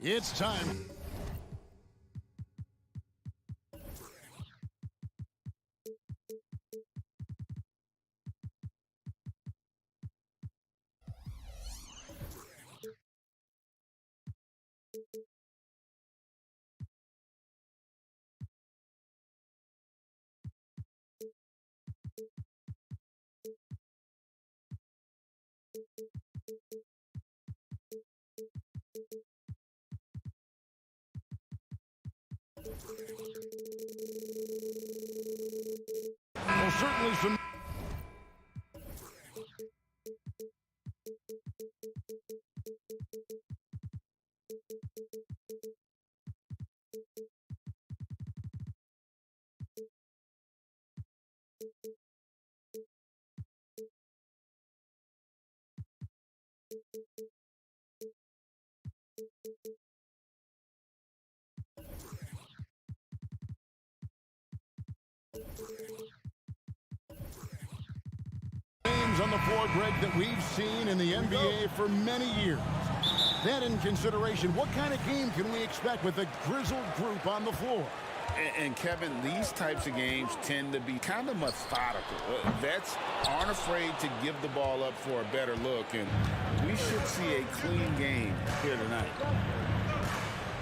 It's time. Well, certainly some. Games on the floor, Greg, that we've seen in the NBA for many years. That in consideration, what kind of game can we expect with a grizzled group on the floor? And Kevin, these types of games tend to be kind of methodical. Vets aren't afraid to give the ball up for a better look, and we should see a clean game here tonight.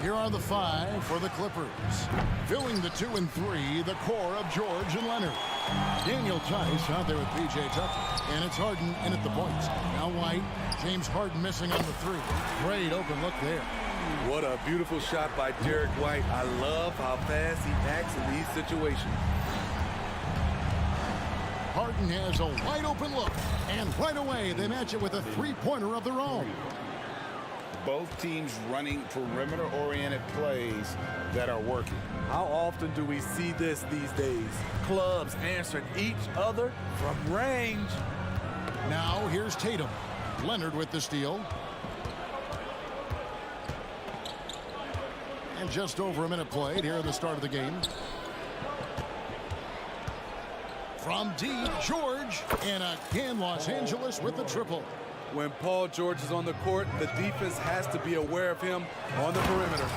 Here are the five for the Clippers. Filling the 2 and 3, the core of George and Leonard. Daniel Tice out there with P.J. Tucker. And it's Harden in at the points. Now White. James Harden missing on the 3. Great open look there. What a beautiful shot by Derek White. I love how fast he acts in these situations. Harden has a wide open look. And right away, they match it with a three-pointer of their own. Both teams running perimeter-oriented plays that are working. How often do we see this these days? Clubs answering each other from range. Now here's Tatum. Leonard with the steal. And just over a minute played here at the start of the game. From deep, George. And again, Los Angeles with the triple. When Paul George is on the court, the defense has to be aware of him on the perimeter.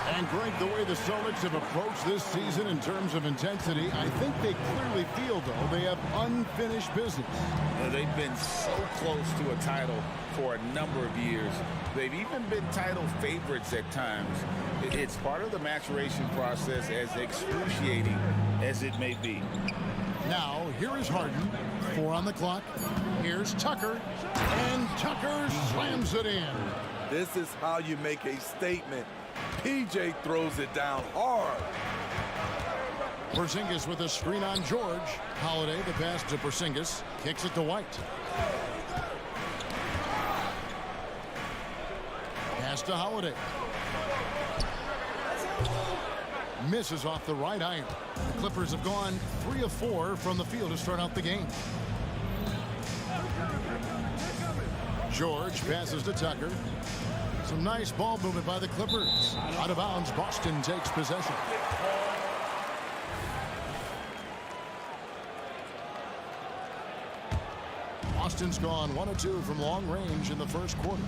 And Greg, the way the Celtics have approached this season in terms of intensity, I think they clearly feel, though, they have unfinished business. They've been so close to a title for a number of years. They've even been title favorites at times. It's part of the maturation process, as excruciating as it may be. Now, here is Harden. 4 on the clock. Here's Tucker. And Tucker slams it in. This is how you make a statement. PJ throws it down hard. Porzingis with a screen on George. Holiday, the pass to Porzingis. Kicks it to White. Pass to Holiday. Misses off the right iron. The Clippers have gone 3 of 4 from the field to start out the game. George passes to Tucker. Some nice ball movement by the Clippers. Out of bounds, Boston takes possession. Boston's gone 1 of 2 from long range in the first quarter.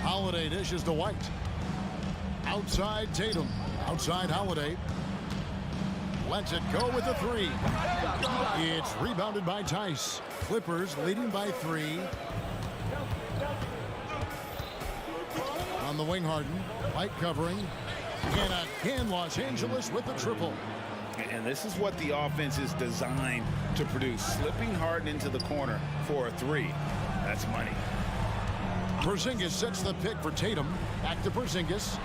Holiday dishes to White. Outside Tatum. Outside Holiday. Lets it go with a 3. It's rebounded by Tice. Clippers leading by 3. On the wing, Harden. White covering. And again, Los Angeles with the triple. And this is what the offense is designed to produce. Slipping Harden into the corner for a 3. That's money. Porzingis sets the pick for Tatum. Back to Porzingis.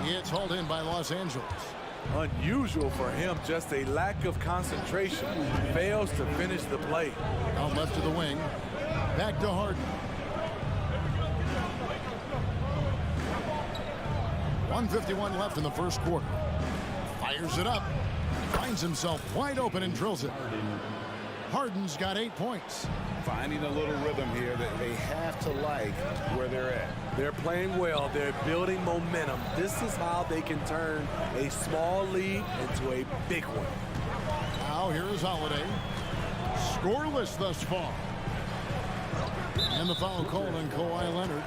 It's hauled in by Los Angeles. Unusual for him, just a lack of concentration. Fails to finish the play. Out left to the wing. Back to Harden. 1:51 left in the first quarter. Fires it up. Finds himself wide open and drills it. Harden's got 8 points. Finding a little rhythm here that they have to like where they're at. They're playing well. They're building momentum. This is how they can turn a small lead into a big one. Now here is Holiday. Scoreless thus far. And the foul called on Kawhi Leonard.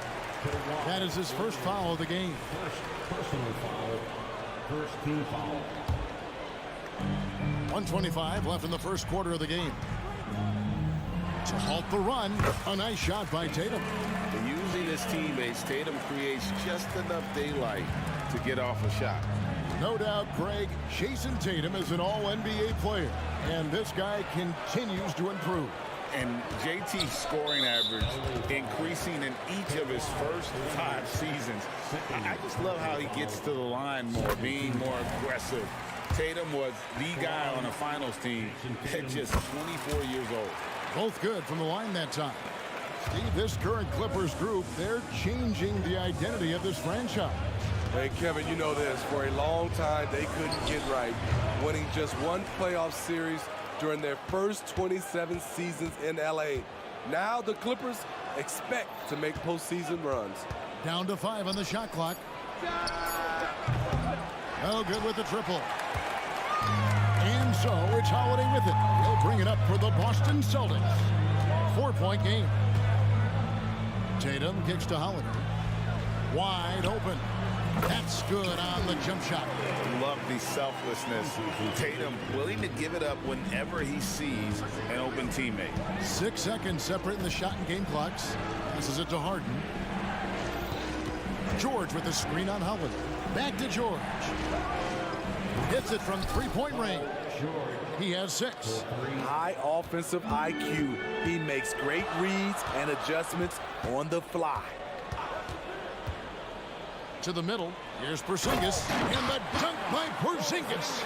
That is his first foul of the game. Personal foul. First team foul. 1:25 left in the first quarter of the game. To halt the run, a nice shot by Tatum. Using his teammates, Tatum creates just enough daylight to get off a shot. No doubt, Craig, Jason Tatum is an all-NBA player, and this guy continues to improve. And JT's scoring average increasing in each of his first 5 seasons. I just love how he gets to the line more, being more aggressive. Tatum was the guy on a finals team at just 24 years old. Both good from the line that time. Steve, this current Clippers group, they're changing the identity of this franchise. Hey, Kevin, you know this. For a long time, they couldn't get right, winning just one playoff series during their first 27 seasons in L.A. Now the Clippers expect to make postseason runs. Down to 5 on the shot clock. Oh, good with the triple. And so it's Holiday with it. He'll bring it up for the Boston Celtics. 4-point game. Tatum kicks to Holiday. Wide open. That's good on the jump shot. Love the selflessness. Tatum willing to give it up whenever he sees an open teammate. 6 seconds separating the shot and game clocks. Passes it to Harden. George with the screen on Holiday. Back to George. Hits it from 3-point range. He has 6. High offensive IQ. He makes great reads and adjustments on the fly. To the middle. Here's Porzingis. And the dunk by Porzingis.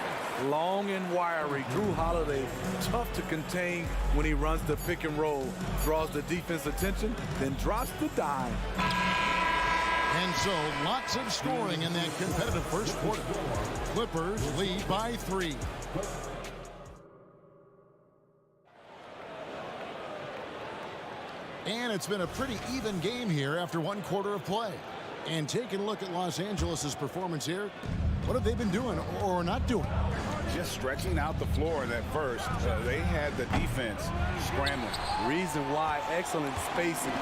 Long and wiry. Drew Holiday, tough to contain when he runs the pick and roll. Draws the defense attention, then drops the dime. And so lots of scoring in that competitive first quarter. Clippers lead by 3. And it's been a pretty even game here after 1 quarter of play. And taking a look at Los Angeles' performance here, what have they been doing or not doing? Just stretching out the floor in that first. They had the defense scrambling. Reason why, excellent spacing.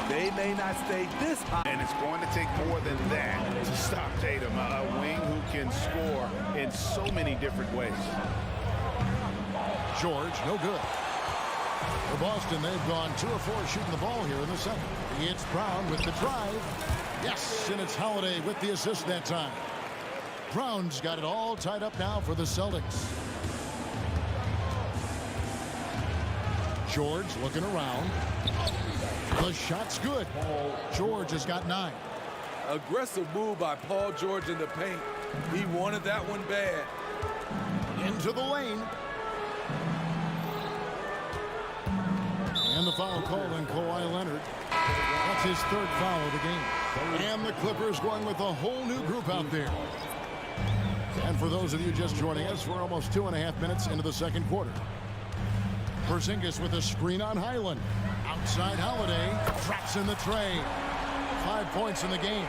They may not stay this high. And it's going to take more than that to stop Tatum, a wing who can score in so many different ways. George, no good. For Boston, they've gone 2 of 4 shooting the ball here in the second. It's Brown with the drive. Yes, and it's Holiday with the assist that time. Brown's got it all tied up now for the Celtics. George looking around. The shot's good. George has got 9. Aggressive move by Paul George in the paint. He wanted that one bad. Into the lane. And the foul called on Kawhi Leonard. That's his 3rd foul of the game. And the Clippers going with a whole new group out there. And for those of you just joining us, we're almost 2.5 minutes into the second quarter. Porzingis with a screen on Highland. Outside Holiday. Traps in the tray. 5 points in the game.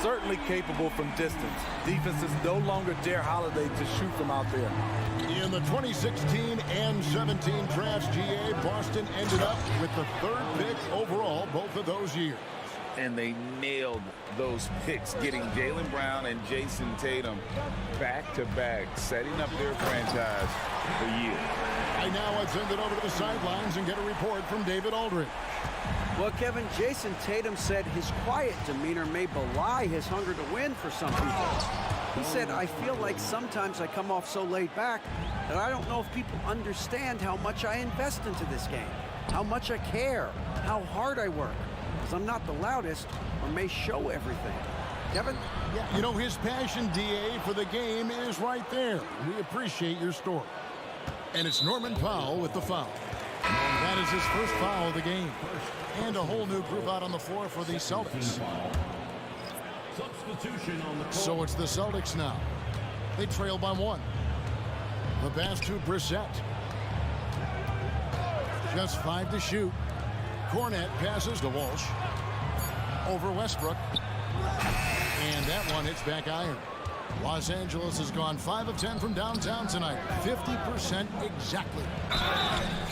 Certainly capable from distance. Defenses no longer dare Holiday to shoot from out there. In the 2016 and 17 drafts, GA, Boston ended up with the 3rd pick overall both of those years. And they nailed those picks, getting Jaylen Brown and Jason Tatum back-to-back, setting up their franchise for years. Right now, let's send it over to the sidelines and get a report from David Aldridge. Well, Kevin, Jason Tatum said his quiet demeanor may belie his hunger to win for some people. He said, I feel like sometimes I come off so laid back that I don't know if people understand how much I invest into this game, how much I care, how hard I work. Because I'm not the loudest or may show everything. Kevin? Yeah, you know, his passion, DA, for the game is right there. We appreciate your story. And it's Norman Powell with the foul. That is his first foul of the game. And a whole new group out on the floor for the Celtics. Substitution on the court. So it's the Celtics now. They trail by 1. The pass to Brissett. Just 5 to shoot. Cornette passes to Walsh. Over Westbrook. And that one hits back iron. Los Angeles has gone 5 of 10 from downtown tonight. 50% exactly.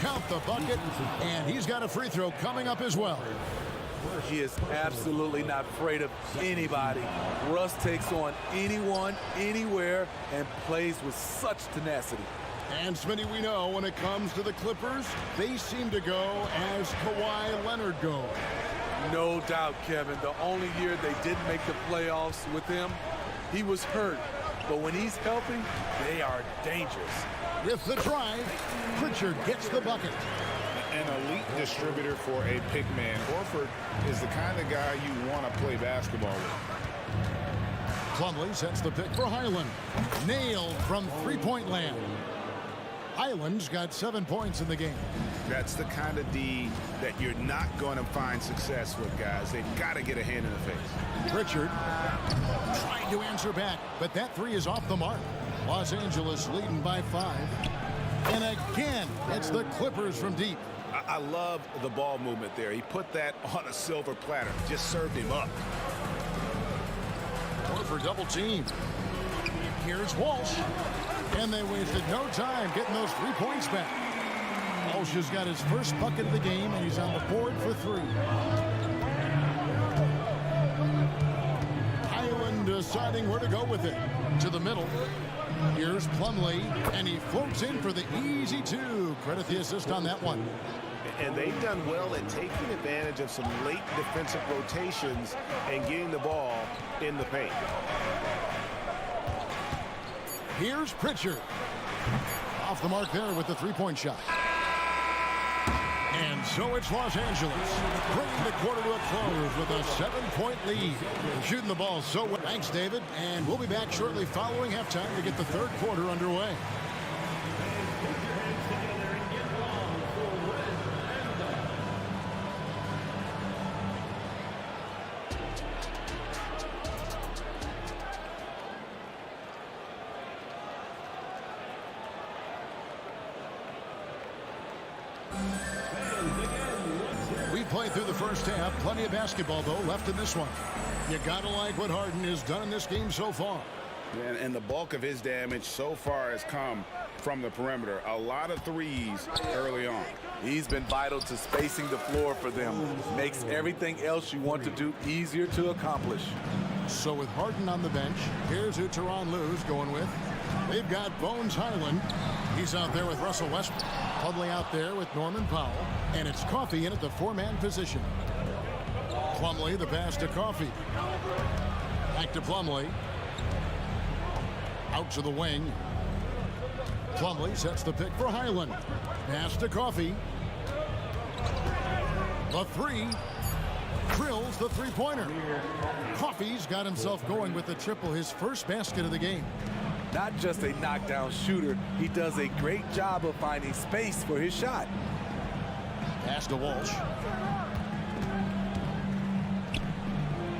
Count the bucket. And he's got a free throw coming up as well. He is absolutely not afraid of anybody. Russ takes on anyone, anywhere, and plays with such tenacity. And Smitty, we know when it comes to the Clippers, they seem to go as Kawhi Leonard goes. No doubt, Kevin. The only year they didn't make the playoffs with him, he was hurt. But when he's healthy, they are dangerous. With the drive, Pritchard gets the bucket. An elite distributor for a pick man. Horford is the kind of guy you want to play basketball with. Plumlee sets the pick for Highland. Nailed from three-point land. Highland's got 7 points in the game. That's the kind of D that you're not going to find success with, guys. They've got to get a hand in the face. Pritchard trying to answer back, but that three is off the mark. Los Angeles leading by 5. And again, it's the Clippers from deep. I love the ball movement there. He put that on a silver platter. Just served him up. Horford double team. Here's Walsh. And they wasted no time getting those 3 points back. Walsh has got his first bucket of the game, and he's on the board for 3. Highland deciding where to go with it. To the middle. Here's Plumlee, and he floats in for the easy 2. Credit the assist on that one. And they've done well at taking advantage of some late defensive rotations and getting the ball in the paint. Here's Pritchard. Off the mark there with the 3-point shot. And so it's Los Angeles, bringing the quarter to a close with a 7-point lead. Shooting the ball so well. Thanks, David. And we'll be back shortly following halftime to get the third quarter underway. We played through the first half. Plenty of basketball, though, left in this one. You gotta like what Harden has done in this game so far. And the bulk of his damage so far has come from the perimeter. A lot of threes early on. He's been vital to spacing the floor for them. Makes everything else you want to do easier to accomplish. So with Harden on the bench, here's who Tyronn Lue's going with. They've got Bones Highland. He's out there with Russell Westbrook. Plumlee out there with Norman Powell. And it's Coffey in at the 4-man position. Plumlee, the pass to Coffey. Back to Plumlee. Out to the wing. Plumlee sets the pick for Highland. Pass to Coffey. The 3. Drills the 3-pointer. Coffey's got himself going with the triple, his first basket of the game. Not just a knockdown shooter, he does a great job of finding space for his shot. Pass to Walsh.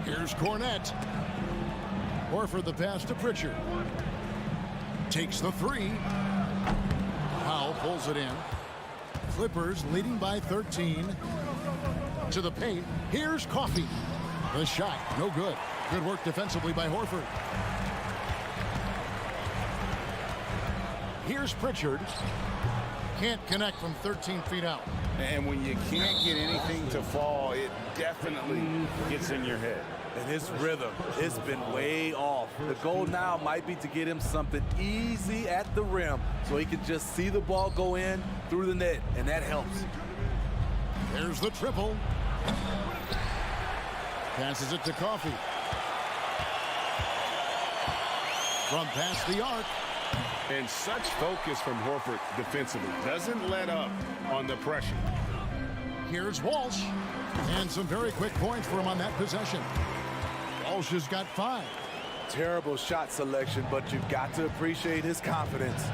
Here's Cornette. Horford the pass to Pritchard. Takes the 3. Powell pulls it in. Clippers leading by 13. To the paint. Here's Coffey. The shot, no good. Good work defensively by Horford. Here's Pritchard. Can't connect from 13 feet out. And when you can't get anything to fall, it definitely gets in your head. And his rhythm, it's been way off. The goal now might be to get him something easy at the rim so he can just see the ball go in through the net, and that helps. There's the triple. Passes it to Coffey. From past the arc. And such focus from Horford defensively. Doesn't let up on the pressure. Here's Walsh. And some very quick points for him on that possession. Walsh has got 5. Terrible shot selection, but you've got to appreciate his confidence.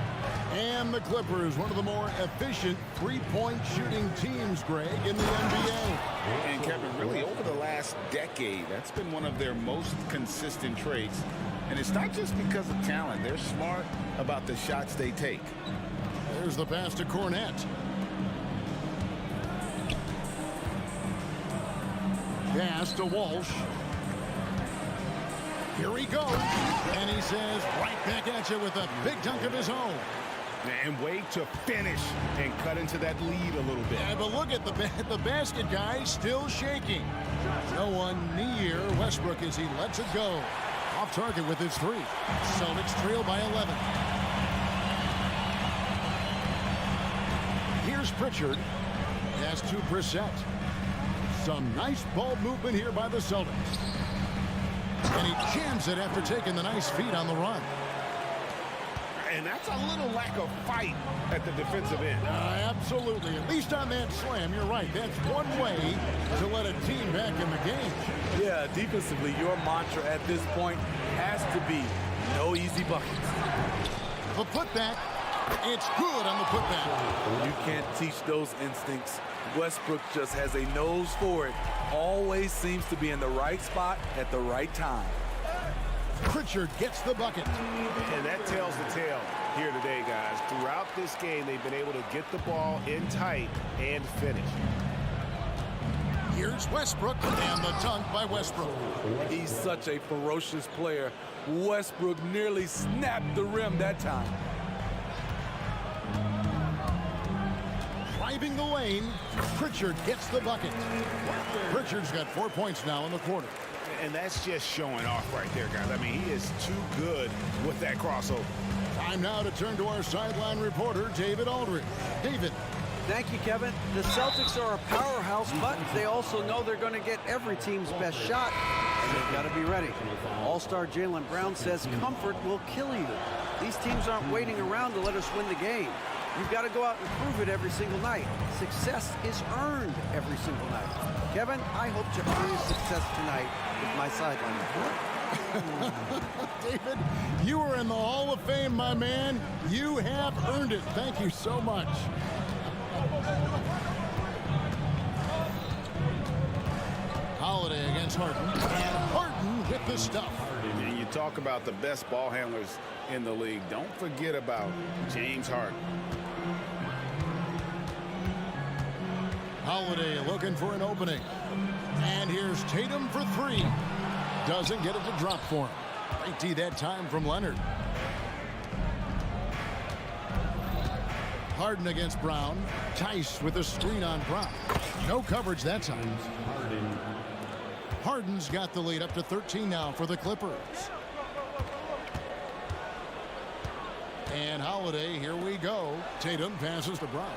And the Clippers, one of the more efficient 3-point shooting teams, Greg, in the NBA. And Kevin, really over the last decade, that's been one of their most consistent traits. And it's not just because of talent. They're smart about the shots they take. There's the pass to Cornette. Pass to Walsh. Here he goes. And he says right back at you with a big dunk of his own. And wait to finish and cut into that lead a little bit. Yeah, but look at the basket guy still shaking. No one near Westbrook as he lets it go. Off target with his three. Celtics trail by 11. Here's Pritchard. Has to Brissett. Some nice ball movement here by the Celtics. And he jams it after taking the nice feed on the run. And that's a little lack of fight at the defensive end. Absolutely. At least on that slam, you're right. That's one way to let a team back in the game. Yeah, defensively, your mantra at this point has to be no easy buckets. The putback. It's good on the putback. You can't teach those instincts. Westbrook just has a nose for it. Always seems to be in the right spot at the right time. Pritchard gets the bucket. And that tells the tale here today, guys. Throughout this game, they've been able to get the ball in tight and finish. Here's Westbrook, and the dunk by Westbrook. He's such a ferocious player. Westbrook nearly snapped the rim that time. Driving the lane, Pritchard gets the bucket. Pritchard's got 4 points now in the quarter. And that's just showing off right there, guys. I mean, he is too good with that crossover. Time now to turn to our sideline reporter, David Aldridge. David. Thank you, Kevin. The Celtics are a powerhouse, but they also know they're going to get every team's best shot, and they've got to be ready. All-star Jaylen Brown says comfort will kill you. These teams aren't waiting around to let us win the game. You've got to go out and prove it every single night. Success is earned every single night. Kevin, I hope to earn your success tonight with my sideline report. David, you are in the Hall of Fame, my man. You have earned it. Thank you so much. Holiday against Harden. And Harden with the stuff. And you talk about the best ball handlers in the league. Don't forget about James Harden. Holiday looking for an opening. And here's Tatum for three. Doesn't get it to drop for him. Great D that time from Leonard. Harden against Brown. Tice with a screen on Brown. No coverage that time. Harden's got the lead up to 13 now for the Clippers. And Holiday, here we go. Tatum passes to Brown.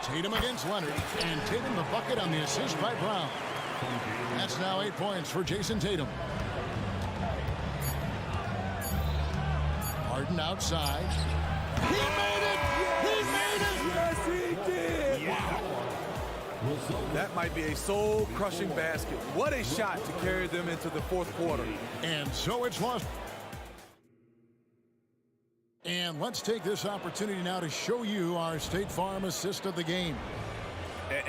Tatum against Leonard, and Tatum the bucket on the assist by Brown. That's now 8 points for Jason Tatum. Harden outside. He made it! He made it! Yes, he did! Yeah. That might be a soul-crushing basket. What a shot to carry them into the fourth quarter. And so it's lost. And let's take this opportunity now to show you our State Farm assist of the game.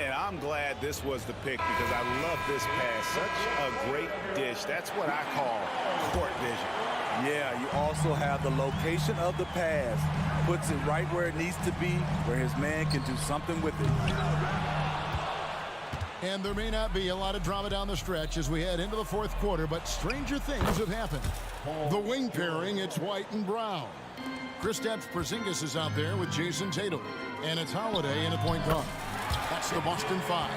And I'm glad this was the pick because I love this pass. Such a great dish. That's what I call court vision. Yeah, you also have the location of the pass. Puts it right where it needs to be, where his man can do something with it. And there may not be a lot of drama down the stretch as we head into the fourth quarter, but stranger things have happened. The wing pairing, it's White and Brown. Kristaps Porzingis is out there with Jason Tatum. And it's Holiday in a point guard. That's the Boston Five.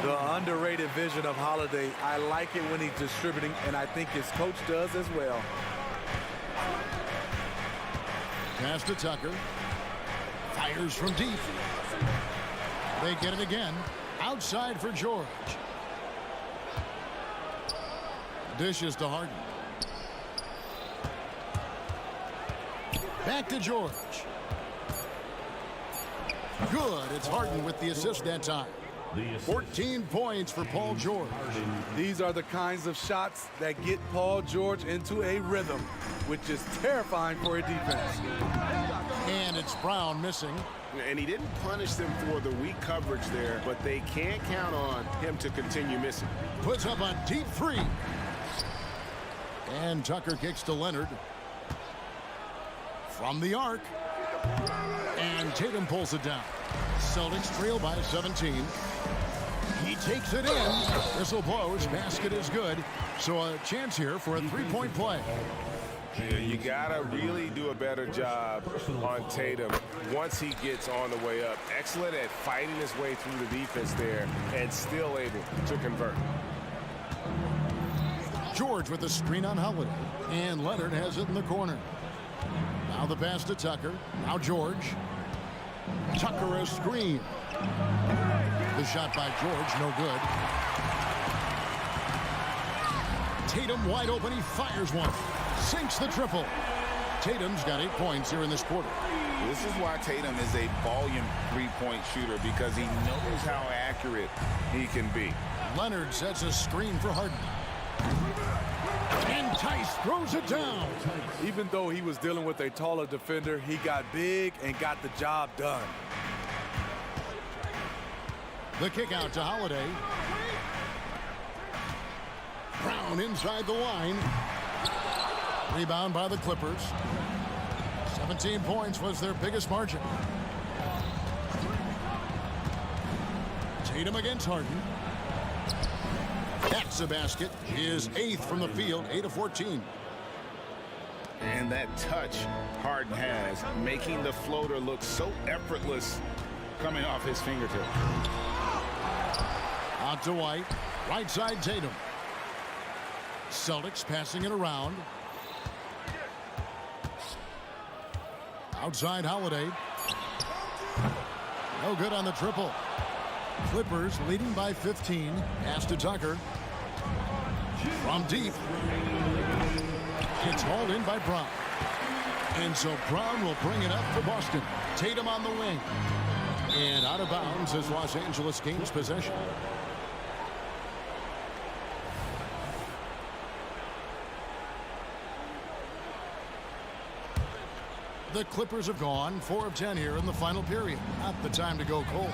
The underrated vision of Holiday. I like it when he's distributing, and I think his coach does as well. Pass to Tucker. Fires from deep. They get it again. Outside for George. Dishes to Harden. Back to George. Good. It's Harden with the assist that time. 14 points for Paul George. These are the kinds of shots that get Paul George into a rhythm, which is terrifying for a defense. And it's Brown missing. And he didn't punish them for the weak coverage there, but they can't count on him to continue missing. Puts up a deep three. And Tucker kicks to Leonard. From the arc. And Tatum pulls it down. Celtics trail by 17. He takes it in. Whistle blows. Basket is good. So a chance here for a three-point play. Yeah, you gotta really do a better job on Tatum once he gets on the way up. Excellent at fighting his way through the defense there and still able to convert. George with the screen on Holiday, and Leonard has it in the corner. Now the pass to Tucker. Now George. Tucker a screen. The shot by George, no good. Tatum wide open, he fires one. Sinks the triple. Tatum's got 8 points here in this quarter. This is why Tatum is a volume three-point shooter, because he knows how accurate he can be. Leonard sets a screen for Harden. And Tice throws it down. Even though he was dealing with a taller defender, he got big and got the job done. The kick out to Holiday. Brown inside the line. Rebound by the Clippers. 17 points was their biggest margin. Tatum against Harden. That's a basket. His 8th from the field, 8 of 14. And that touch Harden has, making the floater look so effortless coming off his fingertip. Out to White. Right side Tatum. Celtics passing it around. Outside Holiday. No good on the triple. Clippers leading by 15. Pass to Tucker. From deep. It's hauled in by Brown. And so Brown will bring it up for Boston. Tatum on the wing. And out of bounds as Los Angeles gains possession. The Clippers have gone 4 of 10 here in the final period. Not the time to go cold.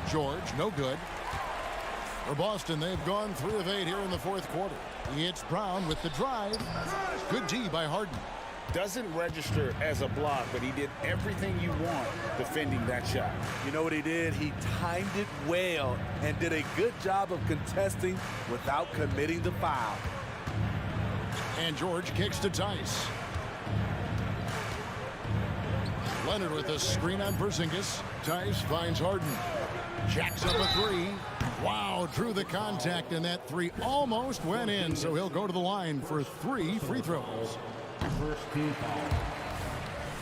George, no good. For Boston, they've gone 3 of 8 here in the 4th quarter. It's Brown with the drive. Good D by Harden. Doesn't register as a block, but he did everything you want defending that shot. You know what he did? He timed it well and did a good job of contesting without committing the foul. And George kicks to Tice. Leonard with a screen on Porzingis. Tice finds Harden. Jacks up a 3. Wow, drew the contact, and that 3 almost went in, so he'll go to the line for 3 free throws. First team foul.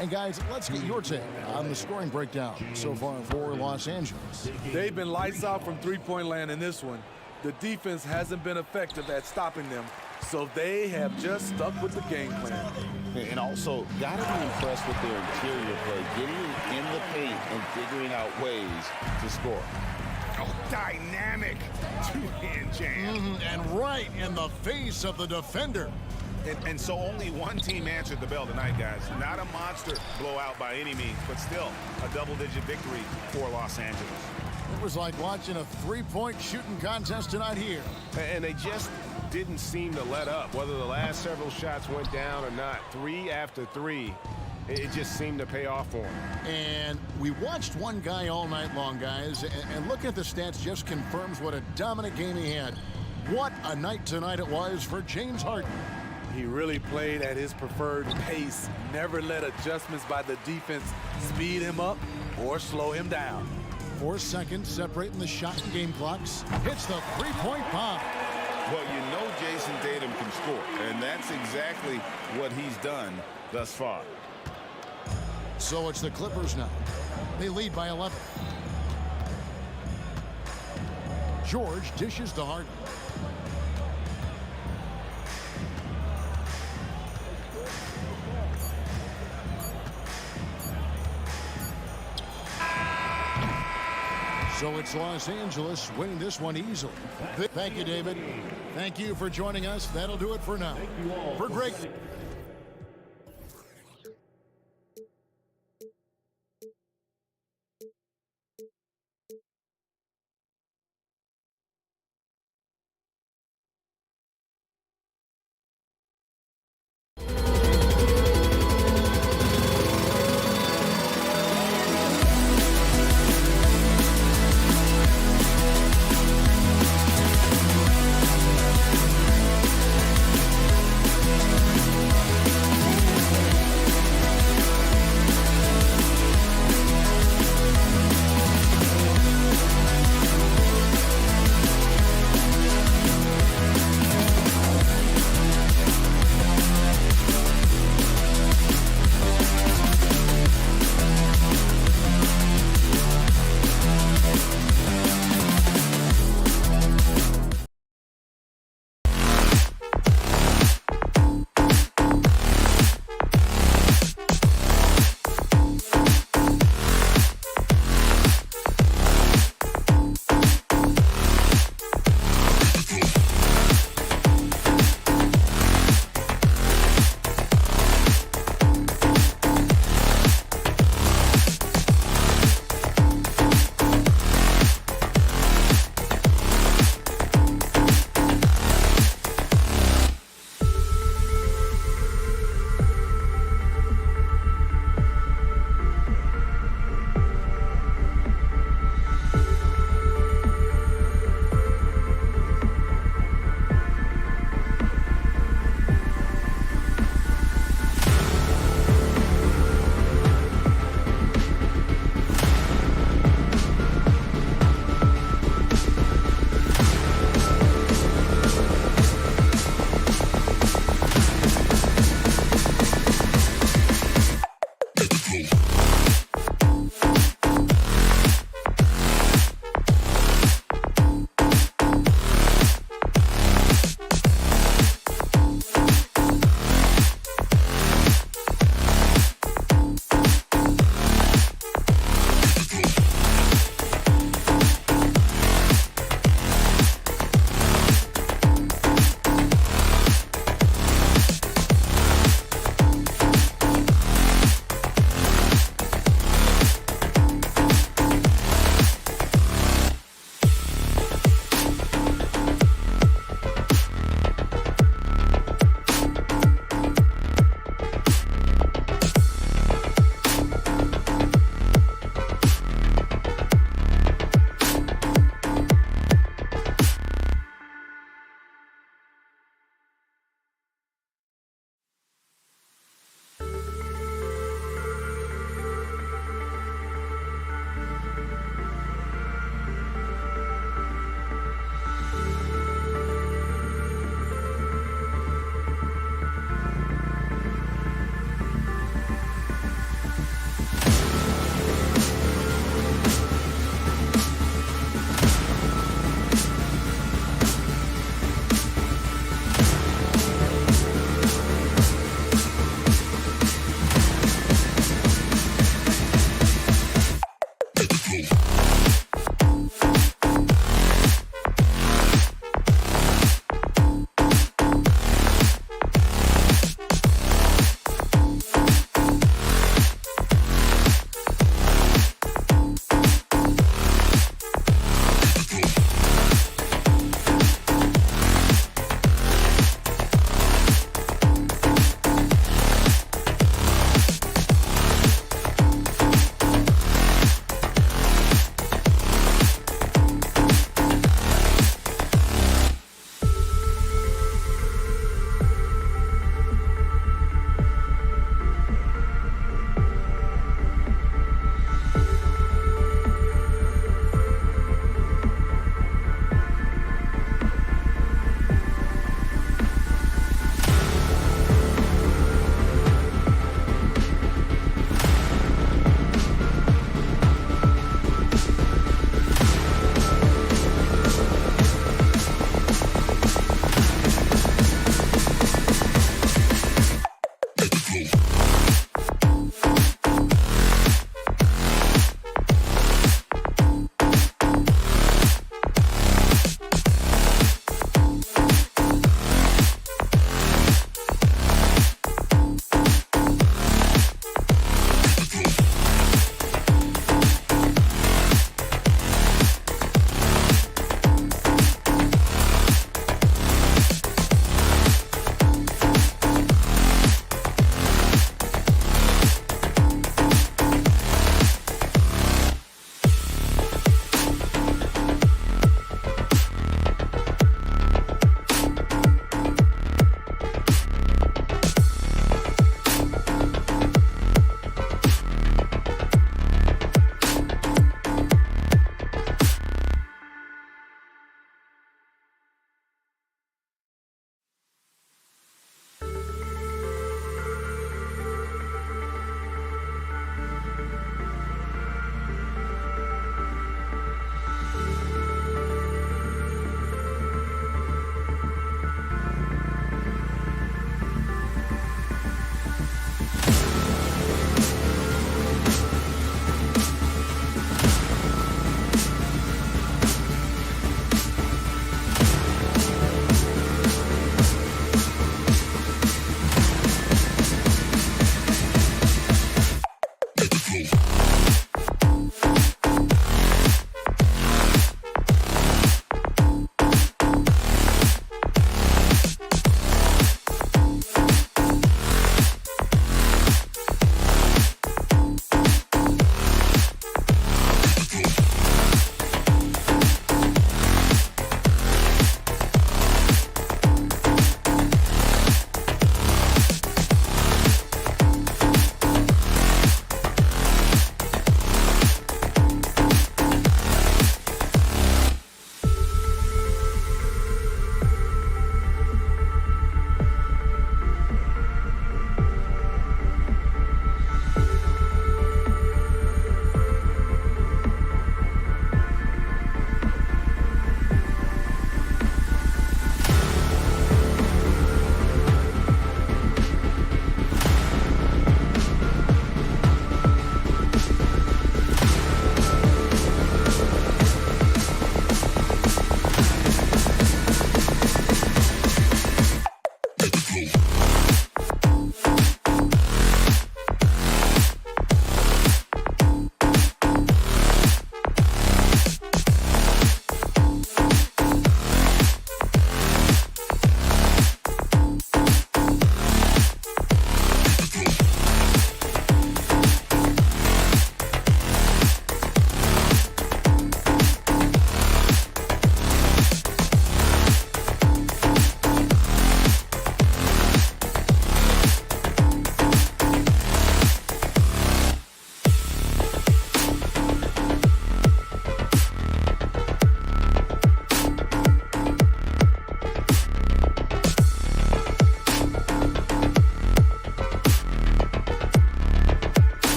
And guys, let's get your take on the scoring breakdown so far for Los Angeles. They've been lights out from three-point land in this one. The defense hasn't been effective at stopping them, so they have just stuck with the game plan. And also, got to be impressed with their interior play, getting in the paint and figuring out ways to score. Oh, dynamic two-hand jam. And right in the face of the defender. And so only one team answered the bell tonight, guys. Not a monster blowout by any means, but still a double-digit victory for Los Angeles. It was like watching a 3-point shooting contest tonight here. And they just didn't seem to let up. Whether the last several shots went down or not, 3 after 3, it just seemed to pay off for them. And we watched one guy all night long, guys, and looking at the stats just confirms what a dominant game he had. What a night tonight it was for James Harden. He really played at his preferred pace, never let adjustments by the defense speed him up or slow him down. 4 seconds separating the shot and game clocks. Hits the 3-point bomb. Well, you know Jason Tatum can score, and that's exactly what he's done thus far. So it's the Clippers now. They lead by 11. George dishes to Harden. So it's Los Angeles winning this one easily. Thank you, David. Thank you for joining us. That'll do it for now. For Greg.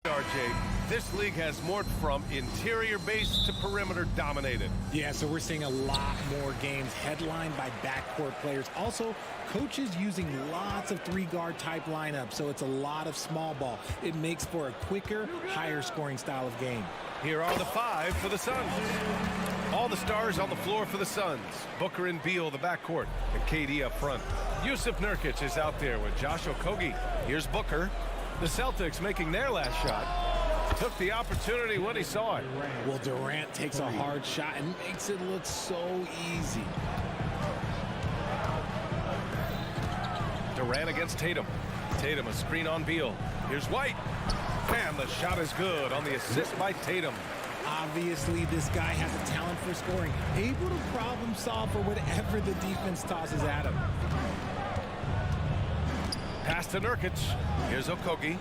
RJ, this league has morphed from interior base to perimeter dominated. Yeah, so we're seeing a lot more games headlined by backcourt players. Also, coaches using lots of three-guard type lineups, so it's a lot of small ball. It makes for a quicker, higher scoring style of game. Here are the five for the Suns. All the stars on the floor for the Suns. Booker and Beal, the backcourt, and KD up front. Yusuf Nurkic is out there with Josh Okogie. Here's Booker. The Celtics making their last shot. Took the opportunity when he saw it. Well, Durant takes a hard shot and makes it look so easy. Durant against Tatum. Tatum, a screen on Beal. Here's White. And the shot is good on the assist by Tatum. Obviously, this guy has a talent for scoring, able to problem solve for whatever the defense tosses at him. Pass to Nurkic. Here's Okogie.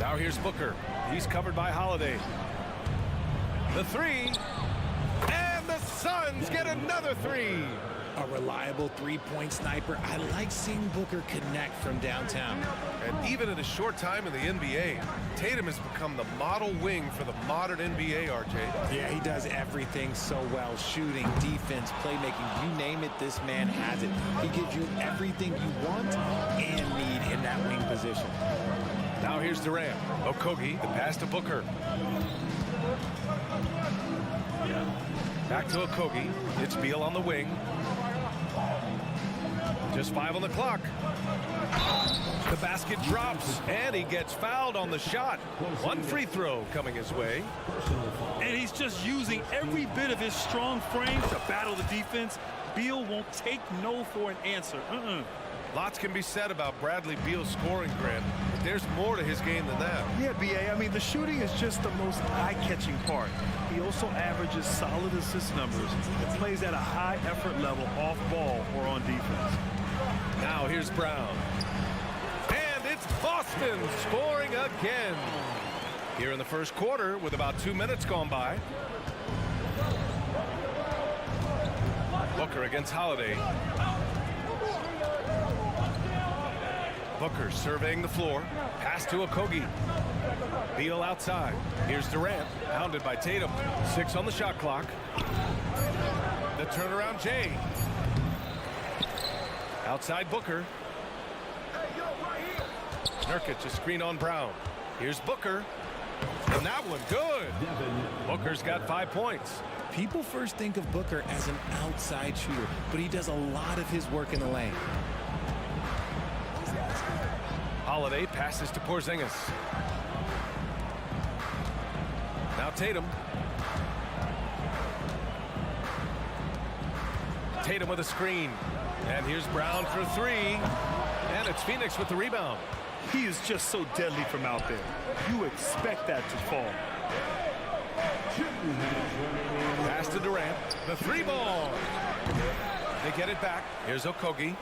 Now here's Booker. He's covered by Holiday. The three. And the Suns get another three. A reliable three-point sniper. I like seeing Booker connect from downtown. And even in a short time in the NBA, Tatum has become the model wing for the modern NBA, RJ. Yeah, he does everything so well. Shooting, defense, playmaking, you name it, this man has it. He gives you everything you want and need in that wing position. Now here's Durant. Okogie, the pass to Booker. Back to Okogie. It's Beal on the wing. Just 5 on the clock. The basket drops, and he gets fouled on the shot. One free throw coming his way. And he's just using every bit of his strong frame to battle the defense. Beal won't take no for an answer. Lots can be said about Bradley Beal's scoring, Grant, but there's more to his game than that. Yeah, B.A., I mean, the shooting is just the most eye-catching part. He also averages solid assist numbers and plays at a high effort level off ball or on defense. Now here's Brown. And it's Boston scoring again. Here in the first quarter with about 2 minutes gone by. Booker against Holiday. Booker surveying the floor. Pass to Okogie. Beal outside. Here's Durant, pounded by Tatum. 6 on the shot clock. The turnaround Jay. Outside Booker. Nurkic, a screen on Brown. Here's Booker. And that one good. Booker's got 5 points. People first think of Booker as an outside shooter, but he does a lot of his work in the lane. Holiday passes to Porzingis. Now Tatum. Tatum with a screen. And here's Brown for 3. And it's Phoenix with the rebound. He is just so deadly from out there. You expect that to fall. Pass to Durant. The 3 ball. They get it back. Here's Okogie.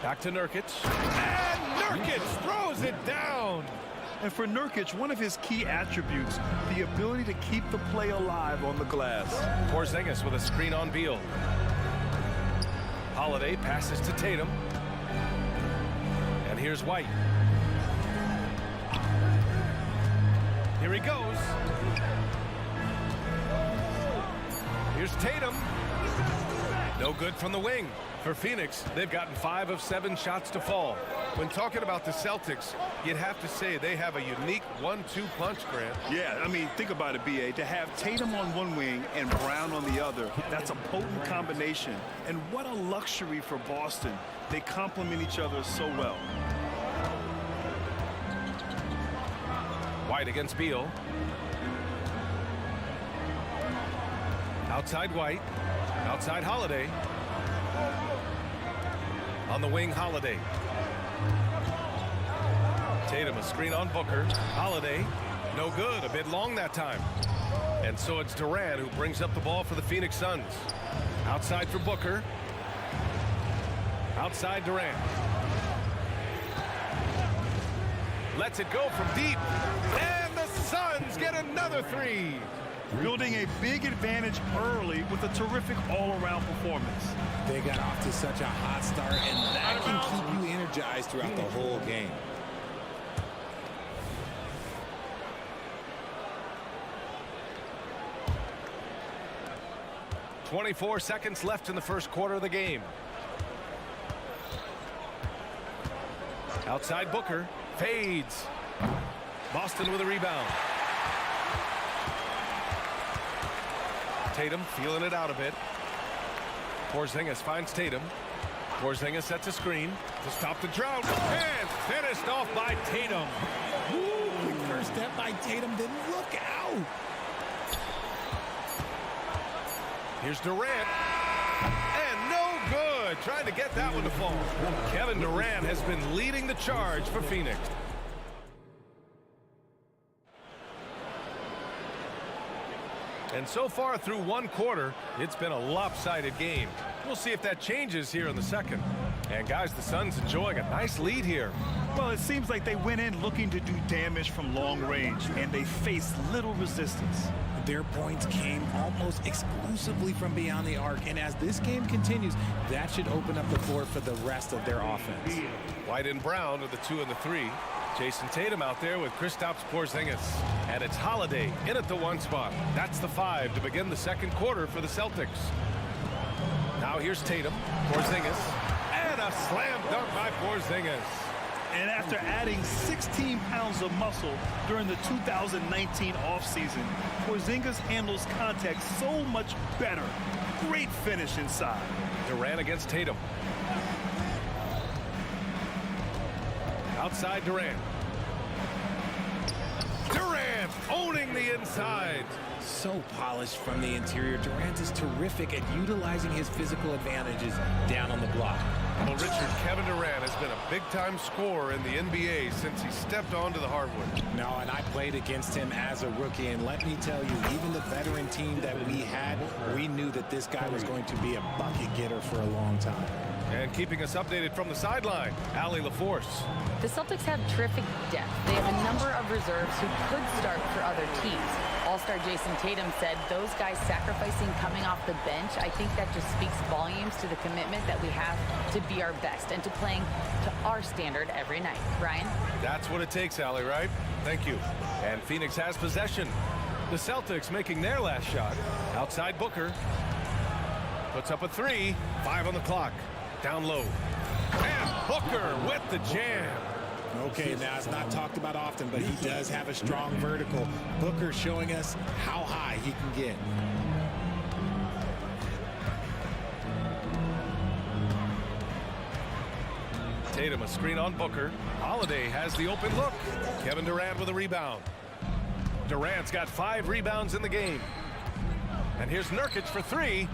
Back to Nurkic. And Nurkic throws it down. And for Nurkic, one of his key attributes, the ability to keep the play alive on the glass. Porzingis with a screen on Beal. Holiday passes to Tatum. And here's White. Here he goes. Here's Tatum. No good from the wing. For Phoenix, they've gotten 5 of 7 shots to fall. When talking about the Celtics, you'd have to say they have a unique 1-2 punch, Grant. Yeah, I mean, think about it, B.A. To have Tatum on one wing and Brown on the other, that's a potent combination. And what a luxury for Boston. They complement each other so well. White against Beal. Outside White. Outside Holiday. On the wing, Holiday. Tatum, a screen on Booker. Holiday, no good, a bit long that time. And so it's Durant who brings up the ball for the Phoenix Suns. Outside for Booker. Outside Durant. Lets it go from deep. And the Suns get another three. Building a big advantage early with a terrific all-around performance. They got off to such a hot start, and that can keep you energized throughout the whole game. .24 seconds left in the first quarter of the game. Outside Booker. Fades. Boston with a rebound. Tatum feeling it out a bit. Porzingis finds Tatum. Porzingis sets a screen to stop the drought. And finished off by Tatum. Ooh, quick first step by Tatum. Then look out. Here's Durant. And no good. Trying to get that one to fall. Kevin Durant has been leading the charge for Phoenix. And so far through one quarter, it's been a lopsided game. We'll see if that changes here in the second. And guys, the Suns enjoying a nice lead here. Well, it seems like they went in looking to do damage from long range, and they faced little resistance. Their points came almost exclusively from beyond the arc, and as this game continues, that should open up the floor for the rest of their offense. White and Brown are the 2 and the 3. Jason Tatum out there with Kristaps Porzingis. And it's Holiday in at the 1 spot. That's the 5 to begin the second quarter for the Celtics. Now here's Tatum, Porzingis, and a slam dunk by Porzingis. And after adding 16 pounds of muscle during the 2019 offseason, Porzingis handles contact so much better. Great finish inside. Durant against Tatum. Outside Durant. Durant owning the inside. So polished from the interior. Durant is terrific at utilizing his physical advantages down on the block. Well, Richard, Kevin Durant has been a big-time scorer in the NBA since he stepped onto the hardwood. No, and I played against him as a rookie, and let me tell you, even the veteran team that we had, we knew that this guy was going to be a bucket getter for a long time. And keeping us updated from the sideline, Allie LaForce. The Celtics have terrific depth. They have a number of reserves who could start for other teams. All-star Jason Tatum said those guys sacrificing coming off the bench, I think that just speaks volumes to the commitment that we have to be our best and to playing to our standard every night. Ryan? That's what it takes, Allie, right? Thank you. And Phoenix has possession. The Celtics making their last shot. Outside Booker. Puts up a 3. 5 on the clock. Down low. And Booker with the jam. Okay, now it's not talked about often, but he does have a strong vertical. Booker showing us how high he can get. Tatum a screen on Booker. Holiday has the open look. Kevin Durant with a rebound. Durant's got 5 rebounds in the game. And here's Nurkic for 3.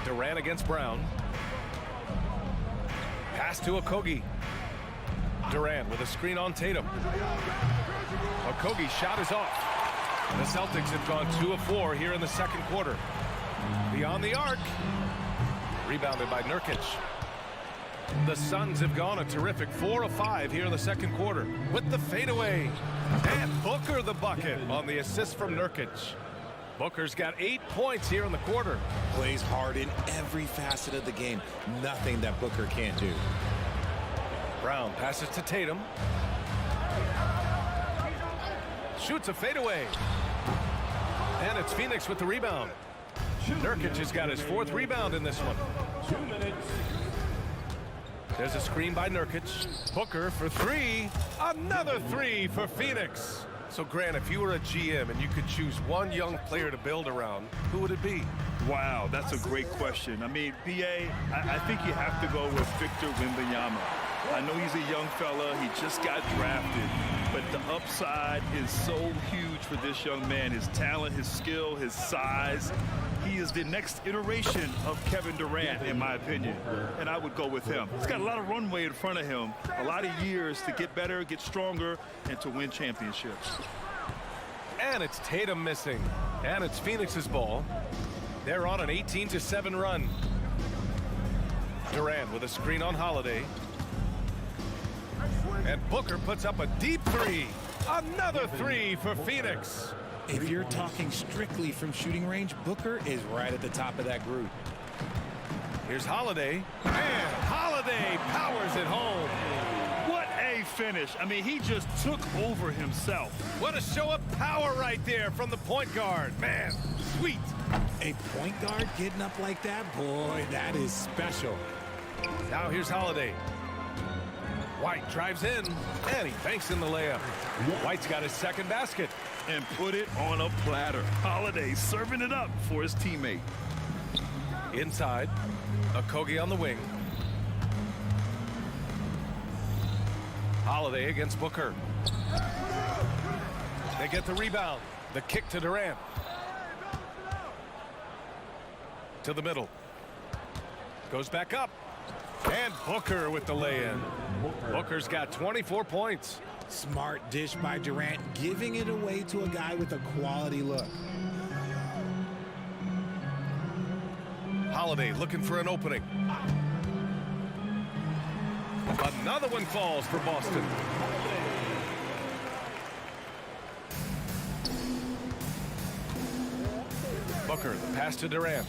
Durant against Brown. Pass to Okogie. Durant with a screen on Tatum. Okogie's shot is off. The Celtics have gone 2 of 4 here in the second quarter. Beyond the arc. Rebounded by Nurkic. The Suns have gone a terrific 4 of 5 here in the second quarter with the fadeaway. And Booker the bucket on the assist from Nurkic. Booker's got 8 points here in the quarter. Plays hard in every facet of the game. Nothing that Booker can't do. Brown passes to Tatum. Shoots a fadeaway. And it's Phoenix with the rebound. Nurkic has got his 4th rebound in this one. 2 minutes. There's a screen by Nurkic. Booker for 3. Another 3 for Phoenix. So, Grant, if you were a GM and you could choose one young player to build around, who would it be? Wow, that's a great question. I mean, B.A., I think you have to go with Victor Wembanyama. I know he's a young fella. He just got drafted. But the upside is so huge for this young man. His talent, his skill, his size. He is the next iteration of Kevin Durant, in my opinion. And I would go with him. He's got a lot of runway in front of him. A lot of years to get better, get stronger, and to win championships. And it's Tatum missing. And it's Phoenix's ball. They're on an 18-7 run. Durant with a screen on Holiday. And Booker puts up a deep three. Another three for Phoenix. If you're talking strictly from shooting range, Booker is right at the top of that group. Here's Holiday, and Holiday powers it home. What a finish. I mean, he just took over himself. What a show of power right there from the point guard. Man, sweet. A point guard getting up like that, boy, that is special. Now here's Holiday. White drives in, and he banks in the layup. White's got his second basket. And put it on a platter. Holiday serving it up for his teammate. Inside, Okogie on the wing. Holiday against Booker. They get the rebound. The kick to Durant. To the middle. Goes back up. And Booker with the lay-in. Booker's got 24 points. Smart dish by Durant, giving it away to a guy with a quality look. Holiday looking for an opening. Another one falls for Boston. Booker, the pass to Durant.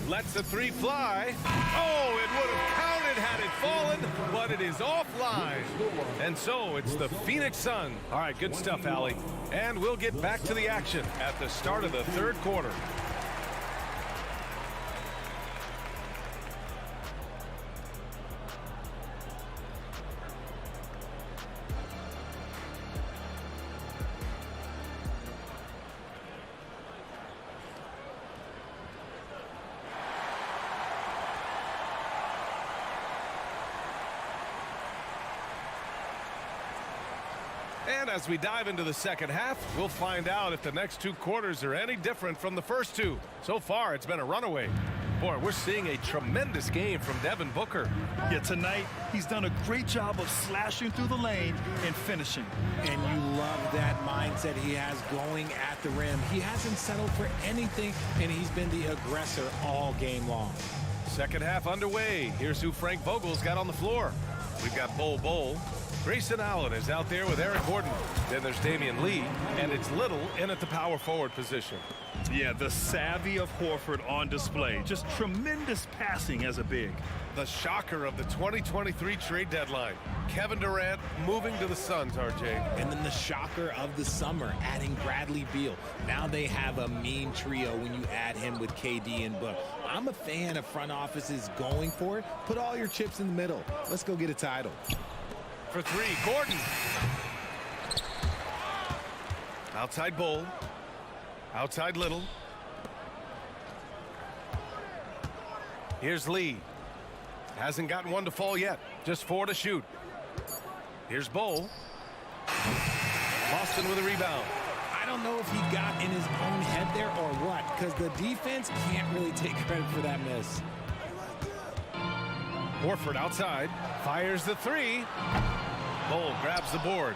Lets the three fly. Oh, it would have counted had it fallen, but it is offline. And so it's the Phoenix Suns. All right, good stuff, Allie. And we'll get back to the action at the start of the third quarter. And as we dive into the second half, we'll find out if the next two quarters are any different from the first two. So far, it's been a runaway. Boy, we're seeing a tremendous game from Devin Booker. Yeah, tonight, he's done a great job of slashing through the lane and finishing. And you love that mindset he has going at the rim. He hasn't settled for anything, and he's been the aggressor all game long. Second half underway. Here's who Frank Vogel's got on the floor. We've got Bol. Grayson Allen is out there with Eric Gordon. Then there's Damian Lee, and it's Little in at the power forward position. Yeah, the savvy of Horford on display. Just tremendous passing as a big. The shocker of the 2023 trade deadline. Kevin Durant moving to the Suns, RJ. And then the shocker of the summer, adding Bradley Beal. Now they have a mean trio when you add him with KD and Book. I'm a fan of front offices going for it. Put all your chips in the middle. Let's go get a title. For three, Gordon. Outside Bol. Outside Little. Here's Lee. Hasn't gotten one to fall yet. Just 4 to shoot. Here's Bol. Boston with a rebound. I don't know if he got in his own head there or what, because the defense can't really take credit for that miss. Horford outside. Fires the three. Bol grabs the board.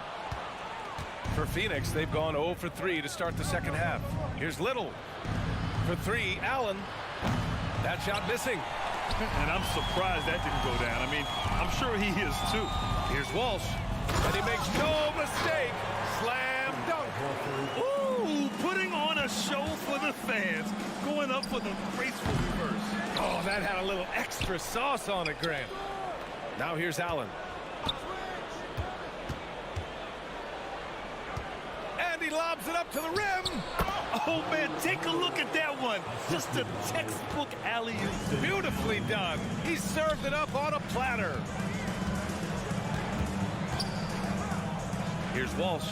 For Phoenix, they've gone 0 for 3 to start the second half. Here's Little. For 3, Allen. That shot missing. And I'm surprised that didn't go down. I mean, I'm sure he is too. Here's Walsh. And he makes no mistake. Slam dunk. Ooh, putting on a show for the fans. Going up for the graceful reverse. Oh, that had a little extra sauce on it, Grant. Now here's Allen. And he lobs it up to the rim. Oh, man, take a look at that one. Just a textbook alley-oop. Beautifully done. He served it up on a platter. Here's Walsh.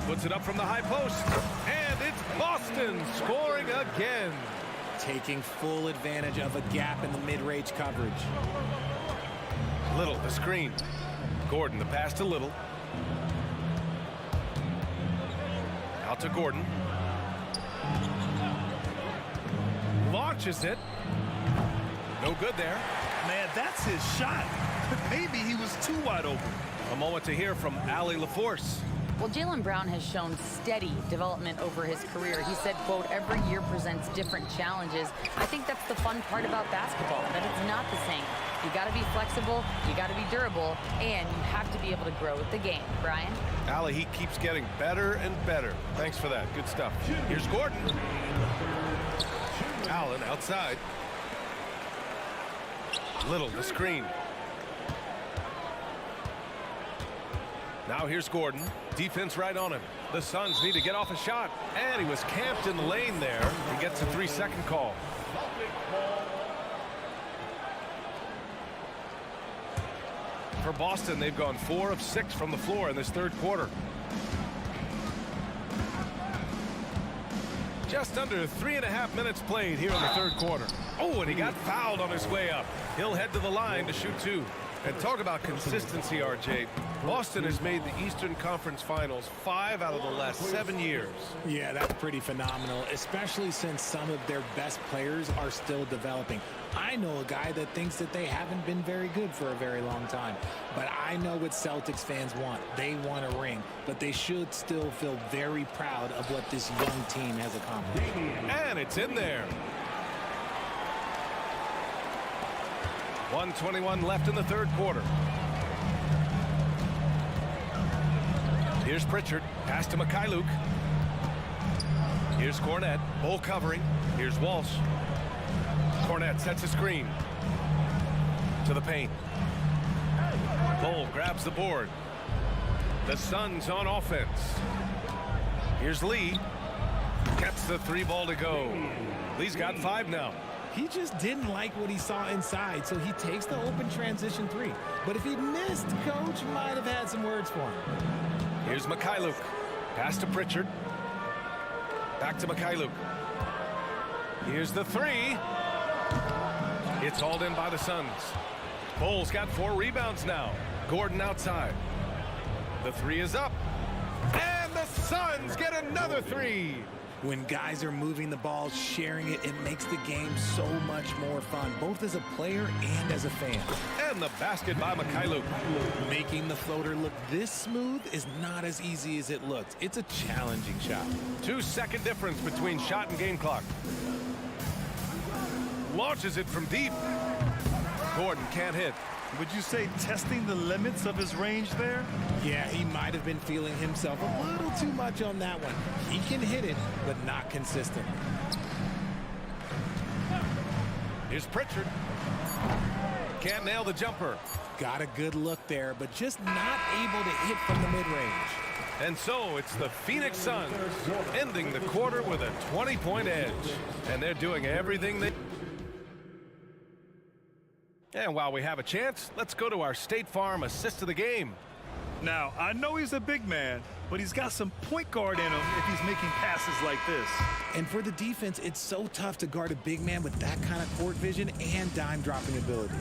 Puts it up from the high post. And it's Boston scoring again. Taking full advantage of a gap in the mid-range coverage. Little, the screen. Gordon, the pass to Little. Out to Gordon. Launches it. No good there. Man, that's his shot. Maybe he was too wide open. A moment to hear from Allie LaForce. Well, Jaylen Brown has shown steady development over his career. He said, quote, every year presents different challenges. I think that's the fun part about basketball, that it's not the same. You got to be flexible, you got to be durable, and you have to be able to grow with the game. Brian? Allie, he keeps getting better and better. Thanks for that. Good stuff. Here's Gordon. Allen outside. Little, the screen. Now here's Gordon. Defense right on him. The Suns need to get off a shot. And he was camped in the lane there. He gets a 3-second call. For Boston, they've gone 4 of 6 from the floor in this third quarter. Just under 3.5 minutes played here in the third quarter. Oh, and he got fouled on his way up. He'll head to the line to shoot 2. And talk about consistency, RJ. Boston has made the Eastern Conference Finals 5 out of the last 7 years. Yeah, that's pretty phenomenal, especially since some of their best players are still developing. I know a guy that thinks that they haven't been very good for a very long time. But I know what Celtics fans want. They want a ring. But they should still feel very proud of what this young team has accomplished. And it's in there. 1:21 left in the third quarter. Here's Pritchard. Pass to Mikhailuk. Here's Cornette. Bull covering. Here's Walsh. Cornette sets a screen. To the paint. Bull grabs the board. The Suns on offense. Here's Lee. Gets the 3 ball to go. Lee's got 5 now. He just didn't like what he saw inside, so he takes the open transition 3. But if he missed, Coach might have had some words for him. Here's Mikhailuk. Pass to Pritchard. Back to Mikhailuk. Here's the 3. It's hauled in by the Suns. Bull's got 4 rebounds now. Gordon outside. The 3 is up. And the Suns get another 3. When guys are moving the ball, sharing it, it makes the game so much more fun, both as a player and as a fan. And the basket by Mikhailuk. Making the floater look this smooth is not as easy as it looks. It's a challenging shot. 2-second difference between shot and game clock. Launches it from deep. Gordon can't hit. Would you say testing the limits of his range there? Yeah, he might have been feeling himself a little too much on that one. He can hit it, but not consistently. Here's Pritchard. Can't nail the jumper. Got a good look there, but just not able to hit from the mid-range. And so it's the Phoenix Suns ending the quarter with a 20-point edge. And they're doing everything they... And while we have a chance, let's go to our State Farm assist of the game. Now, I know he's a big man, but he's got some point guard in him if he's making passes like this. And for the defense, it's so tough to guard a big man with that kind of court vision and dime-dropping ability.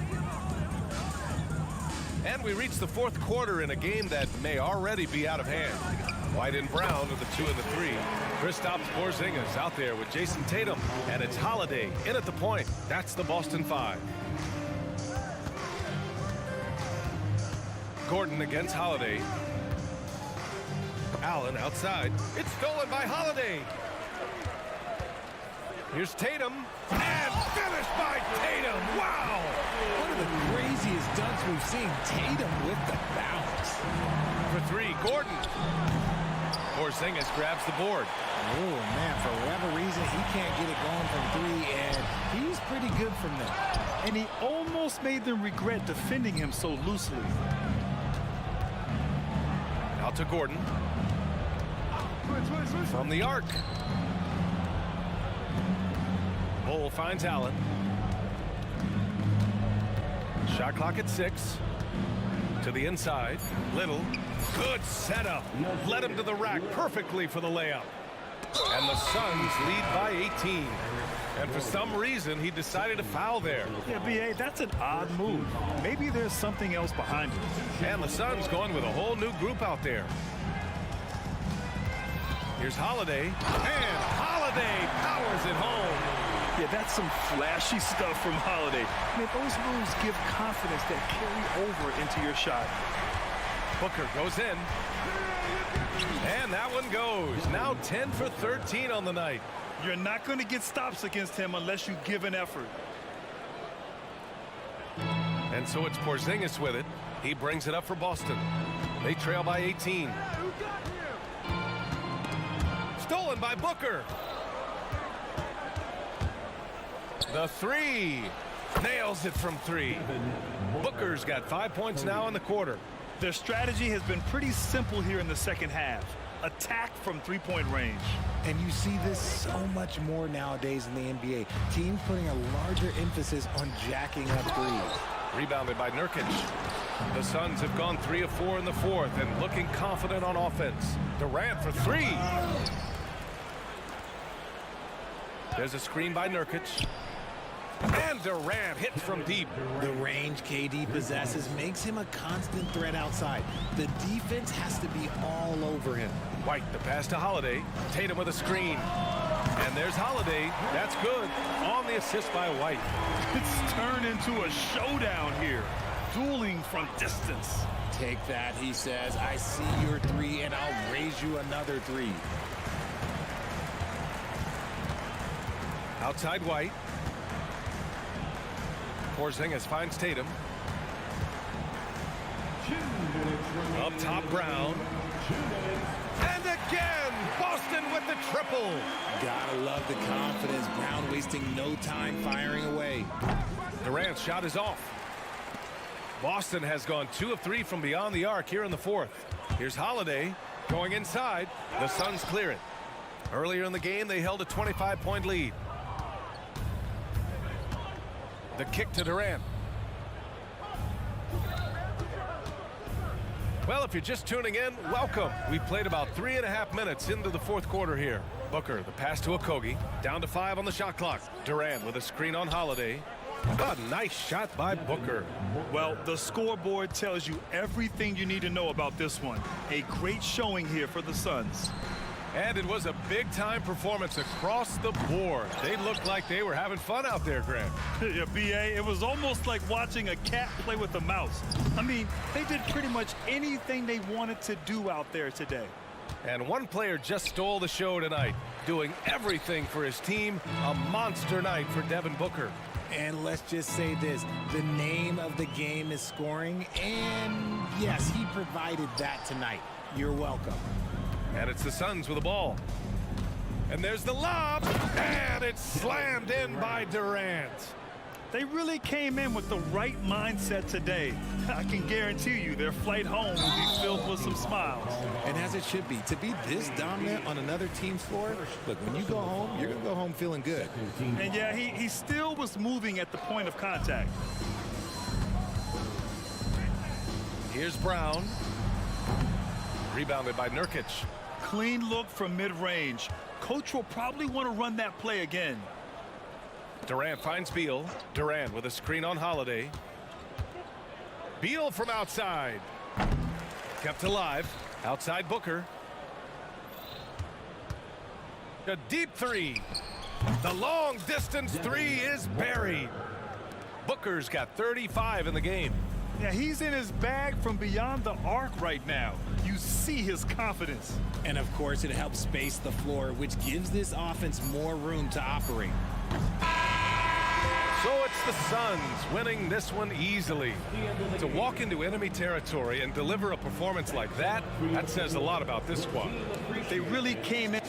And we reach the fourth quarter in a game that may already be out of hand. White and Brown are the 2 and the 3. Kristaps Porzingis out there with Jason Tatum. And it's Holiday in at the point. That's the Boston 5. Gordon against Holiday. Allen outside. It's stolen by Holiday. Here's Tatum. And finished by Tatum. Wow! One of the craziest dunks we've seen. Tatum with the bounce. For 3, Gordon. Porzingis grabs the board. Oh, man, for whatever reason, he can't get it going from 3, and he's pretty good from there. And he almost made them regret defending him so loosely. Out to Gordon. From the arc. Bull finds Allen. Shot clock at 6. To the inside. Little. Good setup. Led him to the rack perfectly for the layup. And the Suns lead by 18. And for some reason, he decided to foul there. Yeah, B.A., that's an odd move. Maybe there's something else behind it. And the Suns going with a whole new group out there. Here's Holiday. And Holiday powers it home. Yeah, that's some flashy stuff from Holiday. I mean, those moves give confidence that carry over into your shot. Booker goes in. And that one goes. Now 10 for 13 on the night. You're not going to get stops against him unless you give an effort. And so it's Porzingis with it. He brings it up for Boston. They trail by 18. Stolen by Booker. The three. Nails it from three. Booker's got 5 points now in the quarter. Their strategy has been pretty simple here in the second half. Attack from three-point range. And you see this so much more nowadays in the NBA. Teams putting a larger emphasis on jacking up threes. Rebounded by Nurkic. The Suns have gone 3 of 4 in the fourth and looking confident on offense. Durant for three. There's a screen by Nurkic. And Durant hits from deep. The range KD possesses makes him a constant threat outside. The defense has to be all over him. White, the pass to Holiday. Tatum with a screen. And there's Holiday. That's good. On the assist by White. It's turned into a showdown here. Dueling from distance. Take that, he says. I see your three, and I'll raise you another three. Outside White. Porzingis finds Tatum. Up top, Brown. And again, Boston with the triple. Gotta love the confidence. Brown wasting no time firing away. Durant's shot is off. Boston has gone 2 of 3 from beyond the arc here in the fourth. Here's Holiday going inside. The Suns clear it. Earlier in the game, they held a 25-point lead. The kick to Durant. Well, if you're just tuning in, welcome. We've played about 3.5 minutes into the fourth quarter here. Booker, the pass to Okogie. Down to 5 on the shot clock. Durant with a screen on Holiday. A nice shot by Booker. Well, the scoreboard tells you everything you need to know about this one. A great showing here for the Suns. And it was a big-time performance across the board. They looked like they were having fun out there, Grant. Yeah, B.A., it was almost like watching a cat play with a mouse. I mean, they did pretty much anything they wanted to do out there today. And one player just stole the show tonight, doing everything for his team. A monster night for Devin Booker. And let's just say this, the name of the game is scoring, and yes, he provided that tonight. You're welcome. And it's the Suns with the ball. And there's the lob, and it's slammed in by Durant. They really came in with the right mindset today. I can guarantee you their flight home will be filled with some smiles. And as it should be, to be this dominant on another team's floor, look, when you go home, you're going to go home feeling good. And yeah, he still was moving at the point of contact. Here's Brown. Rebounded by Nurkic. Clean look from mid-range. Coach will probably want to run that play again. Durant finds Beal. Durant with a screen on Holiday. Beal from outside. Kept alive. Outside Booker. A deep three. The long distance three is buried. Booker's got 35 in the game. Yeah, he's in his bag from beyond the arc right now. You see his confidence. And of course, it helps space the floor, which gives this offense more room to operate. So it's the Suns winning this one easily. To walk into enemy territory and deliver a performance like that, that says a lot about this squad. They really came in.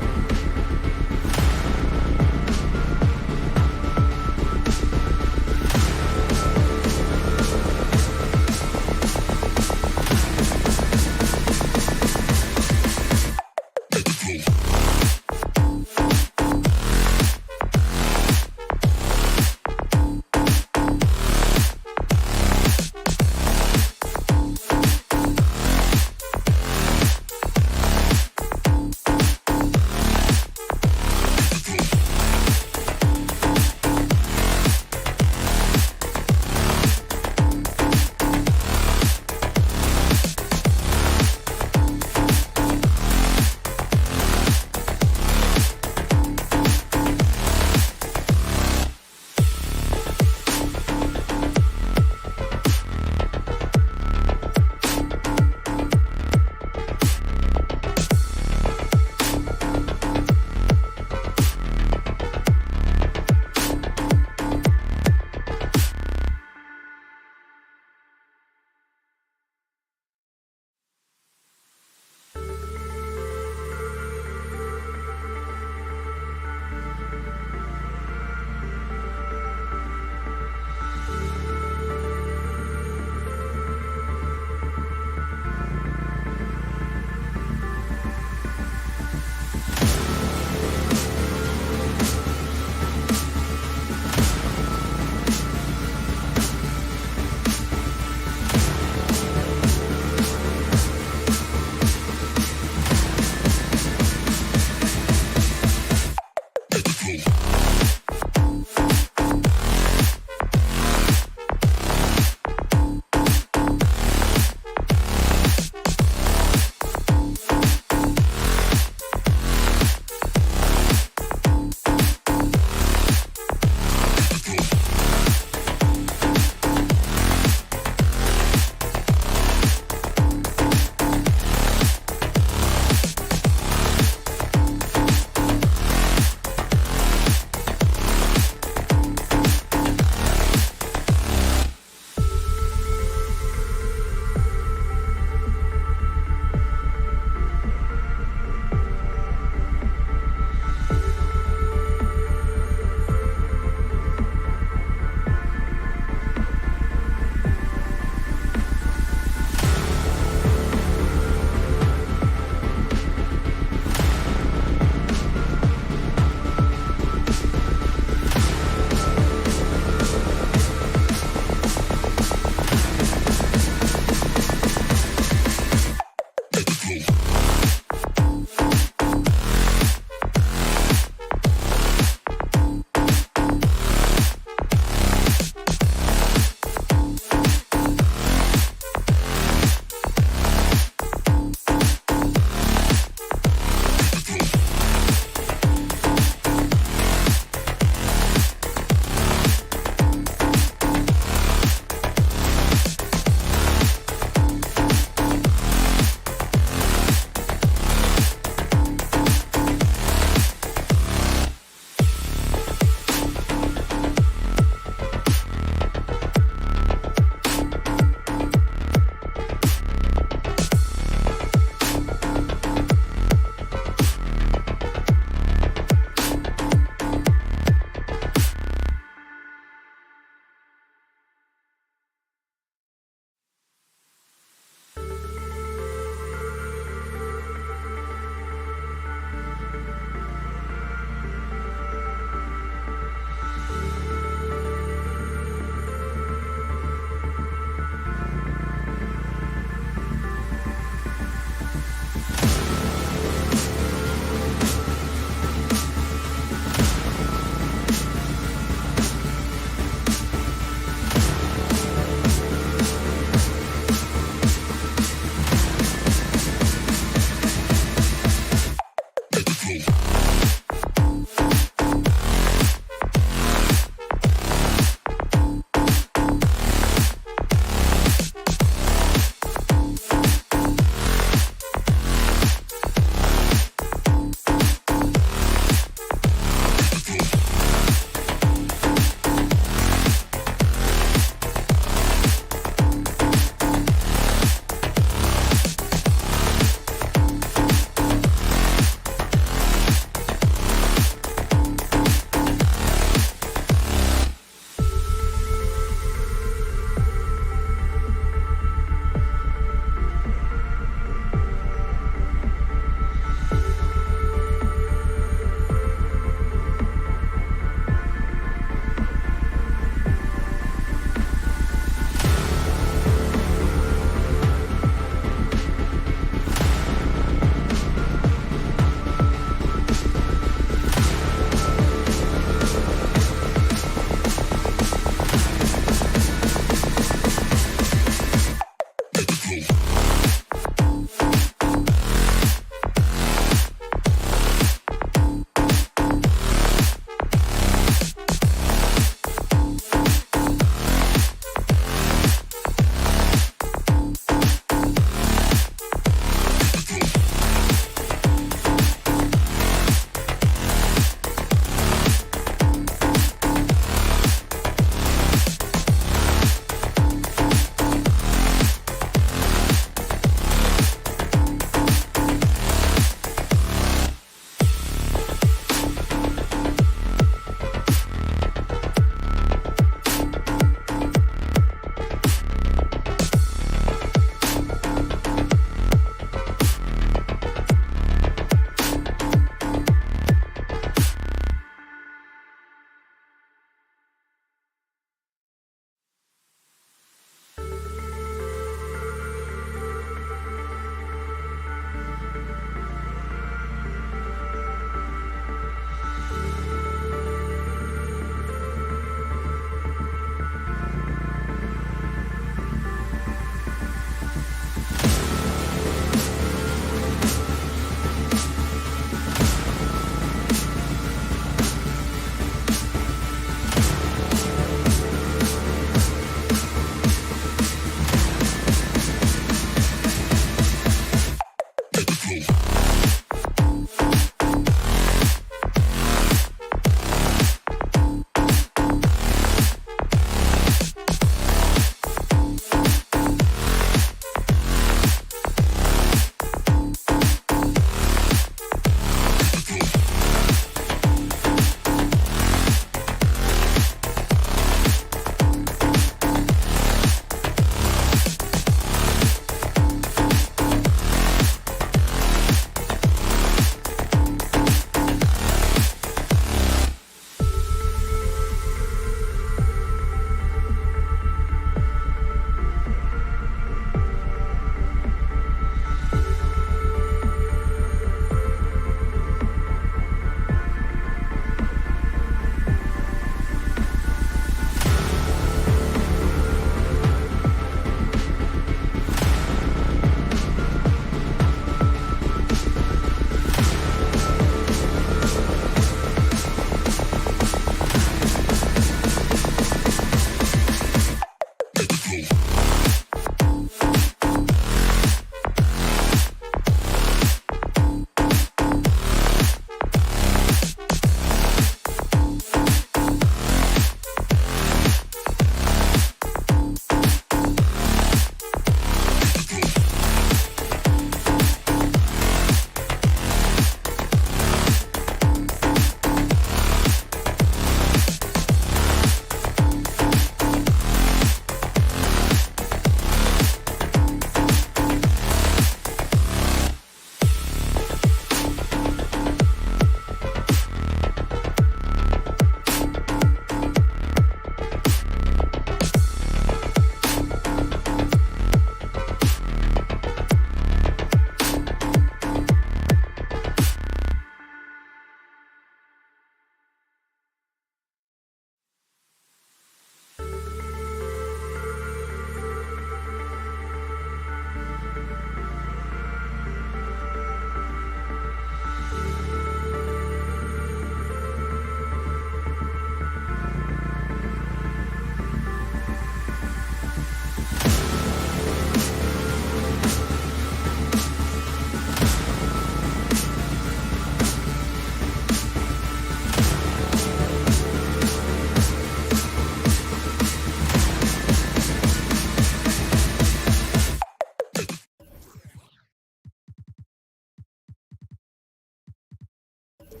The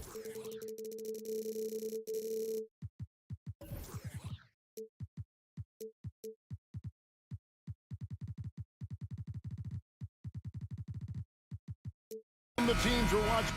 teams are watching.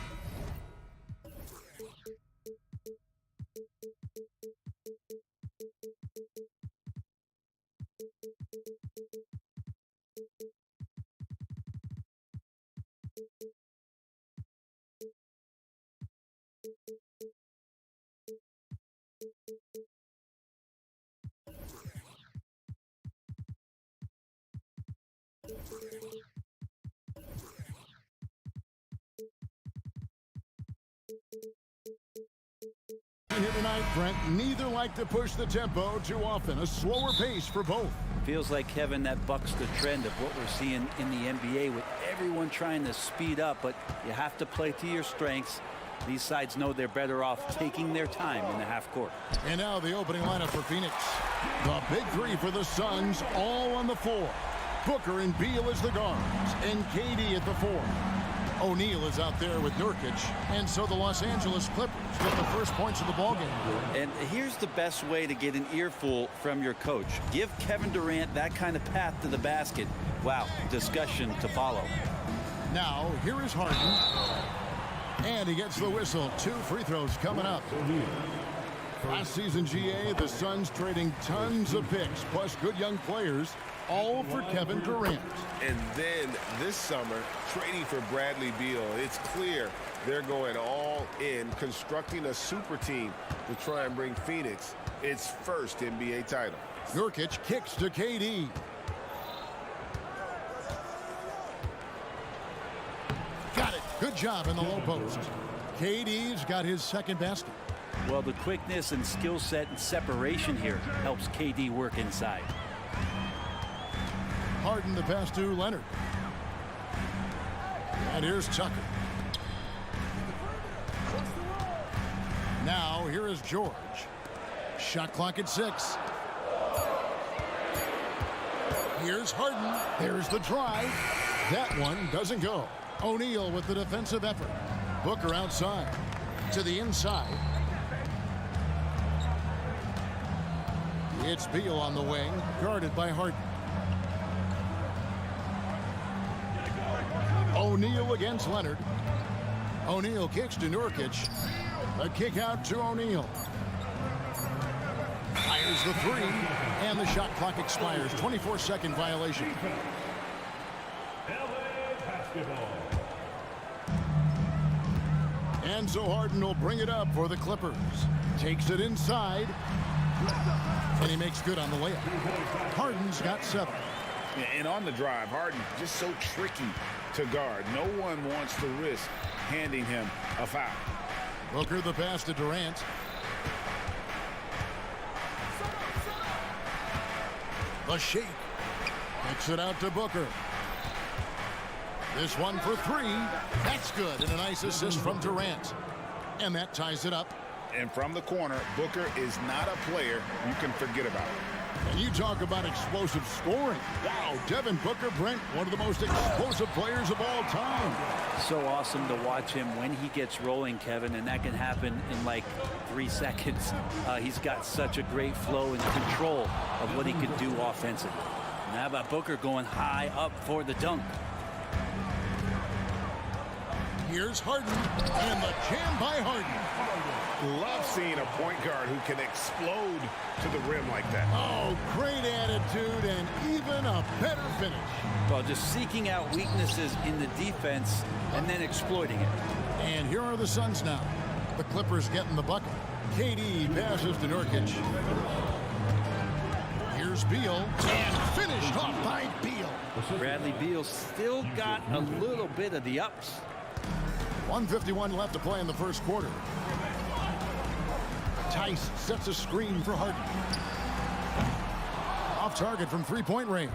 Here tonight, Brent, neither like to push the tempo too often. A slower pace for both. Feels like, Kevin, that bucks the trend of what we're seeing in the NBA with everyone trying to speed up, but you have to play to your strengths. These sides know they're better off taking their time in the half court. And now the opening lineup for Phoenix. The big three for the Suns, all on the floor. Booker and Beal as the guards, and KD at the four. O'Neal is out there with Nurkic, and so the Los Angeles Clippers get the first points of the ballgame. And here's the best way to get an earful from your coach. Give Kevin Durant that kind of path to the basket. Wow, discussion to follow. Now, here is Harden. And he gets the whistle. 2 free throws coming up. Last season, GA, the Suns trading tons of picks, plus good young players, all for Kevin Durant. And then this summer, trading for Bradley Beal. It's clear they're going all in, constructing a super team to try and bring Phoenix its first NBA title. Nurkic kicks to KD. Got it. Good job in the low post. KD's got his second basket. Well, the quickness and skill set and separation here helps KD work inside. Harden the pass to Leonard. And here's Tucker. Now here is George. Shot clock at 6. Here's Harden. There's the drive. That one doesn't go. O'Neal with the defensive effort. Booker outside. To the inside. It's Beal on the wing, guarded by Harden. O'Neal against Leonard. O'Neal kicks to Nurkic. A kick out to O'Neal. Fires the three, and the shot clock expires. 24-second violation. And so Harden will bring it up for the Clippers. Takes it inside. And he makes good on the layup. Harden's got 7. And on the drive, Harden just so tricky to guard. No one wants to risk handing him a foul. Booker the pass to Durant. The shake. Kicks it out to Booker. This one for 3. That's good. And a nice assist from Durant. And that ties it up. And from the corner, Booker is not a player you can forget about. And you talk about explosive scoring. Wow, Devin Booker, Brent, one of the most explosive players of all time. So awesome to watch him when he gets rolling, Kevin, and that can happen in like 3 seconds. He's got such a great flow and control of what he can do offensively. And how about Booker going high up for the dunk? Here's Harden, and the jam by Harden. Love seeing a point guard who can explode to the rim like that. Oh, great attitude and even a better finish. Well, just seeking out weaknesses in the defense and then exploiting it. And here are the Suns now. The Clippers getting the bucket. KD passes to Nurkic. Here's Beal, and finished off by Beal. Bradley Beal still got a little bit of the ups. 1:51 left to play in the first quarter. Tice sets a screen for Harden. Off target from three-point range.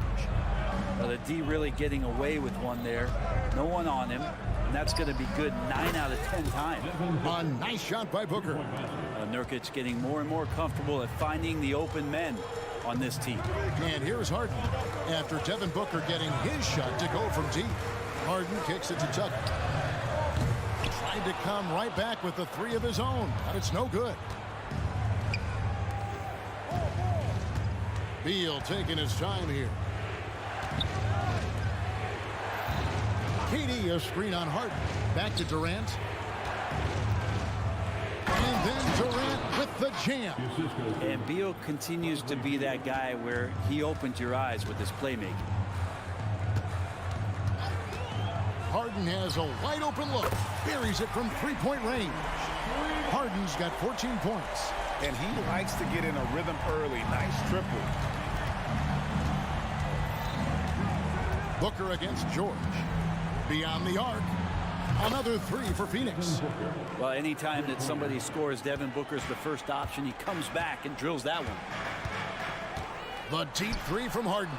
Well, the D really getting away with one there. No one on him. And that's going to be good 9 out of 10 times. A nice shot by Booker. Nurkic getting more and more comfortable at finding the open men on this team. And here's Harden. After Devin Booker getting his shot to go from deep. Harden kicks it to Tucker. Tried to come right back with the three of his own, but it's no good. Beal taking his time here. KD, a screen on Harden. Back to Durant. And then Durant with the jam. And Beal continues to be that guy where he opens your eyes with his playmaking. Harden has a wide open look. Buries it from three-point range. Harden's got 14 points. And he likes to get in a rhythm early. Nice triple. Booker against George. Beyond the arc. Another three for Phoenix. Well, anytime that somebody scores, Devin Booker's the first option. He comes back and drills that one. The deep three from Harden.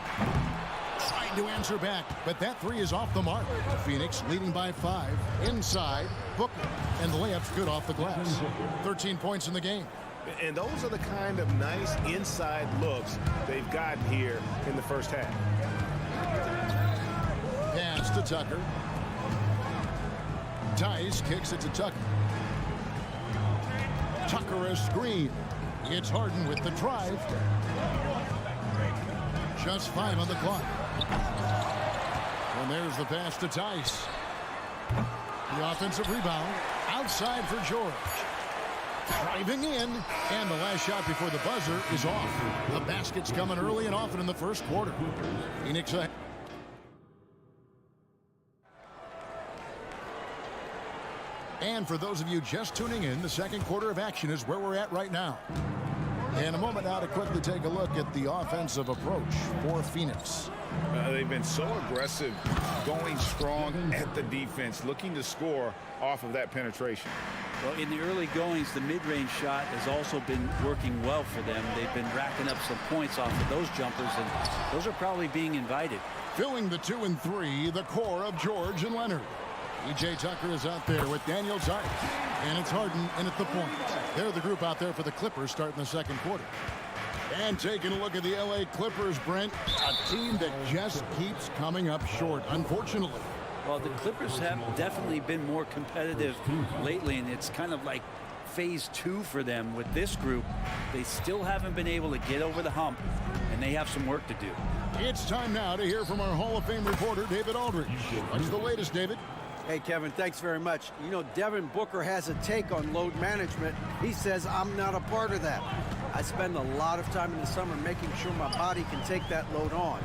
Trying to answer back, but that three is off the mark. Phoenix leading by 5. Inside, Booker. And the layup's good off the glass. 13 points in the game. And those are the kind of nice inside looks they've gotten here in the first half. Pass to Tucker. Tice kicks it to Tucker. Tucker a screen. It's Harden with the drive. Just 5 on the clock. And there's the pass to Tice. The offensive rebound. Outside for George. Driving in. And the last shot before the buzzer is off. The basket's coming early and often in the first quarter. Phoenix ahead. And for those of you just tuning in, the second quarter of action is where we're at right now. And a moment now to quickly take a look at the offensive approach for Phoenix. They've been so aggressive, going strong at the defense, looking to score off of that penetration. Well, in the early goings, the mid-range shot has also been working well for them. They've been racking up some points off of those jumpers, and those are probably being invited. Filling the 2 and 3, the core of George and Leonard. E.J. Tucker is out there with Daniel Tice. And it's Harden in at the point. They're the group out there for the Clippers starting the second quarter. And taking a look at the L.A. Clippers, Brent, a team that just keeps coming up short, unfortunately. Well, the Clippers have definitely been more competitive lately, and it's kind of like phase 2 for them with this group. They still haven't been able to get over the hump, and they have some work to do. It's time now to hear from our Hall of Fame reporter, David Aldridge. What's the latest, David? Hey, Kevin, thanks very much. You know, Devin Booker has a take on load management. He says, I'm not a part of that. I spend a lot of time in the summer making sure my body can take that load on.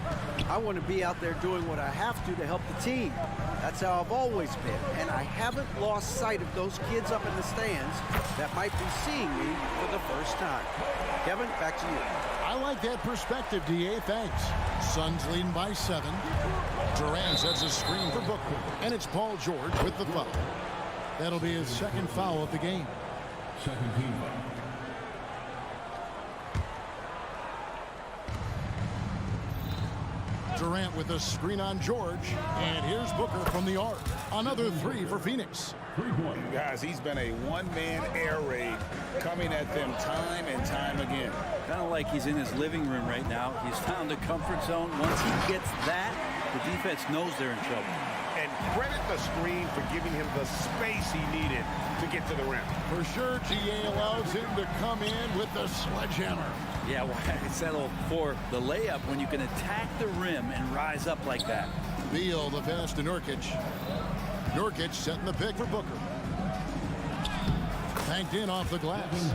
I want to be out there doing what I have to help the team. That's how I've always been. And I haven't lost sight of those kids up in the stands that might be seeing me for the first time. Kevin, back to you. I like that perspective, D.A. Thanks. Suns leading by 7. Durant sets a screen for Booker. And it's Paul George with the foul. That'll be his second foul of the game. Second team foul. Durant with a screen on George. And here's Booker from the arc. Another 3 for Phoenix. Guys, he's been a one-man air raid coming at them time and time again. Kind of like he's in his living room right now. He's found a comfort zone. Once he gets that, the defense knows they're in trouble. And credit the screen for giving him the space he needed to get to the rim. For sure, GA allows him to come in with the sledgehammer. Yeah, why settle for the layup when you can attack the rim and rise up like that? Beal, the pass to Nurkic. Nurkic setting the pick for Booker. Banked in off the glass.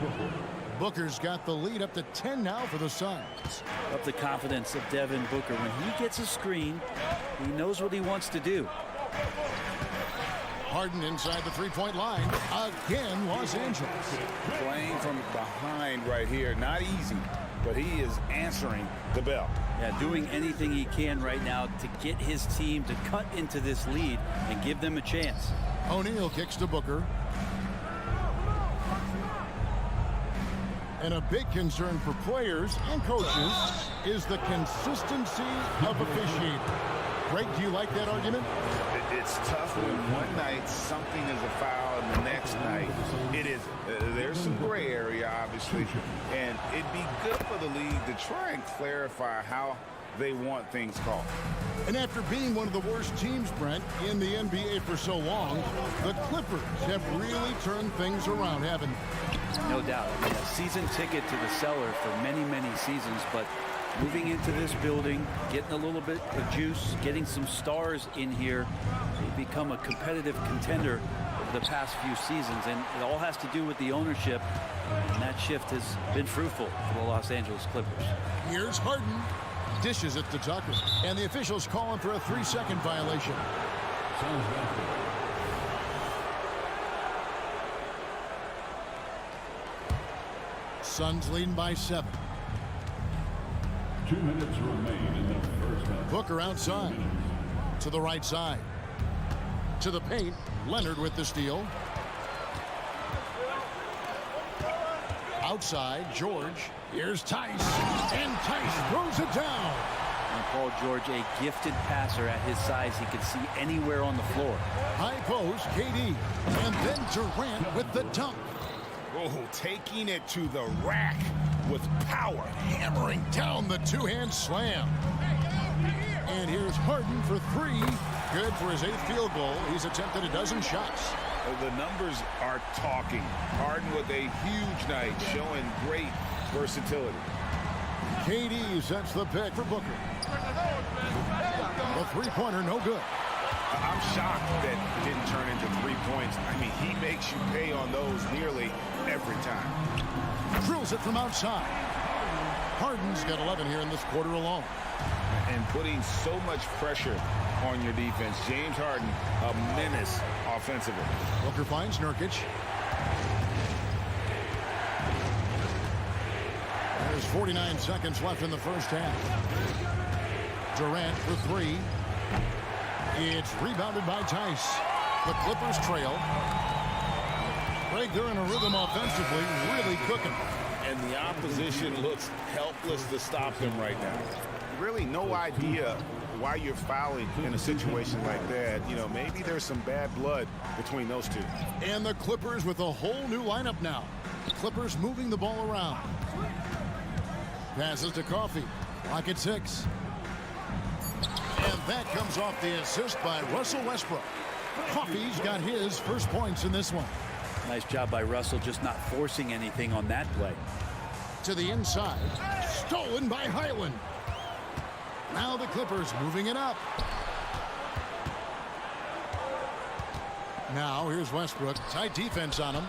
Booker's got the lead up to 10 now for the Suns. Up the confidence of Devin Booker. When he gets a screen, he knows what he wants to do. Harden inside the three-point line. Again, Los Angeles. Playing from behind right here. Not easy, but he is answering the bell. Yeah, doing anything he can right now to get his team to cut into this lead and give them a chance. O'Neal kicks to Booker. And a big concern for players and coaches is the consistency of officiating. Greg, do you like that argument? It's tough when one night something is a foul and the next night it isn't. There's some gray area, obviously, and it'd be good for the league to try and clarify how they want things called. And after being one of the worst teams, Brent, in the NBA for so long, the Clippers have really turned things around, haven't they? No doubt. I mean, a season ticket to the cellar for many, many seasons, but moving into this building, getting a little bit of juice, getting some stars in here, they've become a competitive contender over the past few seasons, and it all has to do with the ownership, and that shift has been fruitful for the Los Angeles Clippers. Here's Harden. Dishes it to Tucker, and the officials call him for a 3-second violation. Suns leading by 7. 2 minutes remain in the first half. Booker outside to the right side to the paint. Leonard with the steal. Outside, George. Here's Tice, and Tice throws it down. And Paul George, a gifted passer at his size. He can see anywhere on the floor. High post, KD, and then Durant with the dunk. Oh, taking it to the rack with power. Hammering down the two-hand slam. And here's Harden for 3. Good for his 8th field goal. He's attempted a dozen shots. The numbers are talking. Harden with a huge night, showing great versatility. KD sets the pick for Booker. The three-pointer, no good. I'm shocked that it didn't turn into 3 points. I mean, he makes you pay on those nearly every time. Drills it from outside. Harden's got 11 here in this quarter alone. And putting so much pressure on your defense. James Harden, a menace offensively. Booker finds Nurkic. There's 49 seconds left in the first half. Durant for 3. It's rebounded by Tice. The Clippers trail. Greg, they're in a rhythm offensively, really cooking. And the opposition looks helpless to stop them right now. Really no idea why you're fouling in a situation like that. You know, maybe there's some bad blood between those two. And the Clippers with a whole new lineup now. Clippers moving the ball around. Passes to Coffey. Clock at 6. And that comes off the assist by Russell Westbrook. Coffey's got his first points in this one. Nice job by Russell, just not forcing anything on that play. To the inside. Stolen by Highland. Now the Clippers moving it up. Now here's Westbrook. Tight defense on him.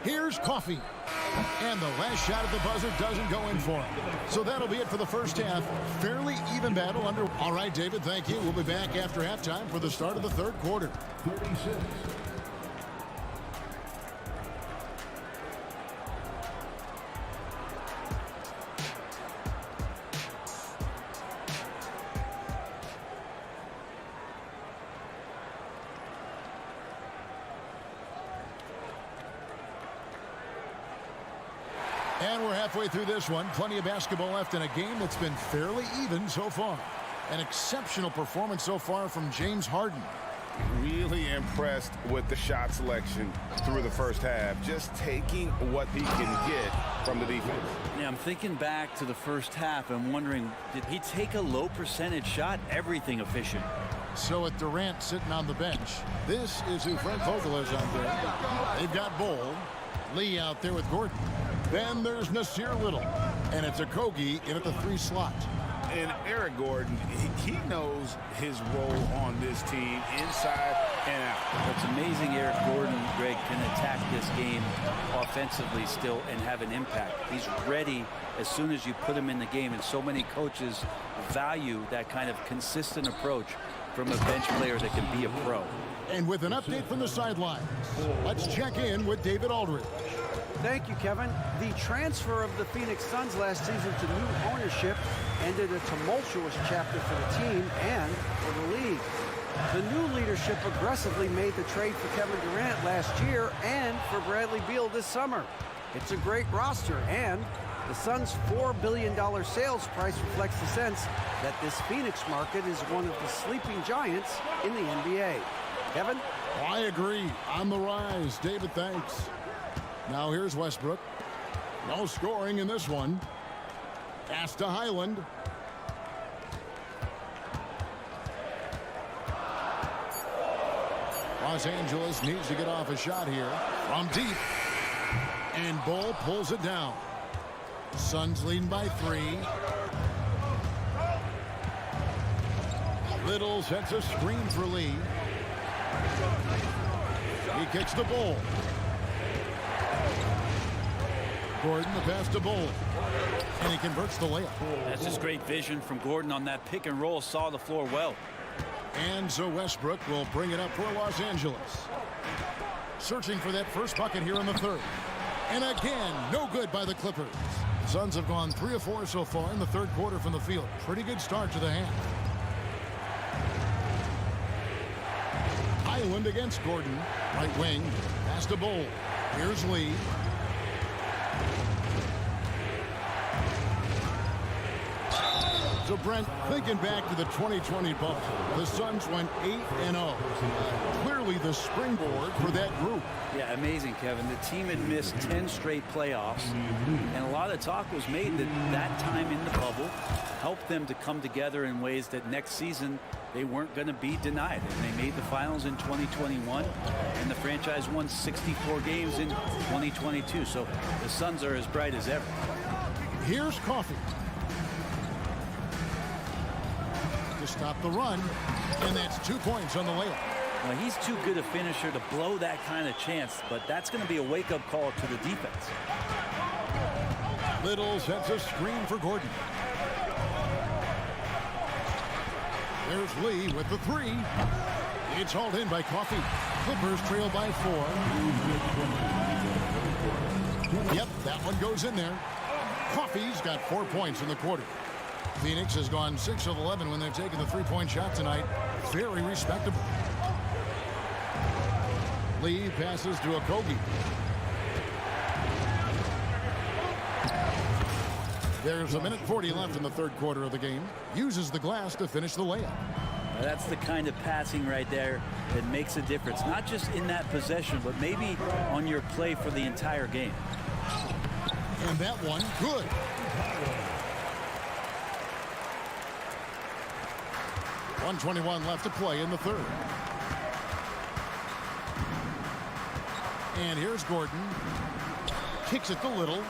Here's Coffey. And the last shot at the buzzer doesn't go in for him. So that'll be it for the first half. Fairly even battle under. All right, David, thank you. We'll be back after halftime for the start of the third quarter. 36. And we're halfway through this one. Plenty of basketball left in a game that's been fairly even so far. An exceptional performance so far from James Harden. Really impressed with the shot selection through the first half. Just taking what he can get from the defense. Yeah, I'm thinking back to the first half and wondering, did he take a low percentage shot? Everything efficient. So with Durant sitting on the bench, this is who Fred Vogel is out there. They've got Bol, Lee out there with Gordon. Then there's Nasir Little, and it's Okogie in at the 3 slot. And Eric Gordon, he knows his role on this team inside and out. It's amazing Eric Gordon, Greg, can attack this game offensively still and have an impact. He's ready as soon as you put him in the game, and so many coaches value that kind of consistent approach from a bench player that can be a pro. And with an update from the sidelines, let's check in with David Aldridge. Thank you, Kevin. The transfer of the Phoenix Suns last season to new ownership ended a tumultuous chapter for the team and for the league. The new leadership aggressively made the trade for Kevin Durant last year and for Bradley Beal this summer. It's a great roster, and the Suns' $4 billion sales price reflects the sense that this Phoenix market is one of the sleeping giants in the NBA. Kevin? I agree. On the rise. David, thanks. Now here's Westbrook. No scoring in this one. Pass to Highland. Los Angeles needs to get off a shot here from deep. And Bull pulls it down. Suns leading by 3. Little sets a screen for Lee. He kicks the Bull. Gordon, the pass to Bull. And he converts the layup. That's just great vision from Gordon on that pick and roll. Saw the floor well. And so Westbrook will bring it up for Los Angeles. Searching for that first bucket here in the third. And again, no good by the Clippers. Suns have gone 3 of 4 so far in the third quarter from the field. Pretty good start to the half. Highland against Gordon. Right wing. Pass to Bull. Here's Lee. So, Brent, thinking back to the 2020 bubble, the Suns went 8-0. Clearly the springboard for that group. Yeah, amazing, Kevin. The team had missed 10 straight playoffs, and a lot of talk was made that that time in the bubble helped them to come together in ways that next season they weren't going to be denied. And they made the finals in 2021, and the franchise won 64 games in 2022. So the Suns are as bright as ever. Here's Coffey. Stop the run, and that's 2 points on the layup. Well, he's too good a finisher to blow that kind of chance, but that's going to be a wake-up call to the defense. Little sets a screen for Gordon. There's Lee with the 3. It's hauled in by Coffey. Clippers trail by 4. Yep, that one goes in there. Coffey's got 4 points in the quarter. Phoenix has gone 6 of 11 when they've taken the 3-point shot tonight. Very respectable. Lee passes to Okogie. There's a minute 40 left in the third quarter of the game. Uses the glass to finish the layup. That's the kind of passing right there that makes a difference. Not just in that possession, but maybe on your play for the entire game. And that one, good. .121 left to play in the third. And here's Gordon. Kicks it to Little.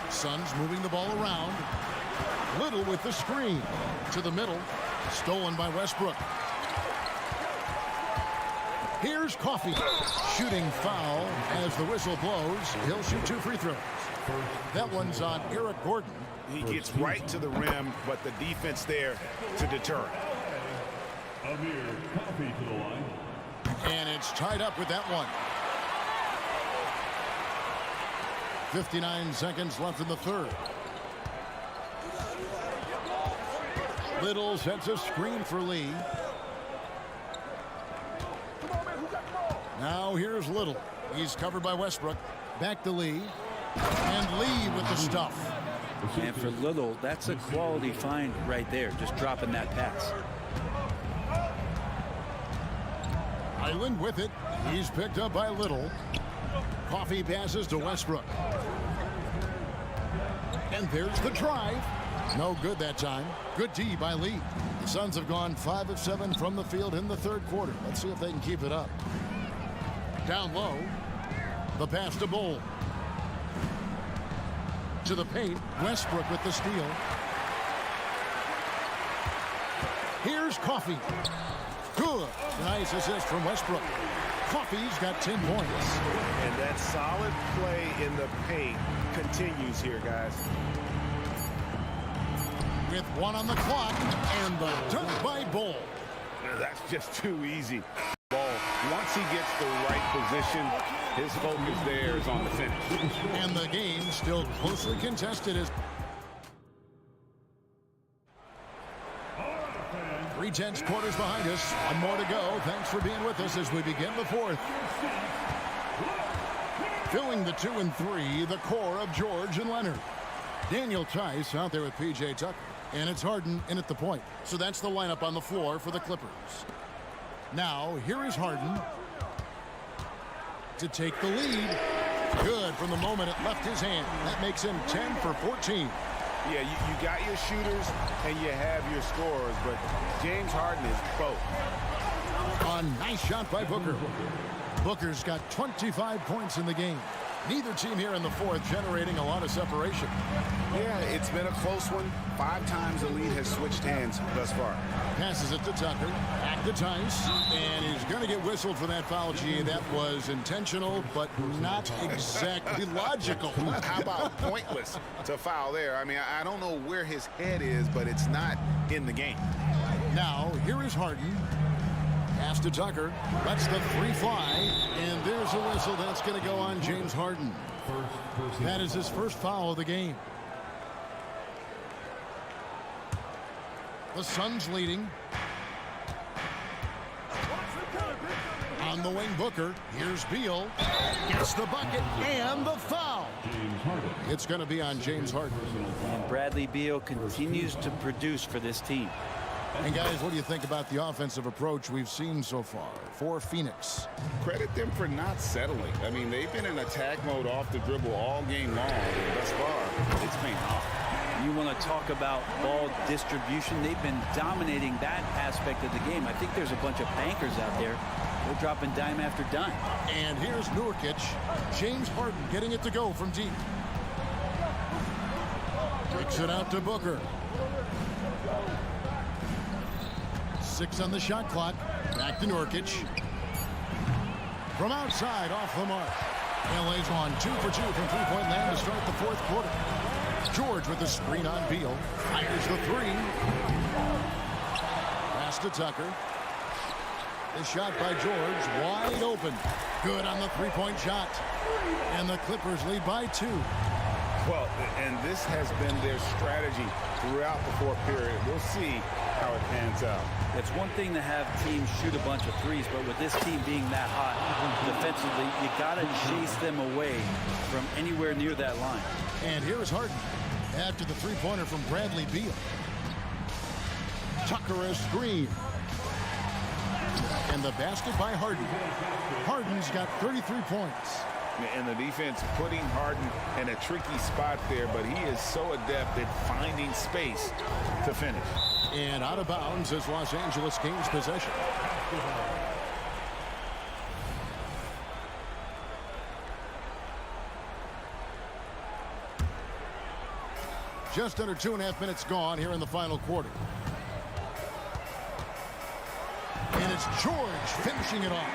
Suns moving the ball around. Little with the screen. To the middle. Stolen by Westbrook. Here's Coffey. Shooting foul as the whistle blows. He'll shoot 2 free throws. That one's on Eric Gordon. He gets right to the rim, but the defense there to deter it. And it's tied up with that one. 59 seconds left in the third. Little sets a screen for Lee. Now here's Little. He's covered by Westbrook. Back to Lee. And Lee with the stuff. And for Little, that's a quality find right there, just dropping that pass. Highland with it. He's picked up by Little. Coffey passes to Westbrook. And there's the drive. No good that time. Good D by Lee. The Suns have gone 5 of 7 from the field in the third quarter. Let's see if they can keep it up. Down low. The pass to Bull. To the paint. Westbrook with the steal. Here's Coffey. Good. Nice assist from Westbrook. Coffey's got 10 points. And that solid play in the paint continues here, guys. With 1 on the clock, and the dunk by Bull. That's just too easy. Ball. Once he gets the right position, his focus there is on the finish. And the game still closely contested as 3/10 quarters behind us. 1 more to go. Thanks for being with us as we begin the fourth. Filling the 2 and 3, the core of George and Leonard. Daniel Tice out there with P.J. Tucker. And it's Harden in at the point. So that's the lineup on the floor for the Clippers. Now, here is Harden to take the lead. Good from the moment it left his hand. That makes him 10 for 14. Yeah, you got your shooters and you have your scorers, but James Harden is both. A nice shot by Booker. Booker's got 25 points in the game. Neither team here in the fourth generating a lot of separation. Yeah, it's been a close one. 5 times the lead has switched hands thus far. Passes it to Tucker. Back to Tice. And he's going to get whistled for that foul, G. That was intentional, but not exactly logical. How about pointless to foul there? I mean, I don't know where his head is, but it's not in the game. Now, here is Harden. Pass to Tucker. Lets the 3 fly. And there's a whistle. That's going to go on James Harden. That is his first foul of the game. The Suns leading. On the wing, Booker. Here's Beal. Gets the bucket and the foul. It's going to be on James Harden. And Bradley Beal continues to produce for this team. And guys, what do you think about the offensive approach we've seen so far for Phoenix? Credit them for not settling. I mean, they've been in attack mode off the dribble all game long. Thus far, it's paying off. You want to talk about ball distribution. They've been dominating that aspect of the game. I think there's a bunch of bankers out there. They're dropping dime after dime. And here's Nurkic. James Harden getting it to go from deep. Kicks it out to Booker. 6 on the shot clock. Back to Nurkic. From outside, off the mark. LA's on 2 for 2 from three-point land to start the fourth quarter. George with the screen on Beal. Fires the 3. Pass to Tucker. The shot by George. Wide open. Good on the three-point shot. And the Clippers lead by 2. Well, and this has been their strategy throughout the fourth period. We'll see how it pans out. It's one thing to have teams shoot a bunch of threes, but with this team being that hot defensively, you got to chase them away from anywhere near that line. And here's Harden after the three-pointer from Bradley Beal. Tucker a screen. And the basket by Harden. Harden's got 33 points. And the defense putting Harden in a tricky spot there, but he is so adept at finding space to finish. And out of bounds as Los Angeles gains possession. Just under 2.5 minutes gone here in the final quarter. And it's George finishing it off.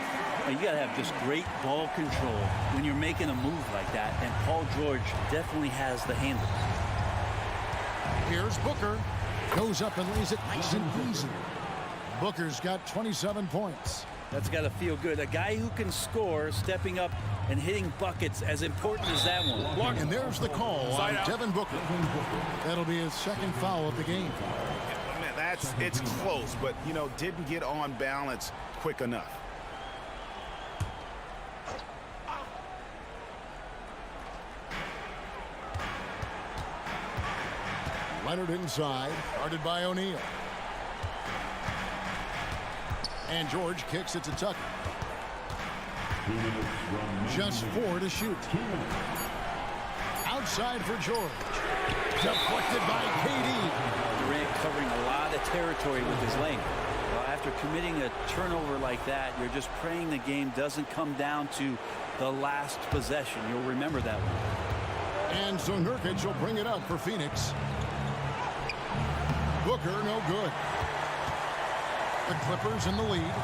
You got to have just great ball control when you're making a move like that, and Paul George definitely has the handle. Here's Booker. Goes up and lays it nice and easy. Booker's got 27 points. That's got to feel good. A guy who can score, stepping up and hitting buckets, as important as that one. And there's the call on Devin Booker. That'll be his second foul of the game. Man, it's close, but, you know, didn't get on balance quick enough. Leonard inside, guarded by O'Neal. And George kicks it to Tucker. Just 4 to shoot. Outside for George. Deflected by KD. Durant covering a lot of territory with his length. Well, after committing a turnover like that, you're just praying the game doesn't come down to the last possession. You'll remember that one. And so Nurkic will bring it up for Phoenix. Booker, no good. The Clippers in the lead.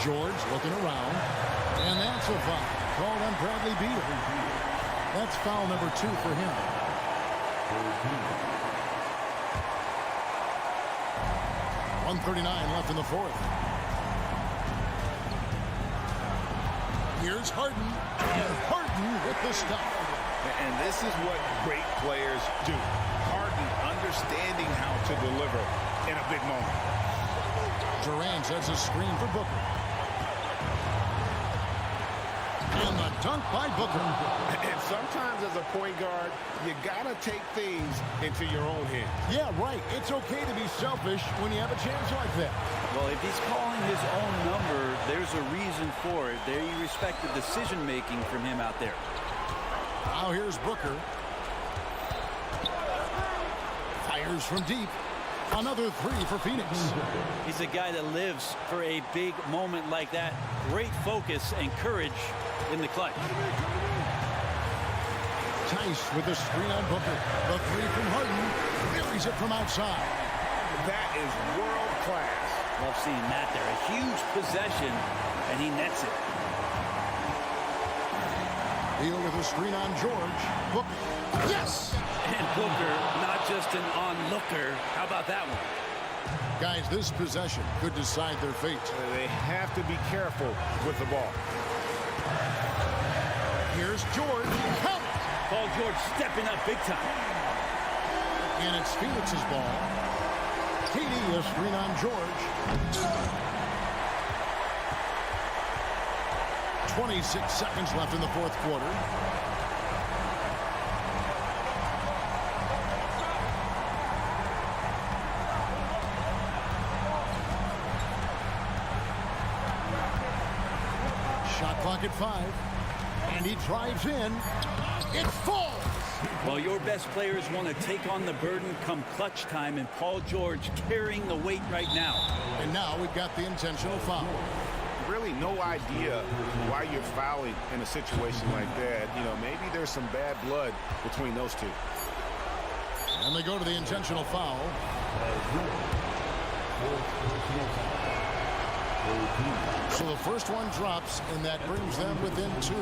George looking around. And that's a foul. Called on Bradley Beal. That's foul number 2 for him. .139 left in the fourth. Here's Harden. And Harden with the stop. And this is what great players do. Harden understanding how to deliver in a big moment. Durant sets a screen for Booker. And the Dunk by Booker. And sometimes as a point guard, you got to take things into your own hands. Yeah, right. It's okay to be selfish when you have a chance like that. Well, if he's calling his own number, there's a reason for it. There you respect the decision-making from him out there. Now here's Booker. Fires from deep. Another three for Phoenix. He's a guy that lives for a big moment like that. Great focus and courage in the clutch. Tice with the screen on Booker. The three from Harden. Buries it from outside. That is world class. Love seeing that there. A huge possession, and he nets it. Beal with a screen on George. Booker. Yes! And Booker, not just an onlooker. How about that one? Guys, this possession could decide their fate. They have to be careful with the ball. Here's George. Count it! Paul George stepping up big time. And it's Phoenix's ball. KD, a screen on George. 26 seconds left in the fourth quarter. Shot clock at 5. And he drives in. It falls! Well, your best players want to take on the burden come clutch time, and Paul George carrying the weight right now. And now we've got the intentional foul. Really no idea why you're fouling in a situation like that. You know, maybe there's some bad blood between those two. And they go to the intentional foul. So the first one drops, and that brings them within 2.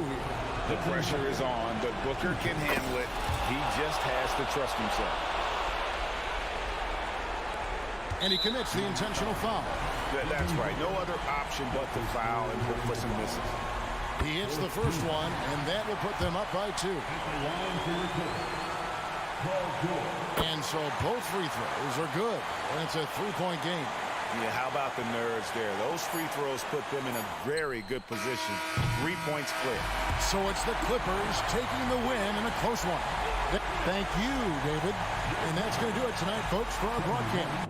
The pressure is on, but Booker can handle it. He just has to trust himself. And he commits the intentional foul. That's right. No other option but to foul and look for some misses. He hits the first one, and that will put them up by 2. And so both free throws are good. And it's a 3-point game. Yeah, how about the nerves there? Those free throws put them in a very good position. 3 points clear. So it's the Clippers taking the win in a close one. Thank you, David. And that's going to do it tonight, folks, for our broadcast.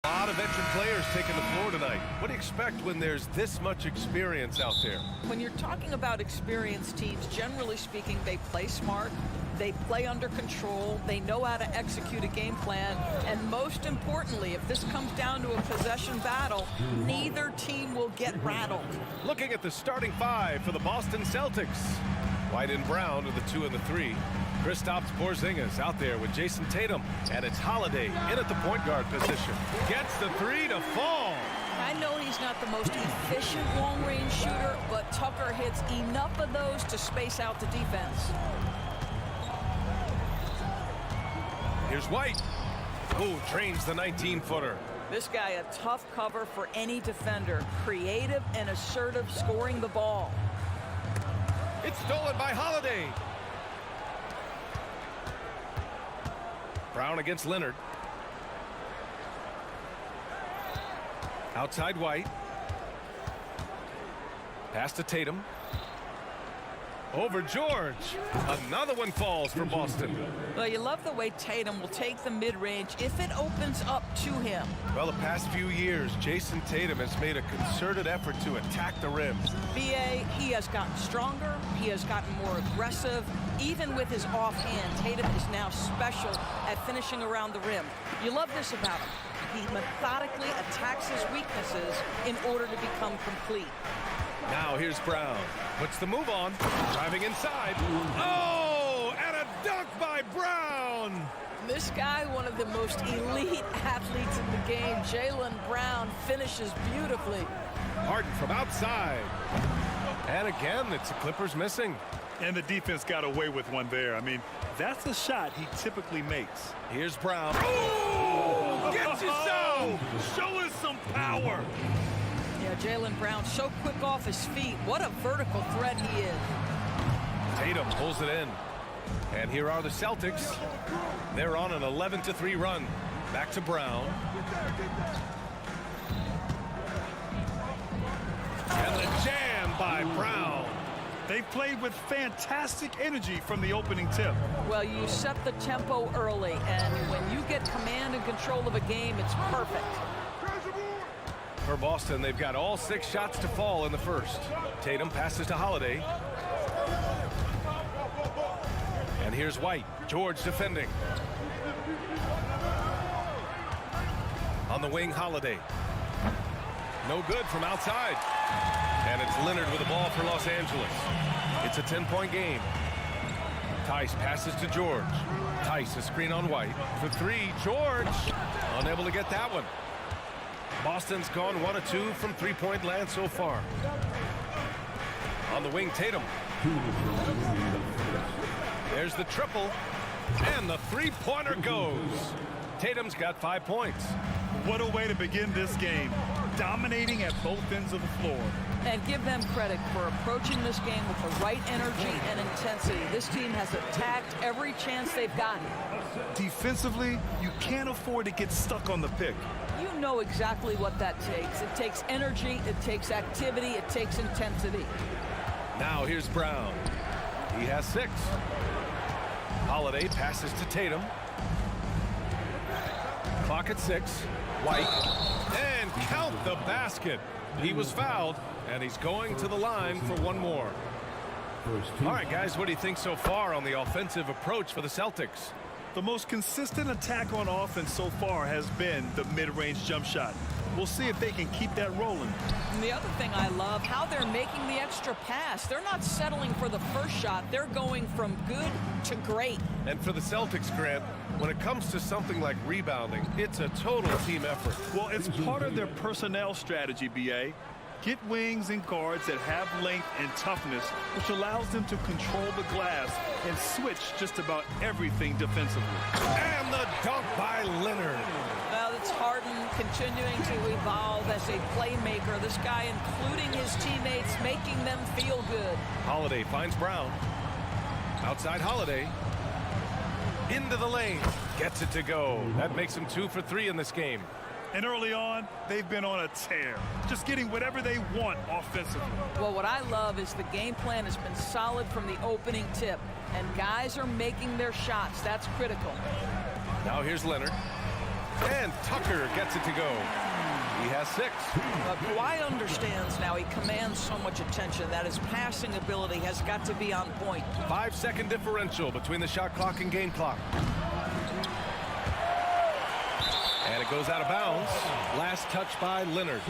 A lot of veteran players taking the floor tonight. What do you expect when there's this much experience out there? When you're talking about experienced teams, generally speaking, they play smart, they play under control, they know how to execute a game plan, and most importantly, if this comes down to a possession battle, neither team will get rattled. Looking at the starting five for the Boston Celtics. White and Brown are the 2 and the 3. Kristaps Porzingis out there with Jason Tatum, and it's Holiday in at the point guard position. Gets the 3 to fall. I know he's not the most efficient long-range shooter, but Tucker hits enough of those to space out the defense. Here's White. Oh, drains the 19-footer. This guy a tough cover for any defender. Creative and assertive scoring the ball. It's stolen by Holiday. Brown against Leonard. Outside White. Pass to Tatum. Over George. Another one falls for Boston. Well, you love the way Tatum will take the mid-range if it opens up to him. Well, the past few years, Jason Tatum has made a concerted effort to attack the rim. BA, he has gotten stronger. He has gotten more aggressive. Even with his offhand, Tatum is now special at finishing around the rim. You love this about him. He methodically attacks his weaknesses in order to become complete. Now here's Brown. Puts the move on. Driving inside. Oh, and a dunk by Brown. This guy, one of the most elite athletes in the game, Jaylen Brown, finishes beautifully. Harden from outside. And again, it's the Clippers missing. And the defense got away with one there. I mean, that's a shot he typically makes. Here's Brown. Oh, gets you some. Show us some power. Yeah, Jaylen Brown so quick off his feet. What a vertical threat he is. Tatum pulls it in. And here are the Celtics. They're on an 11-3 run. Back to Brown. And the jam by Brown. They played with fantastic energy from the opening tip. Well, you set the tempo early, and when you get command and control of a game, it's perfect. For Boston, they've got all 6 shots to fall in the first. Tatum passes to Holiday. And here's White. George defending. On the wing, Holiday. No good from outside. And it's Leonard with the ball for Los Angeles. It's a 10-point game. Tice passes to George. Tice, a screen on White. For 3, George. Unable to get that one. Boston's gone 1 of 2 from three-point land so far. On the wing, Tatum. There's the triple. And the three-pointer goes. Tatum's got 5 points. What a way to begin this game. Dominating at both ends of the floor. And give them credit for approaching this game with the right energy and intensity. This team has attacked every chance they've gotten. Defensively, you can't afford to get stuck on the pick. You know exactly what that takes. It takes energy, it takes activity, it takes intensity. Now here's Brown. He has 6. Holiday passes to Tatum. Clock at 6. White. And count the basket. He was fouled, and he's going to the line for one more. All right, guys, what do you think so far on the offensive approach for the Celtics? The most consistent attack on offense so far has been the mid-range jump shot. We'll see if they can keep that rolling. And the other thing I love, how they're making the extra pass. They're not settling for the first shot. They're going from good to great. And for the Celtics, Grant, when it comes to something like rebounding, it's a total team effort. Well, it's part of their personnel strategy, B.A. Get wings and guards that have length and toughness, which allows them to control the glass and switch just about everything defensively. And the dunk by Leonard. Well, it's Harden continuing to evolve as a playmaker. This guy, including his teammates, making them feel good. Holiday finds Brown. Outside Holiday. Into the lane. Gets it to go. That makes him 2 for 3 in this game. And early on, they've been on a tear, just getting whatever they want offensively. Well, what I love is the game plan has been solid from the opening tip, and guys are making their shots. That's critical. Now here's Leonard. And Tucker gets it to go. He has 6. Kawhi understands now. He commands so much attention that his passing ability has got to be on point. 5-second differential between the shot clock and game clock. And it goes out of bounds. Last touch by Leonard.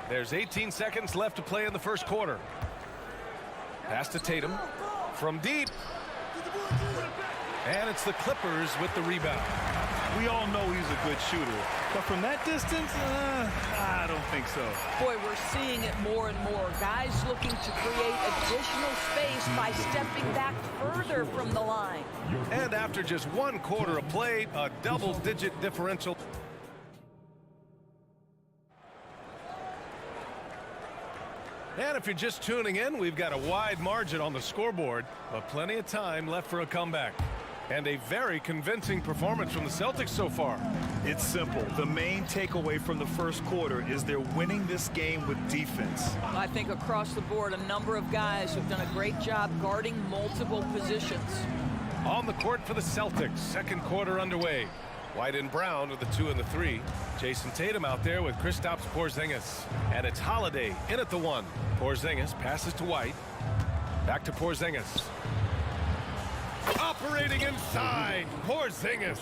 There's 18 seconds left to play in the first quarter. Pass to Tatum from deep. And it's the Clippers with the rebound. We all know he's a good shooter, but from that distance, I don't think so. Boy, we're seeing it more and more. Guys looking to create additional space by stepping back further from the line. And after just 1 quarter of play, a double-digit differential. And if you're just tuning in, we've got a wide margin on the scoreboard, but plenty of time left for a comeback. And a very convincing performance from the Celtics so far. It's simple. The main takeaway from the first quarter is they're winning this game with defense. I think across the board, a number of guys have done a great job guarding multiple positions. On the court for the Celtics, second quarter underway. White and Brown are the 2 and the 3. Jason Tatum out there with Kristaps Porzingis. And it's Holiday in at the 1. Porzingis passes to White. Back to Porzingis. Operating inside, Porzingis.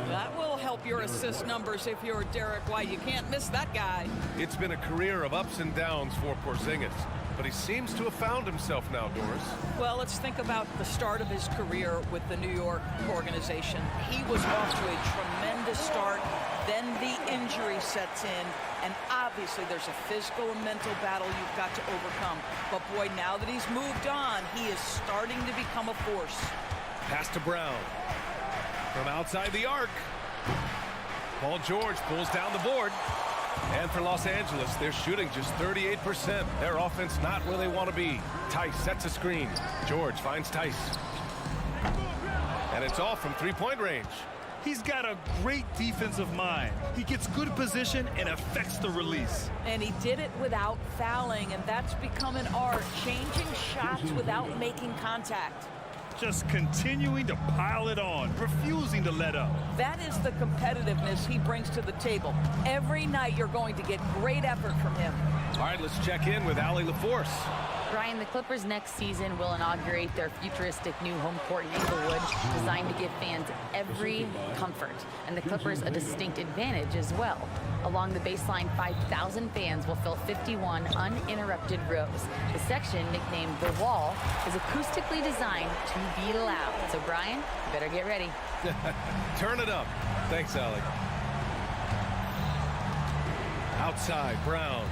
That will help your assist numbers if you're Derek White. You can't miss that guy. It's been a career of ups and downs for Porzingis, but he seems to have found himself now, Doris. Well, let's think about the start of his career with the New York organization. He was off to a tremendous start. Then the injury sets in, and obviously there's a physical and mental battle you've got to overcome. But boy, now that he's moved on, he is starting to become a force. Pass to Brown. From outside the arc. Paul George pulls down the board. And for Los Angeles, they're shooting just 38%. Their offense not where they want to be. Tice sets a screen. George finds Tice. And it's off from three-point range. He's got a great defensive mind. He gets good position and affects the release. And he did it without fouling, and that's become an art, changing shots without making contact. Just continuing to pile it on, refusing to let up. That is the competitiveness he brings to the table. Every night you're going to get great effort from him. All right, let's check in with Allie LaForce. Brian, the Clippers next season will inaugurate their futuristic new home court in Inglewood, designed to give fans every comfort, and the Clippers a distinct advantage as well. Along the baseline, 5,000 fans will fill 51 uninterrupted rows. The section, nicknamed The Wall, is acoustically designed to be loud. So, Brian, you better get ready. Turn it up. Thanks, Allie. Outside, Brown.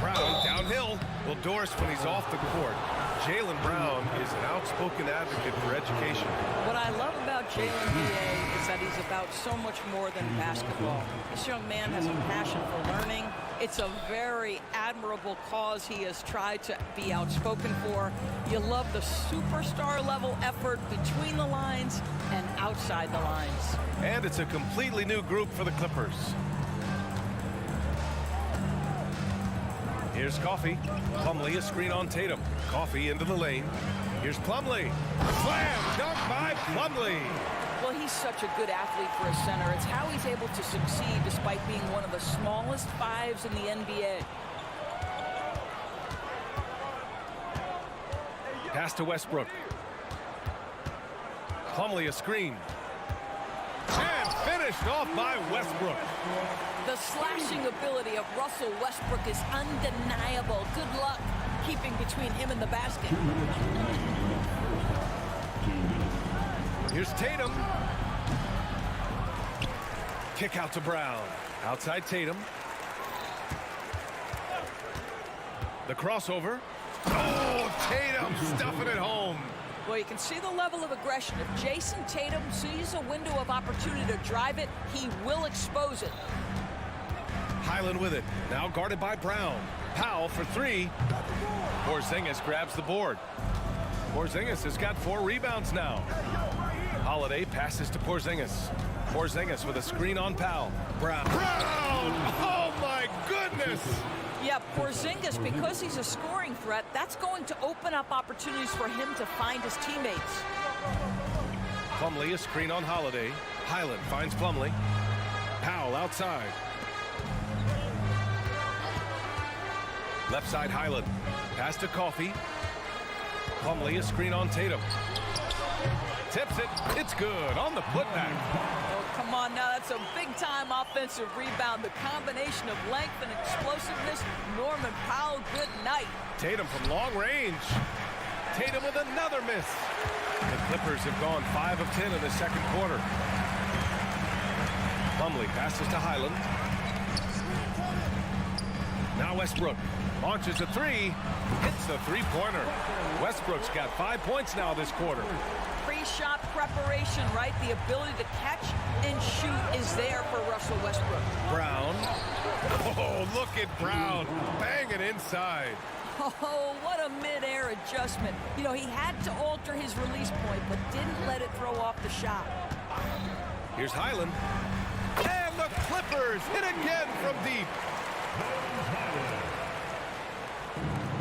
Brown downhill. Well, Doris, when he's off the court, Jaylen Brown is an outspoken advocate for education. What I love about Jaylen B.A. is that he's about so much more than basketball. This young man has a passion for learning. It's a very admirable cause he has tried to be outspoken for. You love the superstar level effort between the lines and outside the lines. And it's a completely new group for the Clippers. Here's Coffey. Plumlee, a screen on Tatum. Coffey into the lane. Here's Plumlee. Slam dunk by Plumlee. Well, he's such a good athlete for a center. It's how he's able to succeed despite being one of the smallest fives in the NBA. Pass to Westbrook. Plumlee, a screen. And finished off by Westbrook. The slashing ability of Russell Westbrook is undeniable. Good luck keeping between him and the basket. Here's Tatum. Kick out to Brown. Outside Tatum. The crossover. Oh, Tatum stuffing it home. Well, you can see the level of aggression. If Jason Tatum sees a window of opportunity to drive it, he will expose it. Highland with it. Now guarded by Brown. Powell for three. Porzingis grabs the board. Porzingis has got 4 rebounds now. Holiday passes to Porzingis. Porzingis with a screen on Powell. Brown. Oh, my goodness! Yeah, Porzingis, because he's a scoring threat, that's going to open up opportunities for him to find his teammates. Plumlee, a screen on Holiday. Highland finds Plumlee. Powell outside. Left side Highland. Pass to Coffey. Plumlee, a screen on Tatum. Tips it. It's good on the putback. Oh, come on now. That's a big-time offensive rebound. The combination of length and explosiveness. Norman Powell, good night. Tatum from long range. Tatum with another miss. The Clippers have gone 5 of 10 in the second quarter. Plumlee passes to Highland. Now Westbrook launches a three. Hits the three-pointer. Westbrook's got 5 points now this quarter. Pre-shot preparation, right? The ability to catch and shoot is there for Russell Westbrook. Brown. Oh, look at Brown. Banging inside. Oh, what a mid-air adjustment. You know, he had to alter his release point, but didn't let it throw off the shot. Here's Highland. And the Clippers hit again from deep.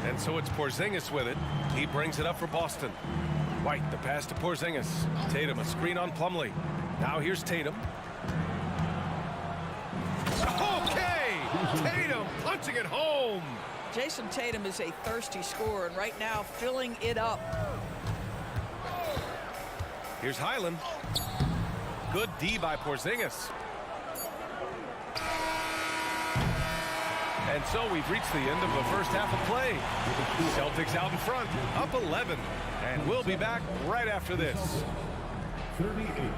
And so it's Porzingis with it. He brings it up for Boston. White, the pass to Porzingis. Tatum, a screen on Plumlee. Now here's Tatum. Okay! Tatum punching it home. Jason Tatum is a thirsty scorer, and right now filling it up. Here's Highland. Good D by Porzingis. And so we've reached the end of the first half of play. Celtics out in front, up 11. And we'll be back right after this. 38.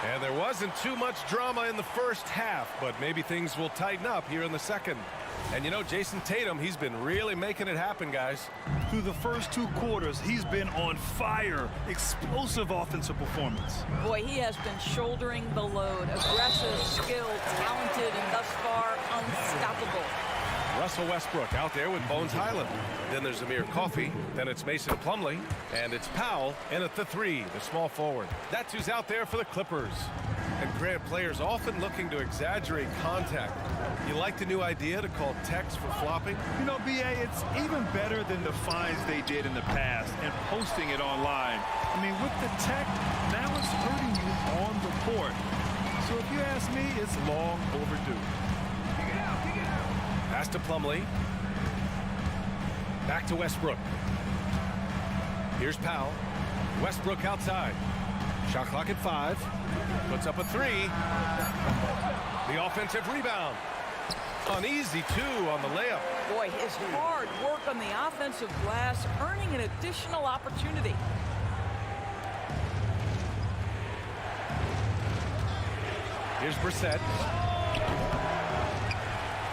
And there wasn't too much drama in the first half, but maybe things will tighten up here in the second. And you know, Jason Tatum, he's been really making it happen, guys. Through the first 2 quarters, he's been on fire. Explosive offensive performance. Boy, he has been shouldering the load. Aggressive, skilled, talented, and thus far unstoppable. Russell Westbrook out there with Bones Highland. Then there's Amir Coffey. Then it's Mason Plumlee. And it's Powell in at the 3, the small forward. That's who's out there for the Clippers. And Grant, players often looking to exaggerate contact. You like the new idea to call techs for flopping? You know, B.A., it's even better than the fines they did in the past and posting it online. I mean, with the tech, now it's hurting you on the court. So if you ask me, it's long overdue. Pass to Plumlee. Back to Westbrook. Here's Powell. Westbrook outside. Shot clock at 5. Puts up a 3. The offensive rebound. An easy 2 on the layup. Boy, his hard work on the offensive glass, earning an additional opportunity. Here's Brissett.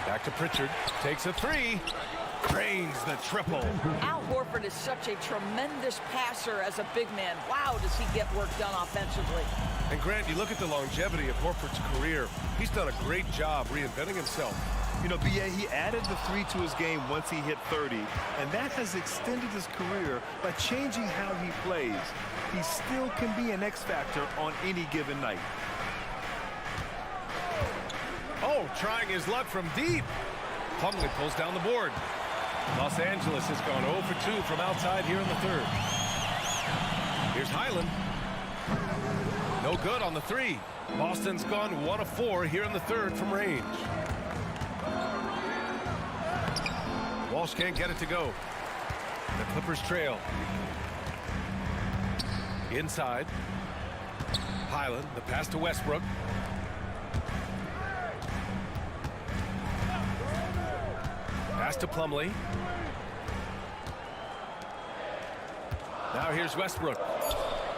Back to Pritchard. Takes a 3. Drains the triple. Al Horford is such a tremendous passer as a big man. Wow, does he get work done offensively. And Grant, you look at the longevity of Horford's career. He's done a great job reinventing himself. You know, B.A., he added the 3 to his game once he hit 30, and that has extended his career by changing how he plays. He still can be an X factor on any given night. Oh, trying his luck from deep. Plumlee pulls down the board. Los Angeles has gone 0 for 2 from outside here in the third. Here's Highland. No good on the 3. Boston's gone 1 of 4 here in the third from range. Walsh can't get it to go. The Clippers trail. Inside. Highland, the pass to Westbrook. Pass to Plumlee. Now here's Westbrook.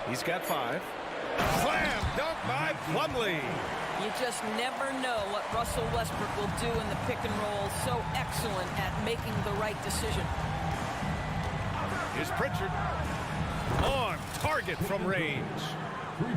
He's got 5. Slam dunk by Plumlee. You just never know what Russell Westbrook will do in the pick and roll. So excellent at making the right decision. Here's Pritchard. On target from range.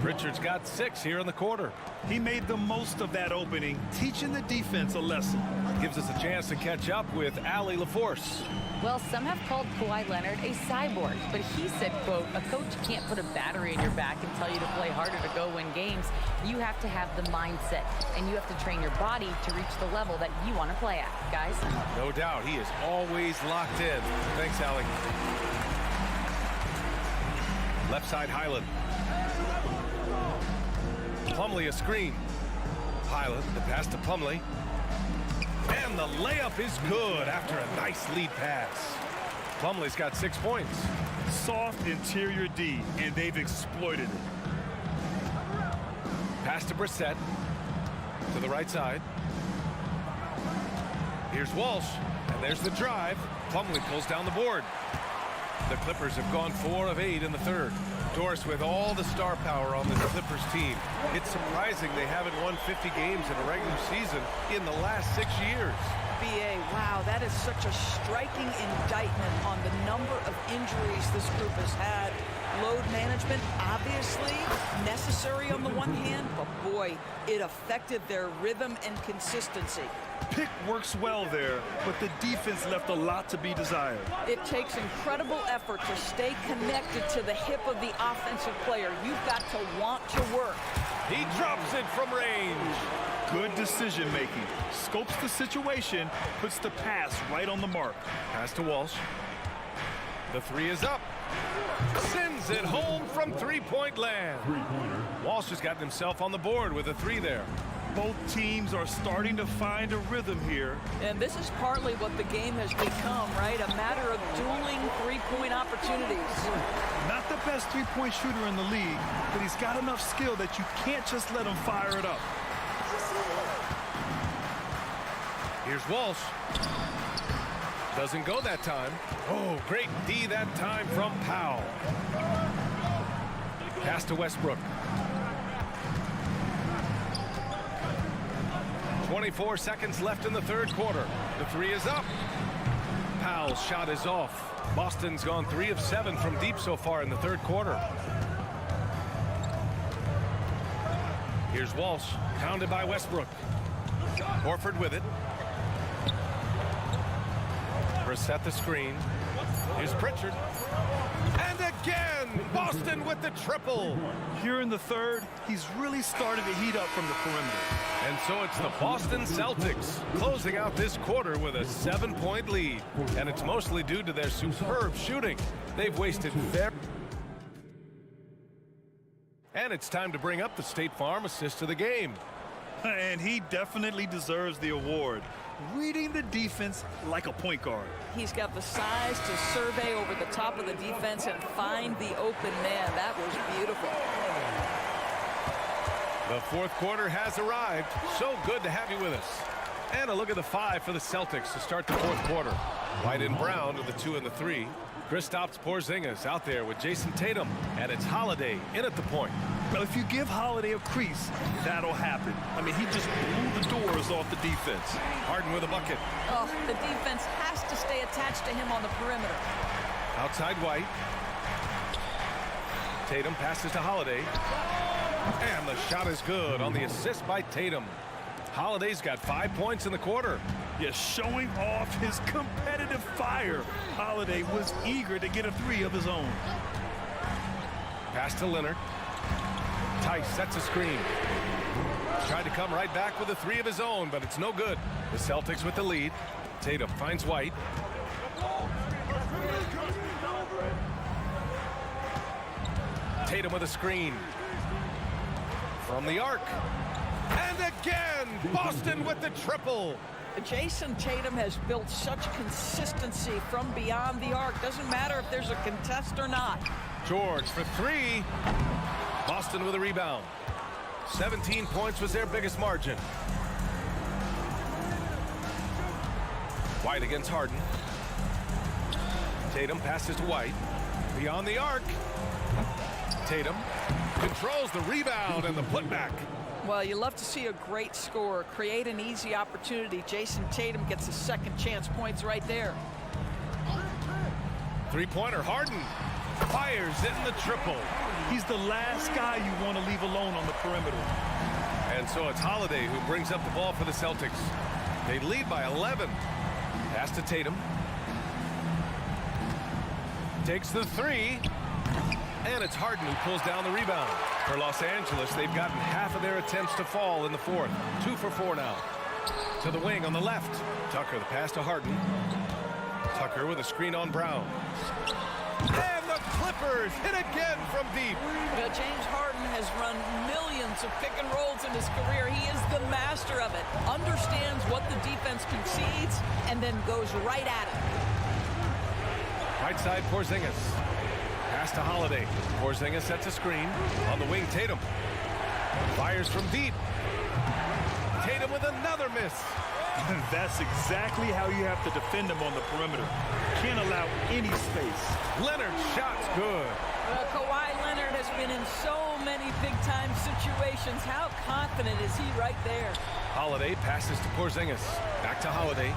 Pritchard's got 6 here in the quarter. He made the most of that opening, teaching the defense a lesson. Gives us a chance to catch up with Allie LaForce. Well, some have called Kawhi Leonard a cyborg, but he said, quote, a coach can't put a battery in your back and tell you to play harder to go win games. You have to have the mindset, and you have to train your body to reach the level that you want to play at, guys. No doubt, he is always locked in. Thanks, Allie. Left side, Highland. Plumlee a screen. Highland, the pass to Plumlee. And the layup is good after a nice lead pass. Plumlee's got 6 points. Soft interior D, and they've exploited it. Pass to Brissett. To the right side. Here's Walsh. And there's the drive. Plumlee pulls down the board. The Clippers have gone 4 of 8 in the third. Doris, with all the star power on this Clippers team, it's surprising they haven't won 50 games in a regular season in the last 6 years. BA, wow, that is such a striking indictment on the number of injuries this group has had. Load management, obviously necessary on the one hand, but boy, it affected their rhythm and consistency. Pick works well there, but the defense left a lot to be desired. It takes incredible effort to stay connected to the hip of the offensive player. You've got to want to work. He drops it from range. Good decision making. Scopes the situation, puts the pass right on the mark. Pass to Walsh. The 3 is up. Sends it home from three-point land. Walsh has gotten himself on the board with a 3 there. Both teams are starting to find a rhythm here. And this is partly what the game has become, right? A matter of dueling three-point opportunities. Not the best three-point shooter in the league, but he's got enough skill that you can't just let him fire it up. Here's Walsh. Doesn't go that time. Oh, great D that time from Powell. Pass to Westbrook. 24 seconds left in the third quarter. The 3 is up. Powell's shot is off. Boston's gone 3 of 7 from deep so far in the third quarter. Here's Walsh, pounded by Westbrook. Horford with it. Brissett the screen. Here's Pritchard. And again, Boston with the triple. Here in the third, he's really started to heat up from the perimeter. And so it's the Boston Celtics closing out this quarter with a 7-point lead. And it's mostly due to their superb shooting. They've wasted very... And it's time to bring up the State Farm assist of the game. And he definitely deserves the award. Reading the defense like a point guard. He's got the size to survey over the top of the defense and find the open man. That was beautiful. The fourth quarter has arrived. So good to have you with us. And a look at the 5 for the Celtics to start the fourth quarter. White and Brown with the 2 and the 3. Kristaps Porzingis out there with Jason Tatum. And it's Holiday in at the point. Well, if you give Holiday a crease, that'll happen. I mean, he just blew the doors off the defense. Harden with a bucket. Oh, the defense has to stay attached to him on the perimeter. Outside White. Tatum passes to Holiday. And the shot is good on the assist by Tatum. Holiday's got 5 points in the quarter. Yes, showing off his competitive fire. Holiday was eager to get a 3 of his own. Pass to Leonard. Tice sets a screen. Tried to come right back with a 3 of his own, but it's no good. The Celtics with the lead. Tatum finds White. Tatum with a screen. From the arc. And again, Boston with the triple. Jason Tatum has built such consistency from beyond the arc. Doesn't matter if there's a contest or not. George for 3. Boston with a rebound. 17 points was their biggest margin. White against Harden. Tatum passes to White. Beyond the arc. Tatum controls the rebound and the putback. Well, you love to see a great scorer create an easy opportunity. Jason Tatum gets a second chance points right there. Three-pointer, Harden fires in the triple. He's the last guy you want to leave alone on the perimeter. And so it's Holiday who brings up the ball for the Celtics. They lead by 11. Pass to Tatum. Takes the three. And it's Harden who pulls down the rebound. For Los Angeles, they've gotten half of their attempts to fall in the fourth. 2 for 4 now. To the wing on the left. Tucker, the pass to Harden. Tucker with a screen on Brown. And the Clippers hit again from deep. James Harden has run millions of pick and rolls in his career. He is the master of it. Understands what the defense concedes and then goes right at it. Right side, Porzingis. Pass to Holiday. Porzingis sets a screen. On the wing, Tatum. Fires from deep. Tatum with another miss. That's exactly how you have to defend him on the perimeter. Can't allow any space. Leonard's shot's good. Well, Kawhi Leonard has been in so many big-time situations. How confident is he right there? Holiday passes to Porzingis. Back to Holiday.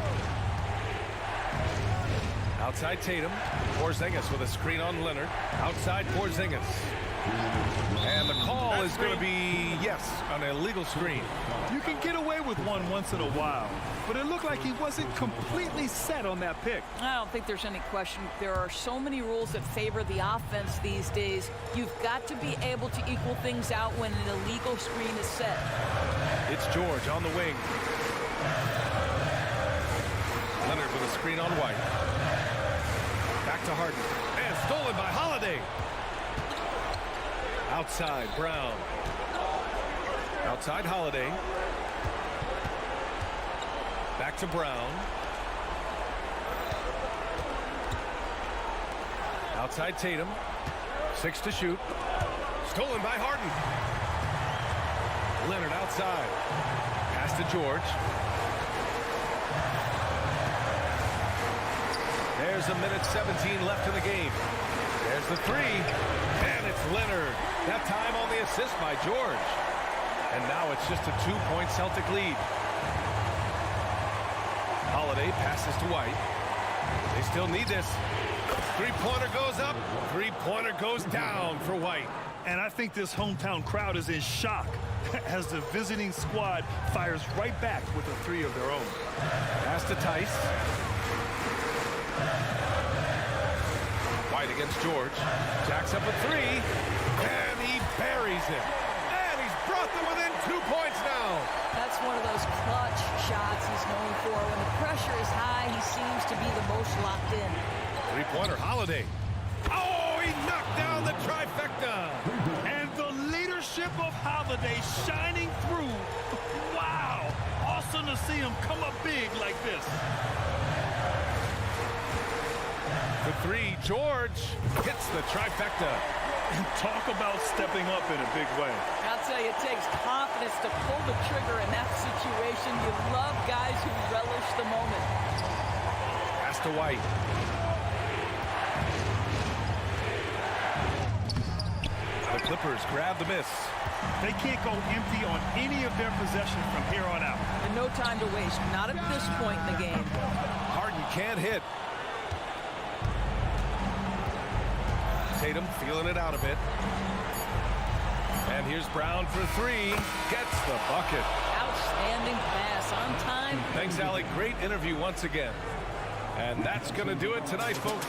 Outside Tatum. Porzingis with a screen on Leonard. Outside Porzingis. And the call is going to be, yes, an illegal screen. You can get away with one once in a while, but it looked like he wasn't completely set on that pick. I don't think there's any question. There are so many rules that favor the offense these days. You've got to be able to equal things out when an illegal screen is set. It's George on the wing. Leonard with a screen on White. Back to Harden. And stolen by Holiday. Outside, Brown. Outside, Holiday. Back to Brown. Outside, Tatum. 6 to shoot. Stolen by Harden. Leonard outside. Pass to George. There's a minute 17 left in the game. There's the three. And it's Leonard. That time on the assist by George. And now it's just a 2-point Celtic lead. Holiday passes to White. They still need this. Three-pointer goes up. Three-pointer goes down for White. And I think this hometown crowd is in shock as the visiting squad fires right back with a three of their own. Pass to Tice. White against George. Jacks up a three. And he buries it. And he's brought them within 2 points now. That's one of those clutch shots he's known for. When the pressure is high, he seems to be the most locked in. Three-pointer, Holiday. Oh, he knocked down the trifecta. And the leadership of Holiday shining through. Wow. Awesome to see him come up big like this. The three, George hits the trifecta. Talk about stepping up in a big way. I'll tell you, it takes confidence to pull the trigger in that situation. You love guys who relish the moment. Pass to White. The Clippers grab the miss. They can't go empty on any of their possessions from here on out. And no time to waste. Not at this point in the game. Harden can't hit. Tatum feeling it out a bit. And here's Brown for three. Gets the bucket. Outstanding pass on time. Thanks, Allie. Great interview once again. And that's going to do it tonight, folks.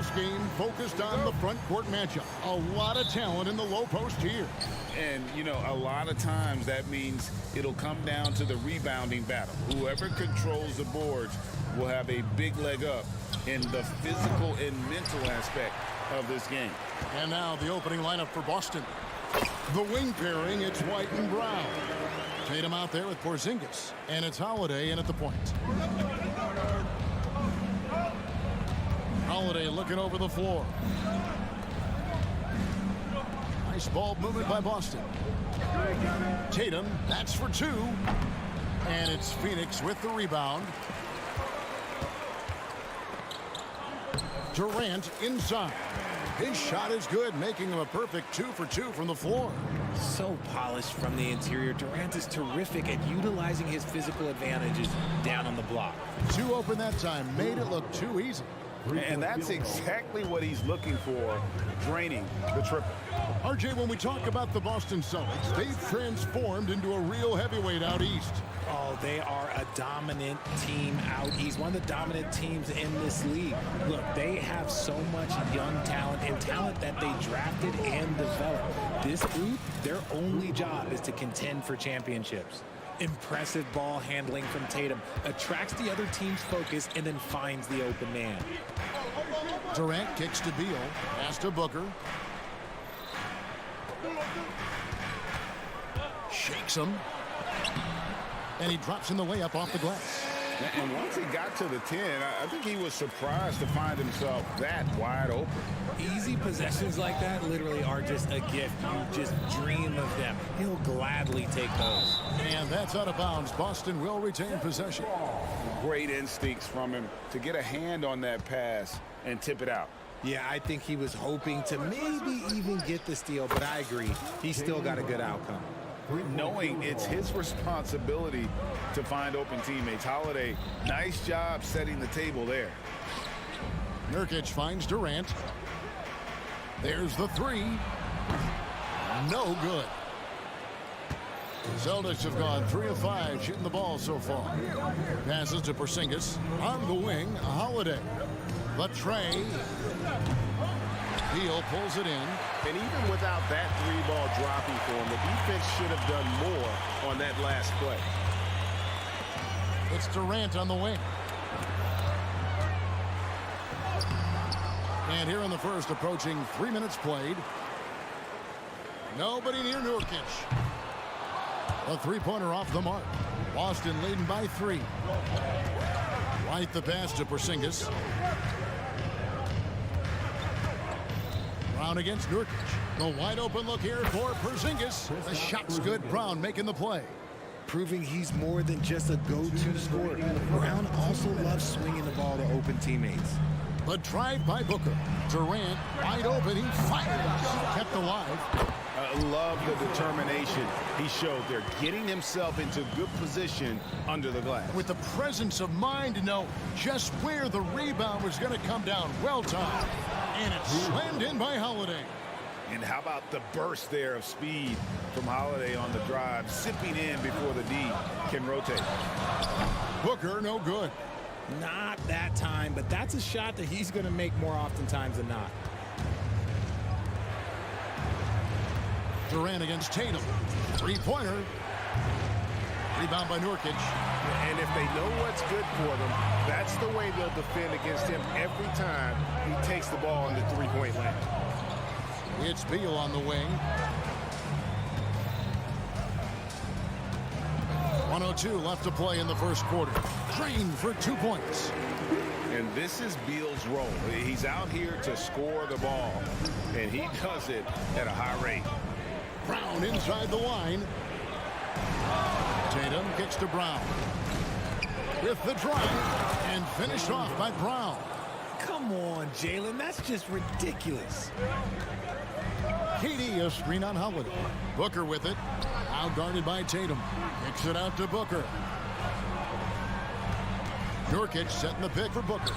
This game focused on the front court matchup. A lot of talent in the low post here. And, you know, a lot of times that means it'll come down to the rebounding battle. Whoever controls the boards will have a big leg up in the physical and mental aspect of this game. And now the opening lineup for Boston. The wing pairing, it's White and Brown. Tatum out there with Porzingis. And it's Holiday in at the point. Holiday looking over the floor. Nice ball movement by Boston. Tatum, that's for two. And it's Phoenix with the rebound. Durant inside. His shot is good, making him a perfect 2 for 2 from the floor. So polished from the interior. Durant is terrific at utilizing his physical advantages down on the block. Two open that time, made it look too easy. And that's exactly what he's looking for, draining the triple. RJ, when we talk about the Boston Celtics, they've transformed into a real heavyweight out east. Oh, they are a dominant team out east, one of the dominant teams in this league. Look, they have so much young talent and talent that they drafted and developed. This group, their only job is to contend for championships. Impressive ball handling from Tatum, attracts the other team's focus and then finds the open man. Durant kicks to Beal, pass to Booker. Shakes him. And he drops in the layup off the glass. And once he got to the 10, I think he was surprised to find himself that wide open. Easy possessions like that literally are just a gift. You just dream of them. He'll gladly take those. And that's out of bounds. Boston will retain possession. Great instincts from him to get a hand on that pass and tip it out. Yeah, I think he was hoping to maybe even get the steal, but I agree. He still got a good outcome. Knowing it's his responsibility to find open teammates. Holiday, nice job setting the table there. Nurkic finds Durant. There's the three. No good. The Celtics have gone 3 of 5 shooting the ball so far. Passes to Porzingis. On the wing, Holiday. The tray. Beal pulls it in. And even without that three-ball dropping for him, the defense should have done more on that last play. It's Durant on the wing. And here in the first, approaching 3 minutes played. Nobody near Nurkic. A three-pointer off the mark. Boston leading by 3. White the pass to Porzingis. Brown against Nurkic. The wide open look here for Porzingis. The shot's good. Brown making the play. Proving he's more than just a go-to scorer. Brown also loves swinging the ball to open teammates. The drive by Booker. Durant wide open. He fires. Kept alive. Love the determination he showed there, getting himself into good position under the glass. With the presence of mind to know just where the rebound was going to come down. Well timed. And it's slammed in by Holiday. And how about the burst there of speed from Holiday on the drive, zipping in before the D can rotate. Booker, no good. Not that time, but that's a shot that he's going to make more oftentimes than not. Durant against Tatum. Three-pointer. Rebound by Nurkic. And if they know what's good for them, that's the way they'll defend against him every time he takes the ball in the three-point line. It's Beal on the wing. 1:02 left to play in the first quarter. Green for 2 points. And this is Beal's role. He's out here to score the ball, and he does it at a high rate. Brown inside the line. Tatum kicks to Brown. With the drive, and finished off by Brown. Come on, Jalen, that's just ridiculous. KD, a screen on Holiday. Booker with it. Out guarded by Tatum. Kicks it out to Booker. Nurkic setting the pick for Booker.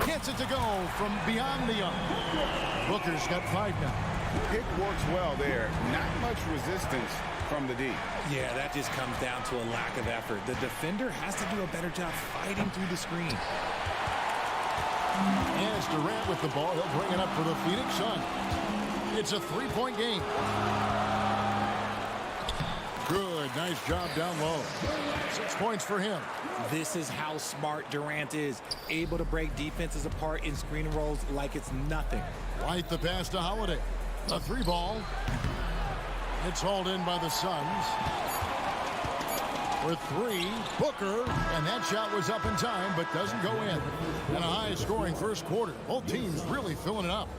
Gets it to go from beyond the arc. Booker's got 5 now. Pick works well there. Not much resistance from the D. Yeah, that just comes down to a lack of effort. The defender has to do a better job fighting through the screen. And it's Durant with the ball. He'll bring it up for the Phoenix Suns. It's a three-point game. Good, nice job down low. 6 points for him. This is how smart Durant is, able to break defenses apart in screen rolls like it's nothing. White the pass to Holiday. A three ball. It's hauled in by the Suns. For three, Booker, and that shot was up in time, but doesn't go in. And a high-scoring first quarter. Both teams really filling it up.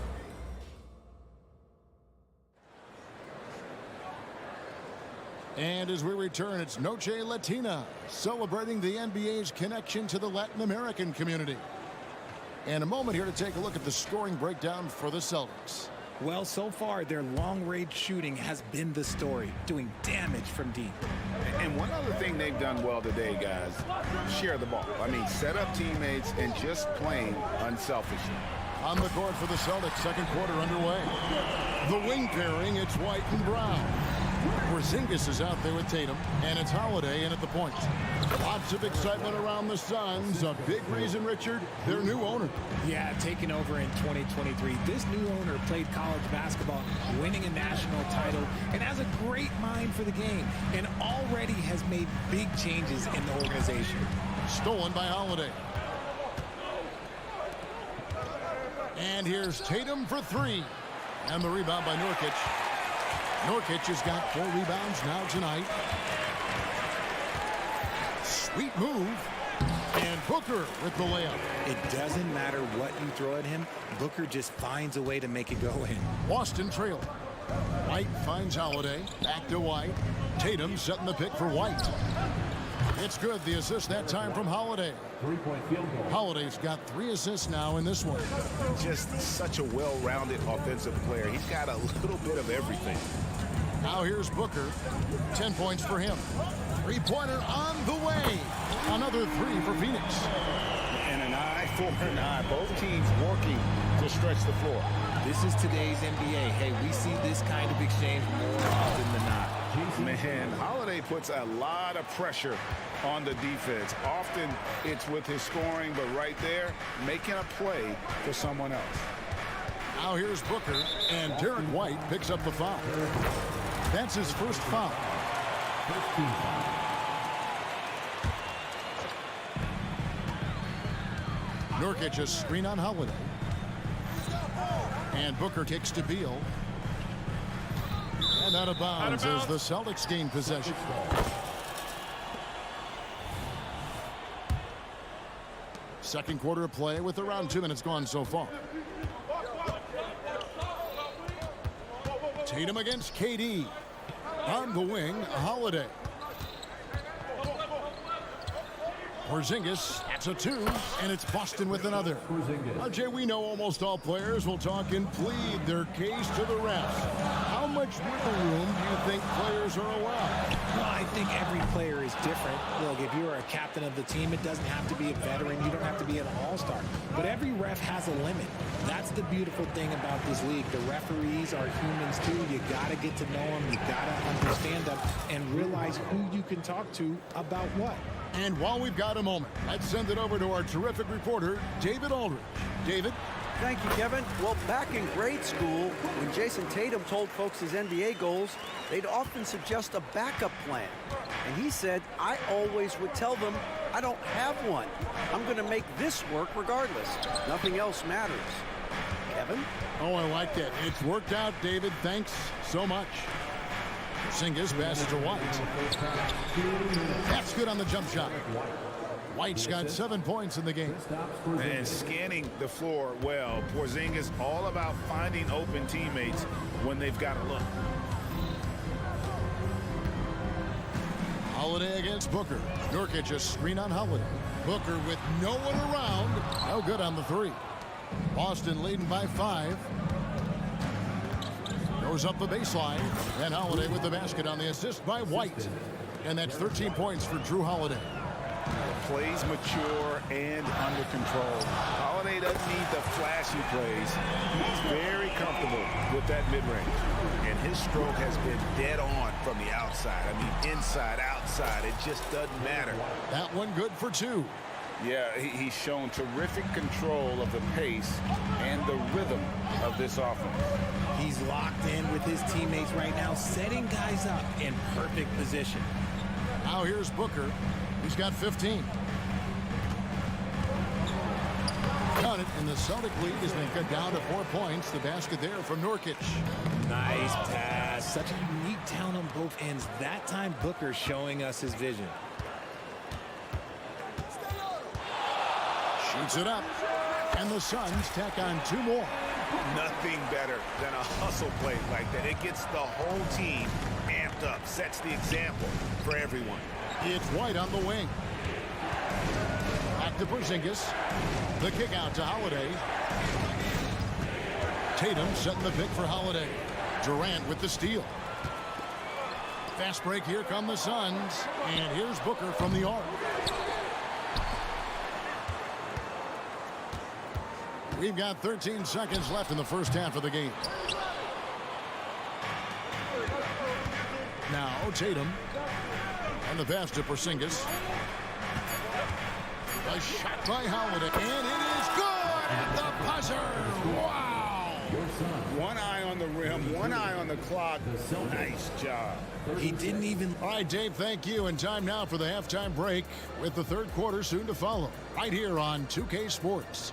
And as we return, it's Noche Latina, celebrating the NBA's connection to the Latin American community. And a moment here to take a look at the scoring breakdown for the Celtics. Well, so far, their long-range shooting has been the story, doing damage from deep. And one other thing they've done well today, guys, share the ball. I mean, set up teammates and just playing unselfishly. On the court for the Celtics, second quarter underway. The wing pairing, it's White and Brown. Porzingis is out there with Tatum, and it's Holiday in at the point. Lots of excitement around the Suns. A big reason, Richard, their new owner. Yeah, taking over in 2023. This new owner played college basketball, winning a national title, and has a great mind for the game, and already has made big changes in the organization. Stolen by Holiday. And here's Tatum for three. And the rebound by Nurkic. Nurkic has got 4 rebounds now tonight. Sweet move. And Booker with the layup. It doesn't matter what you throw at him. Booker just finds a way to make it go in. Boston trailing. White finds Holiday. Back to White. Tatum setting the pick for White. It's good. The assist that time from Holiday. Three-point field goal. Holiday's got 3 assists now in this one. Just such a well-rounded offensive player. He's got a little bit of everything. Now here's Booker. 10 points for him. Three-pointer on the way. Another 3 for Phoenix. And an eye for an eye. Both teams working to stretch the floor. This is today's NBA. Hey, we see this kind of exchange more often than not. Man, Holiday puts a lot of pressure on the defense. Often it's with his scoring, but right there, making a play for someone else. Now here's Booker, and Derek White picks up the foul. That's his first foul. Nurkic a screen on Holiday. And Booker kicks to Beal. And out of bounds as the Celtics gain possession. Second quarter of play with around 2 minutes gone so far. Tatum against KD. On the wing, Holiday. Porzingis, that's a 2, and it's Boston with another. RJ, we know almost all players will talk and plead their case to the refs. How much wiggle room do you think players are allowed? Well, I think every player is different. Look, if you're a captain of the team, it doesn't have to be a veteran. You don't have to be an all-star. But every ref has a limit. That's the beautiful thing about this league. The referees are humans too. You got to get to know them. You got to understand them and realize who you can talk to about what. And while we've got a moment, let's send it over to our terrific reporter, David Aldridge. David? Thank you, Kevin. Well, back in grade school, when Jason Tatum told folks his NBA goals, they'd often suggest a backup plan. And he said, I always would tell them, I don't have one. I'm going to make this work regardless. Nothing else matters. Kevin? Oh, I like that. It's worked out, David. Thanks so much. Porzingis passes to White. That's good on the jump shot. White's got 7 points in the game. And scanning the floor well. Porzingis all about finding open teammates when they've got a look. Holiday against Booker. Nurkic a screen on Holiday. Booker with no one around. No good on the 3. Boston leading by 5. Goes up the baseline. And Holiday with the basket on the assist by White. And that's 13 points for Drew Holiday. Plays mature and under control. Holiday doesn't need the flashy plays. He's very comfortable with that mid-range. And his stroke has been dead on from the outside. I mean, inside, outside, it just doesn't matter. That one good for 2. Yeah, he's shown terrific control of the pace and the rhythm of this offense. He's locked in with his teammates right now, setting guys up in perfect position. Now here's Booker. He's got 15. Cut it, and the Celtic lead has been cut down to 4 points. The basket there from Nurkic. Nice pass. Such a unique talent on both ends. That time, Booker showing us his vision. Shoots it up, and the Suns tack on 2 more. Nothing better than a hustle play like that. It gets the whole team amped up, sets the example for everyone. It's White on the wing. Back to Porzingis. The kick out to Holiday. Tatum setting the pick for Holiday. Durant with the steal. Fast break, here come the Suns. And here's Booker from the arc. We've got 13 seconds left in the first half of the game. Now Tatum. And the pass to Porzingis. A shot by Holiday. And it is good at the buzzer. Wow. One eye on the rim, one eye on the clock. Nice job. He didn't even... All right, Dave, thank you. And time now for the halftime break with the third quarter soon to follow. Right here on 2K Sports.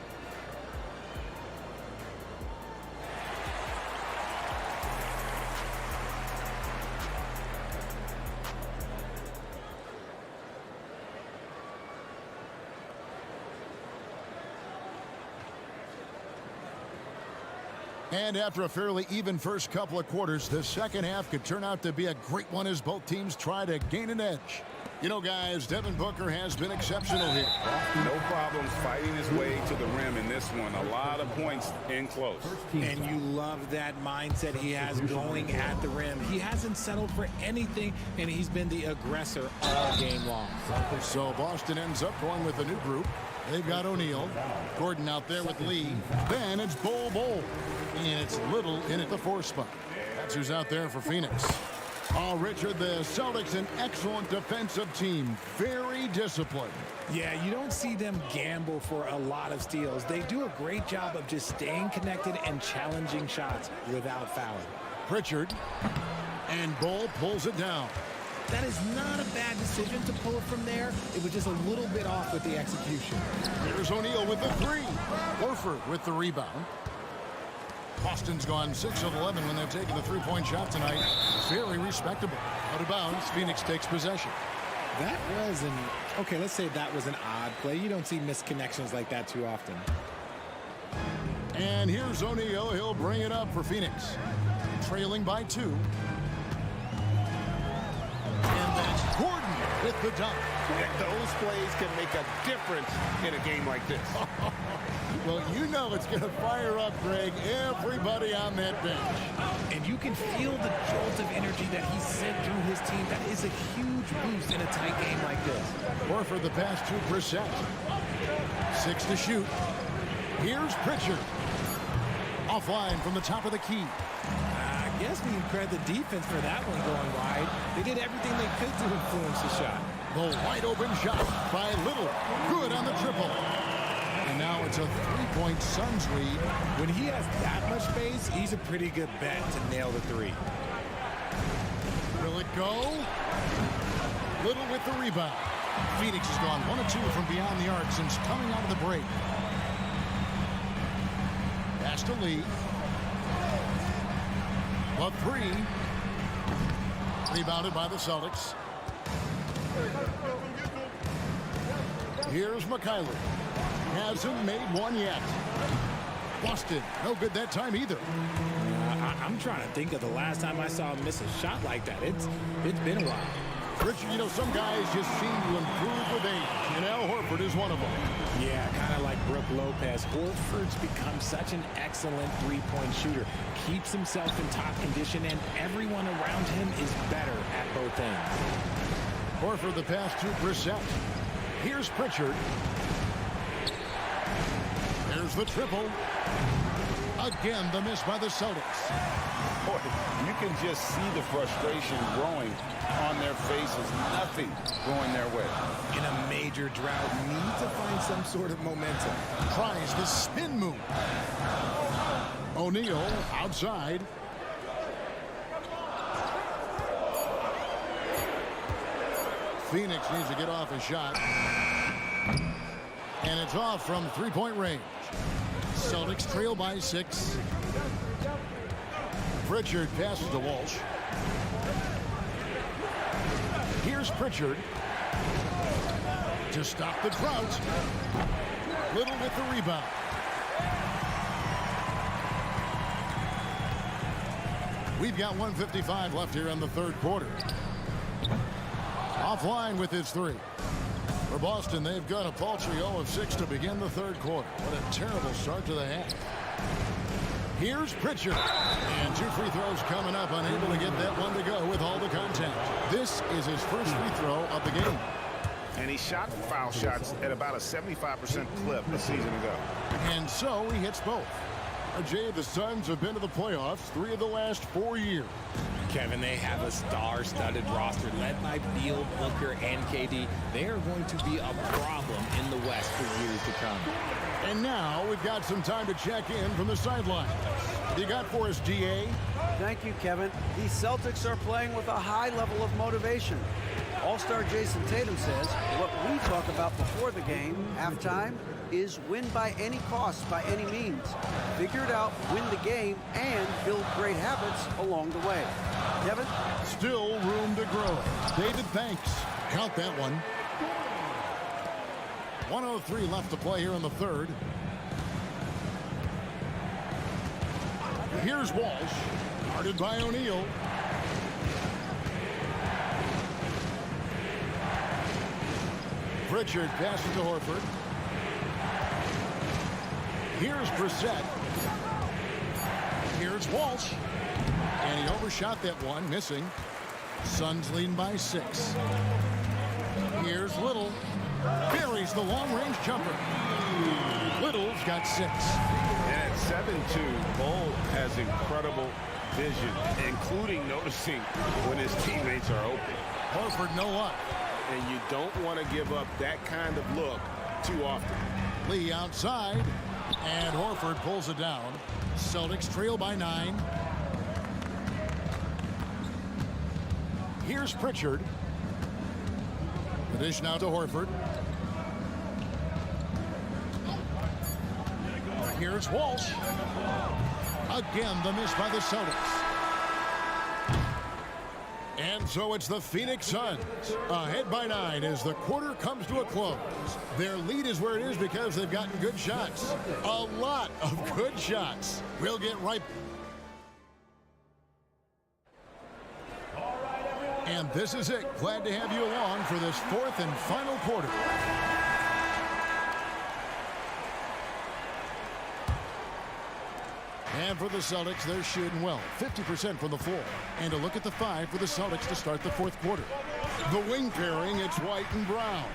And after a fairly even first couple of quarters, the second half could turn out to be a great one as both teams try to gain an edge. You know, guys, Devin Booker has been exceptional here. No problems fighting his way to the rim in this one. A lot of points in close. And you love that mindset he has going at the rim. He hasn't settled for anything, and he's been the aggressor all game long. So Boston ends up going with a new group. They've got O'Neal, Gordon out there with Lee. Then it's Bol. And it's Little in at the 4 spot. That's who's out there for Phoenix. Oh, Richard, the Celtics, an excellent defensive team. Very disciplined. Yeah, you don't see them gamble for a lot of steals. They do a great job of just staying connected and challenging shots without fouling. Pritchard. And Bol pulls it down. That is not a bad decision to pull it from there. It was just a little bit off with the execution. Here's O'Neal with the 3. Horford with the rebound. Boston's gone 6 of 11 when they've taken the 3-point shot tonight. Very respectable. Out of bounds, Phoenix takes possession. That was okay, let's say that was an odd play. You don't see misconnections like that too often. And here's O'Neal. He'll bring it up for Phoenix. Trailing by 2. And that's Gordon with the dunk. Those plays can make a difference in a game like this. Well, you know it's going to fire up, Greg, everybody on that bench. And you can feel the jolt of energy that he sent through his team. That is a huge boost in a tight game like this. Horford the pass to Brissett. 6 to shoot. Here's Pritchard. Offline from the top of the key. I guess we can credit the defense for that one going wide. They did everything they could to influence the shot. The wide open shot by Little. Good on the triple. And now it's a 3-point Suns lead. When he has that much space, he's a pretty good bet to nail the 3. Will it go? Little with the rebound. Phoenix has gone 1 of 2 from beyond the arc since coming out of the break. Pass to Lee. A 3. Rebounded by the Celtics. Here's McKayler. Hasn't made one yet. Boston, no good that time either. I'm trying to think of the last time I saw him miss a shot like that. It's been a while. Richard, you know, some guys just seem to improve with age, and Al Horford is one of them. Yeah, kind of like Brook Lopez. Horford's become such an excellent 3-point shooter. Keeps himself in top condition, and everyone around him is better at both ends. Horford the pass to Brissett. Here's Pritchard. There's the triple. Again, the miss by the Celtics. Boy, you can just see the frustration growing on their faces. healthy going their way. In a major drought, need to find some sort of momentum. Tries the spin move. O'Neal outside. Phoenix needs to get off a shot. And it's off from three-point range. Celtics trail by 6. Pritchard passes to Walsh. Here's Pritchard to stop the drought. Little with the rebound. We've got 1:55 left here in the third quarter. Offline with his 3. For Boston, they've got a paltry 0 of 6 to begin the third quarter. What a terrible start to the half. Here's Pritchard. And 2 free throws coming up, unable to get that one to go with all the contact. This is his first free throw of the game. And he shot foul shots at about a 75% clip a season ago. And so he hits both. Jay, the Suns have been to the playoffs 3 of the last 4 years. Kevin, they have a star-studded roster led by Beal, Booker, and KD. They are going to be a problem in the West for years to come. And now we've got some time to check in from the sideline. What do you got for us, DA? Thank you, Kevin. The Celtics are playing with a high level of motivation. All-star Jason Tatum says what we talk about before the game, halftime, is win by any cost, by any means. Figure it out, win the game, and build great habits along the way. Kevin? Still room to grow. David, thanks. Count that one. 1:03 left to play here in the third. Here's Walsh, guarded by O'Neal. Pritchard passes to Horford. Here's Brissett. Here's Walsh. And he overshot that one, missing. Suns leading by 6. Here's Little. Buries the long-range jumper. Little's got 6. And at 7'2", Bull has incredible vision, including noticing when his teammates are open. Horford no luck. And you don't want to give up that kind of look too often. Lee outside. And Horford pulls it down. Celtics trail by 9. Here's Pritchard. The dish now to Horford. Here's Walsh. Again, the miss by the Celtics. And so it's the Phoenix Suns ahead by 9 as the quarter comes to a close. Their lead is where it is because they've gotten good shots. A lot of good shots. We'll get right. And this is it. Glad to have you along for this 4th and final quarter. And for the Celtics, they're shooting well, 50% from the floor. And a look at the 5 for the Celtics to start the 4th quarter. The wing pairing, it's White and Brown.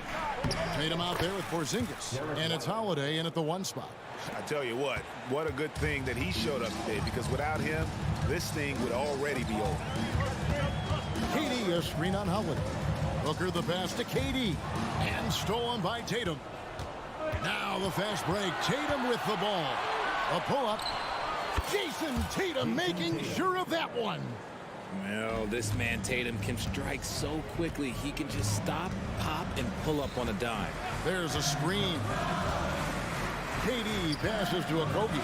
Tatum out there with Porzingis. And it's Holiday in at the 1 spot. I tell you what a good thing that he showed up today, because without him, this thing would already be over. KD, a screen on Holiday. Booker the pass to KD. And stolen by Tatum. Now the fast break. Tatum with the ball. A pull-up. Jason Tatum making sure of that one. Well, this man Tatum can strike so quickly. He can just stop, pop, and pull up on a dime. There's a screen. KD passes to Okogie.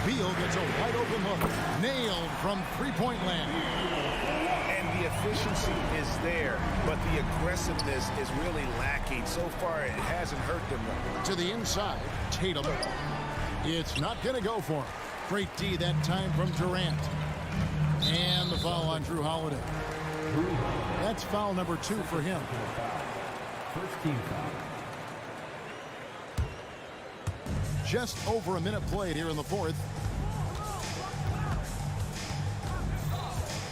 Beal gets a wide open look. Nailed from three-point land. And the efficiency is there, but the aggressiveness is really lacking. So far, it hasn't hurt them. To the inside, Tatum. It's not going to go for him. Great D that time from Durant. And the foul on Drew Holiday. That's foul number 2 for him. First team foul. Just over a minute played here in the 4th.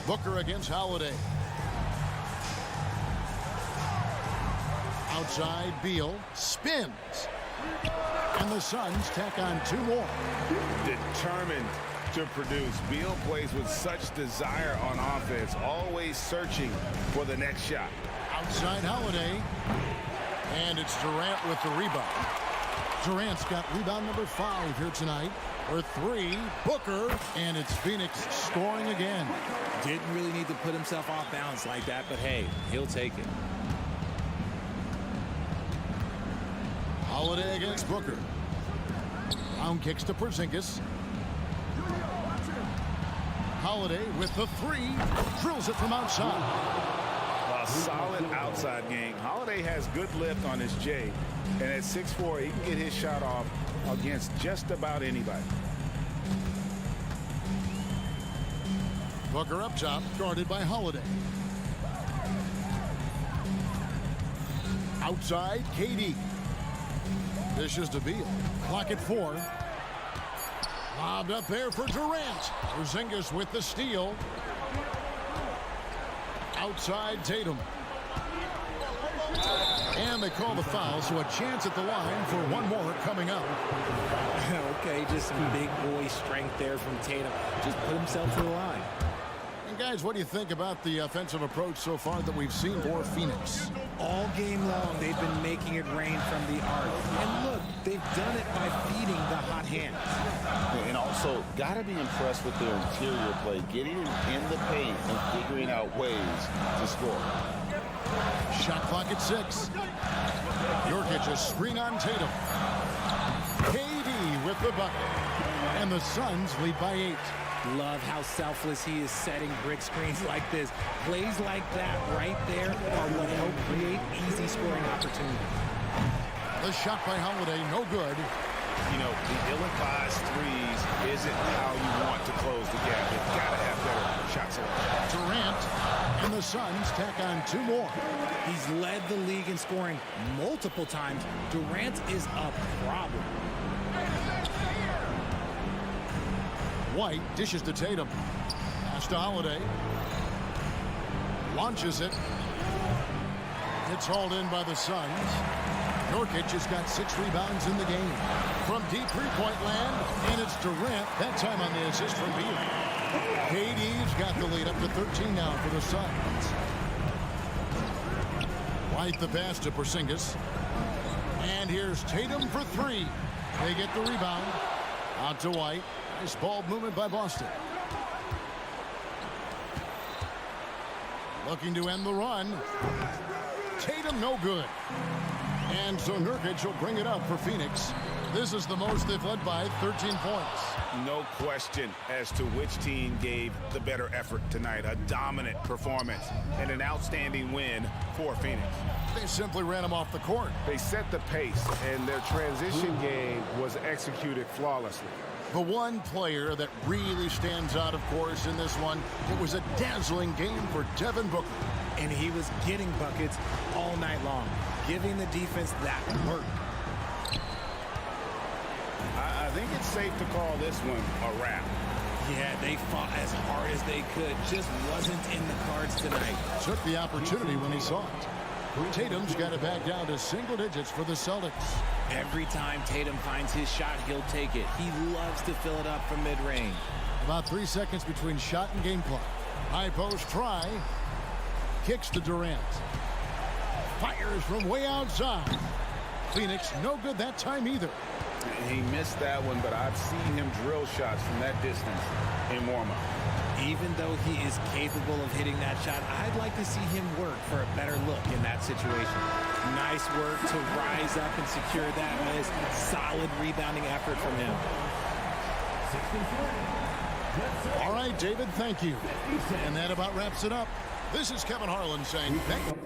Booker against Holiday. Outside, Beal spins. And the Suns tack on 2 more. Determined to produce. Beal plays with such desire on offense, always searching for the next shot. Outside Holiday. And it's Durant with the rebound. Durant's got rebound number 5 here tonight. For 3, Booker, and it's Phoenix scoring again. Didn't really need to put himself off balance like that, but hey, he'll take it. Holiday against Booker. Brown kicks to Porzingis. Holiday with the 3, drills it from outside. A solid outside game. Holiday has good lift on his J, and at 6'4", he can get his shot off against just about anybody. Booker up top, guarded by Holiday. Outside, KD. Dishes to Beal. Clock at 4. Lobbed up there for Durant. Porzingis with the steal. Outside Tatum. And they call the foul, so a chance at the line for one more coming up. Okay, just some big boy strength there from Tatum. Just put himself to the line. And guys, what do you think about the offensive approach so far that we've seen for Phoenix? All game long, they've been making it rain from the arc. And look, they've done it by feeding the hot hands. And also, got to be impressed with their interior play, getting in the paint and figuring out ways to score. Shot clock at 6. Jokic a screen on Tatum. KD with the bucket. And the Suns lead by 8. Love how selfless he is setting brick screens like this. Plays like that right there are what help create easy scoring opportunities. The shot by Holiday, no good. You know, the ill-advised threes isn't how you want to close the gap. You've got to have better shot selection. Durant and the Suns tack on 2 more. He's led the league in scoring multiple times. Durant is a problem. White dishes to Tatum. Pass to Holiday. Launches it. It's hauled in by the Suns. Jokic has got 6 rebounds in the game. From deep three-point land, and it's Durant, that time on the assist from Beal. KD's got the lead up to 13 now for the Suns. White the pass to Porzingis. And here's Tatum for 3. They get the rebound. Out to White. Nice ball movement by Boston. Looking to end the run. Tatum no good. And so Nurkic will bring it up for Phoenix. This is the most they've led by 13 points. No question as to which team gave the better effort tonight. A dominant performance and an outstanding win for Phoenix. They simply ran them off the court. They set the pace, and their transition game was executed flawlessly. The one player that really stands out, of course, in this one, it was a dazzling game for Devin Booker. And he was getting buckets all night long, giving the defense that work. I think it's safe to call this one a wrap. Yeah, they fought as hard as they could. Just wasn't in the cards tonight. Took the opportunity when he saw it. Tatum's got it back down to single digits for the Celtics. Every time Tatum finds his shot, he'll take it. He loves to fill it up from mid-range. About 3 seconds between shot and game clock. High post try. Kicks to Durant. Fires from way outside. Phoenix no good that time either. He missed that one, but I've seen him drill shots from that distance in warm-up. Even though he is capable of hitting that shot, I'd like to see him work for a better look in that situation. Nice work to rise up and secure that miss. Solid rebounding effort from him. All right, David, thank you. And that about wraps it up. This is Kevin Harlan saying thank you.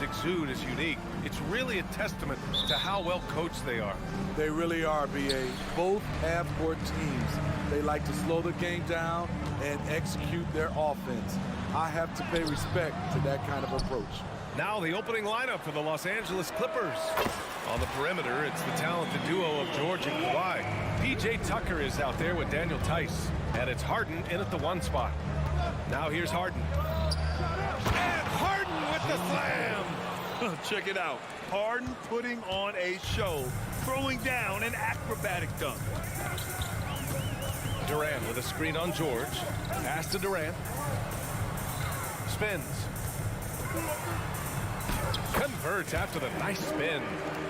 exude is unique. It's really a testament to how well coached they are. They really are, BA. Both half-court teams, they like to slow the game down and execute their offense. I have to pay respect to that kind of approach. Now the opening lineup for the Los Angeles Clippers. On the perimeter, it's the talented duo of George and Kawhi. P.J. Tucker is out there with Daniel Tice. And it's Harden in at the 1 spot. Now here's Harden. And Harden with the slam! Check it out. Harden putting on a show, throwing down an acrobatic dunk. Durant with a screen on George. Pass to Durant. Spins. Converts after the nice spin.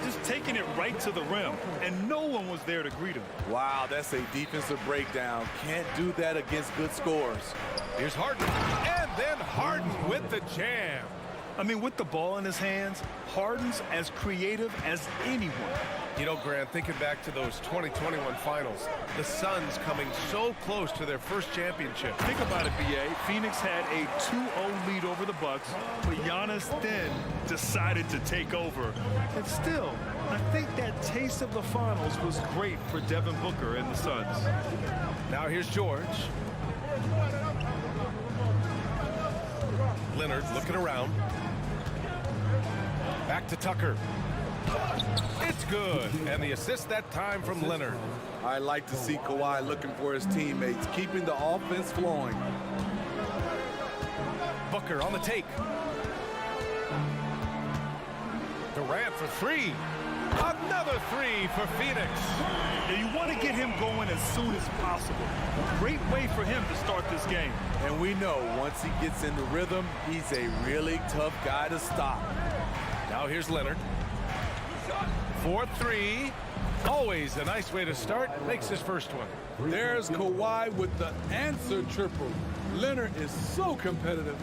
Just taking it right to the rim, and no one was there to greet him. Wow, that's a defensive breakdown. Can't do that against good scores. Here's Harden. And then Harden with the jam. I mean, with the ball in his hands, Harden's as creative as anyone. You know, Grant, thinking back to those 2021 finals, the Suns coming so close to their first championship. Think about it, BA. Phoenix had a 2-0 lead over the Bucks, but Giannis then decided to take over. And still, I think that taste of the finals was great for Devin Booker and the Suns. Now here's George. Leonard looking around. Back to Tucker. It's good. And the assist that time from Leonard. I like to see Kawhi looking for his teammates, keeping the offense flowing. Booker on the take. Durant for 3. Another 3 for Phoenix. And you want to get him going as soon as possible. Great way for him to start this game. And we know once he gets in the rhythm, he's a really tough guy to stop. Now here's Leonard. 4-3. Always a nice way to start. Makes his first one. There's Kawhi with the answer triple. Leonard is so competitive.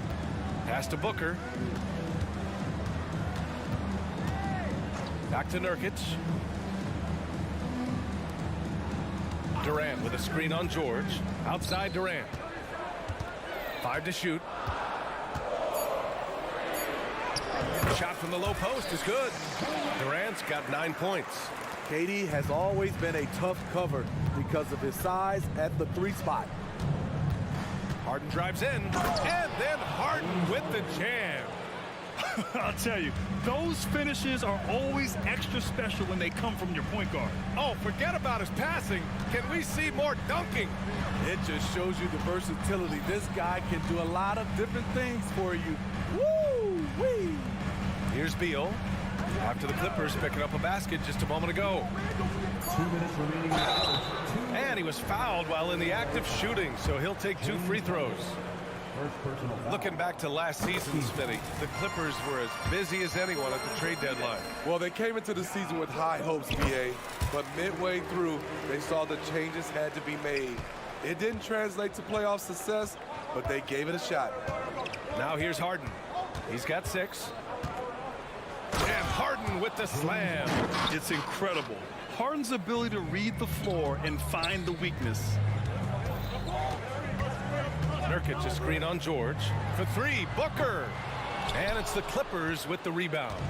Pass to Booker. Back to Nurkic. Durant with a screen on George. Outside Durant. 5 to shoot. Shot from the low post is good. Durant's got 9 points. KD has always been a tough cover because of his size at the 3 spot. Harden drives in, and then Harden with the jam. I'll tell you, those finishes are always extra special when they come from your point guard. Oh, forget about his passing. Can we see more dunking? It just shows you the versatility. This guy can do a lot of different things for you. Woo-wee! Here's Beal. After the Clippers picking up a basket just a moment ago. 2 minutes remaining. And he was fouled while in the act of shooting, so he'll take 2 free throws. First personal foul. Looking back to last season, Smitty, the Clippers were as busy as anyone at the trade deadline. Well, they came into the season with high hopes, BA, but midway through, they saw the changes had to be made. It didn't translate to playoff success, but they gave it a shot. Now here's Harden. He's got 6. And Harden with the slam. It's incredible. Harden's ability to read the floor and find the weakness. Nurkic a screen on George. For 3, Booker. And it's the Clippers with the rebound.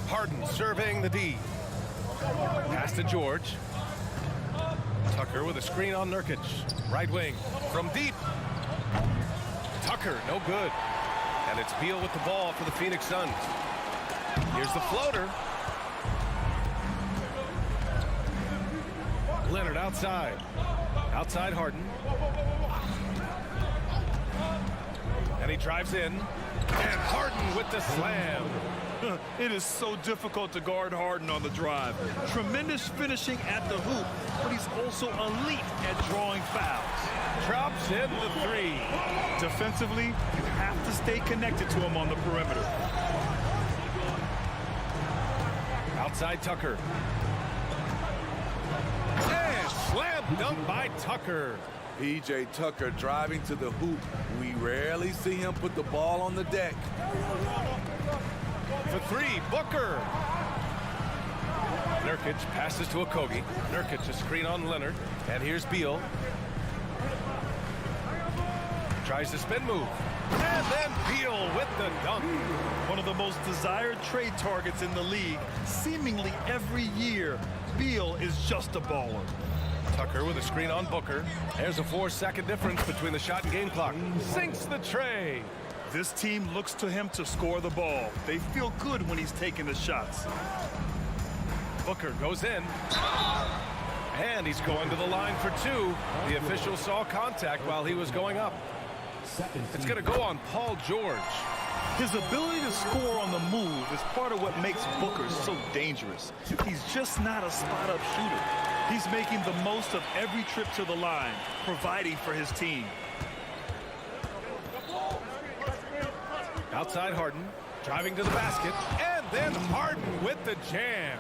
Harden surveying the D. Pass to George. Tucker with a screen on Nurkic. Right wing from deep. Tucker, no good. And it's Beal with the ball for the Phoenix Suns. Here's the floater. Leonard outside. Outside Harden. And he drives in. And Harden with the slam. It is so difficult to guard Harden on the drive. Tremendous finishing at the hoop, but he's also elite at drawing fouls. Drops in the 3. Defensively, you have to stay connected to him on the perimeter. Outside Tucker. And slam dunk by Tucker. P.J. Tucker driving to the hoop. We rarely see him put the ball on the deck. For 3, Booker. Nurkic passes to Okogie. Nurkic a screen on Leonard. And here's Beal. Tries the spin move. And then Beal with the dunk. One of the most desired trade targets in the league. Seemingly every year, Beal is just a baller. Tucker with a screen on Booker. There's a 4-second difference between the shot and game clock. Sinks the tray. This team looks to him to score the ball. They feel good when he's taking the shots. Booker goes in. And he's going to the line for 2. The official saw contact while he was going up. It's going to go on Paul George. His ability to score on the move is part of what makes Booker so dangerous. He's just not a spot-up shooter. He's making the most of every trip to the line, providing for his team. Outside Harden, driving to the basket, and then Harden with the jam.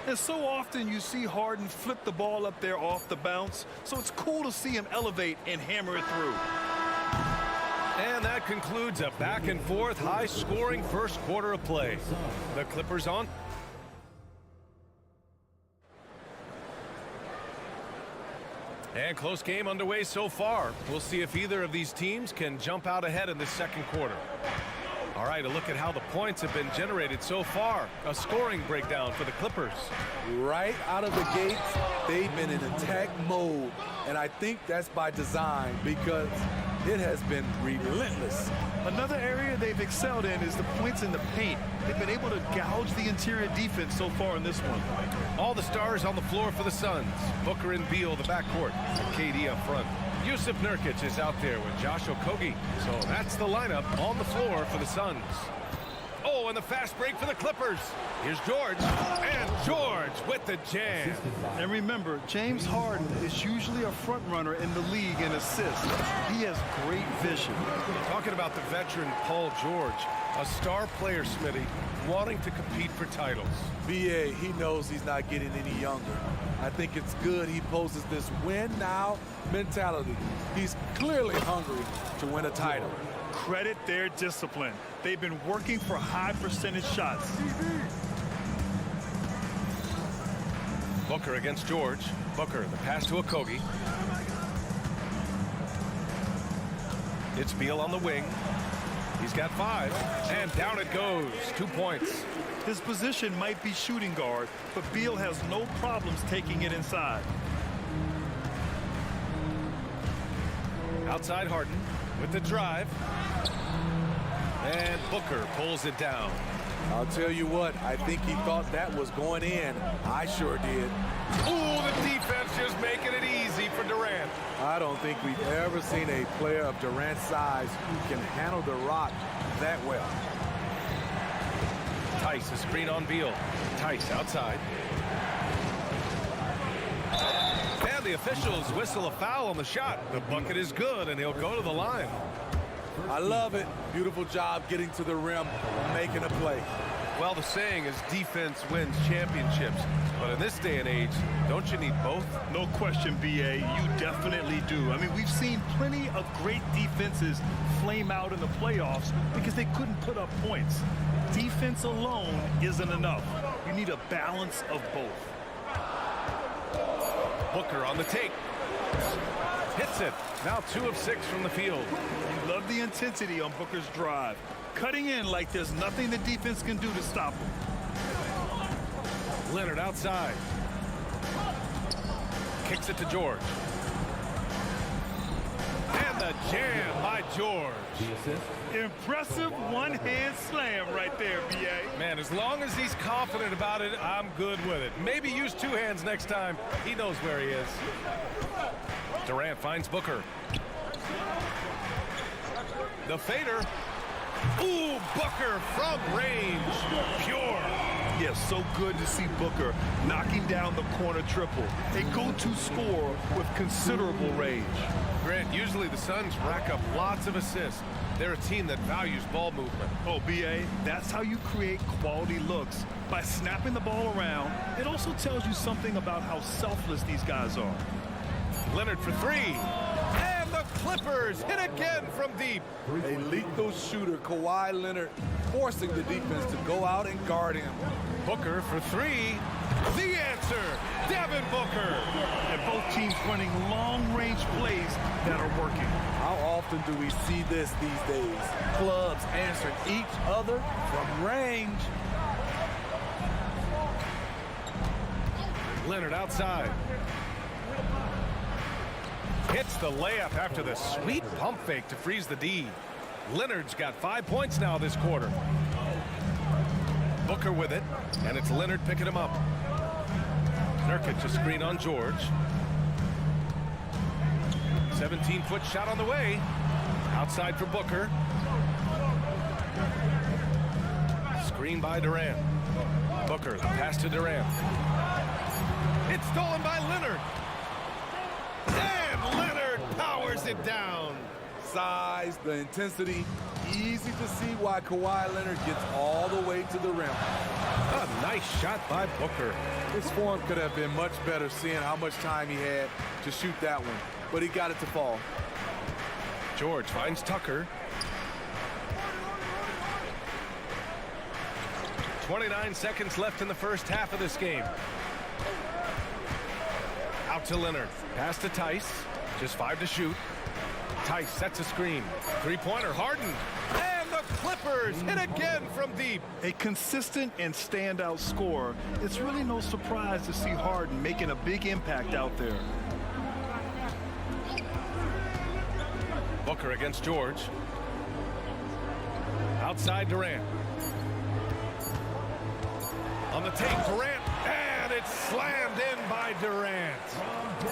And so often you see Harden flip the ball up there off the bounce, so it's cool to see him elevate and hammer it through. And that concludes a back-and-forth, high-scoring first quarter of play. The Clippers on. And close game underway so far. We'll see if either of these teams can jump out ahead in the second quarter. All right, a look at how the points have been generated so far. A scoring breakdown for the Clippers. Right out of the gates, they've been in attack mode. And I think that's by design because it has been relentless. Another area they've excelled in is the points in the paint. They've been able to gouge the interior defense so far in this one. All the stars on the floor for the Suns. Booker and Beal, the backcourt, and KD up front. Yusuf Nurkic is out there with Josh Okogie. So that's the lineup on the floor for the Suns. Oh, and the fast break for the Clippers. Here's George, and George with the jam. And remember, James Harden is usually a front runner in the league in assists. He has great vision. Talking about the veteran Paul George, a star player, Smitty, wanting to compete for titles. BA, he knows he's not getting any younger. I think it's good he poses this win now mentality. He's clearly hungry to win a title. Credit their discipline. They've been working for high percentage shots. Booker against George. Booker, the pass to Okogie. It's Beal on the wing. He's got 5, and down it goes. 2 points. His position might be shooting guard, but Beal has no problems taking it inside. Outside Harden with the drive. And Booker pulls it down. I'll tell you what, I think he thought that was going in. I sure did. Ooh, the defense just making it easy for Durant. I don't think we've ever seen a player of Durant's size who can handle the rock that well. Tice, a screen on Beal. Tice outside. And the officials whistle a foul on the shot. The bucket is good, and he'll go to the line. I love it. Beautiful job getting to the rim, making a play. Well, the saying is defense wins championships. But in this day and age, don't you need both? No question, BA. You definitely do. I mean, we've seen plenty of great defenses flame out in the playoffs because they couldn't put up points. Defense alone isn't enough. You need a balance of both. Booker on the take. Hits it. Now 2 of 6 from the field. You love the intensity on Booker's drive. Cutting in like there's nothing the defense can do to stop him. Leonard outside. Kicks it to George. And the jam by George. Impressive one-hand slam right there, BA. Man, as long as he's confident about it, I'm good with it. Maybe use 2 hands next time. He knows where he is. Durant finds Booker. The fader. Ooh, Booker from range. Pure. Yeah, so good to see Booker knocking down the corner triple. A go-to score with considerable range. Grant, usually the Suns rack up lots of assists. They're a team that values ball movement. Oh, BA, that's how you create quality looks. By snapping the ball around, it also tells you something about how selfless these guys are. Leonard for 3. And the Clippers hit again from deep. A lethal shooter, Kawhi Leonard, forcing the defense to go out and guard him. Booker for 3. The answer, Devin Booker. And both teams running long-range plays that are working. How often do we see this these days? Clubs answering each other from range. Leonard outside. Hits the layup after the sweet pump fake to freeze the D. Leonard's got 5 points now this quarter. Booker with it, and it's Leonard picking him up. Nurkic a screen on George. 17-foot shot on the way. Outside for Booker. Screen by Durant. Booker, the pass to Durant. It's stolen by Leonard. And Leonard powers it down. Size, the intensity, easy to see why Kawhi Leonard gets all the way to the rim. A nice shot by Booker. His form could have been much better seeing how much time he had to shoot that one, but he got it to fall. George finds Tucker. 29 seconds left in the first half of this game. Out to Leonard. Pass to Tice. Just 5 to shoot. Tice sets a screen. Three-pointer, Harden. And the Clippers hit again from deep. A consistent and standout scorer. It's really no surprise to see Harden making a big impact out there. Booker against George. Outside Durant. On the tape, Durant. And it's slammed in by Durant.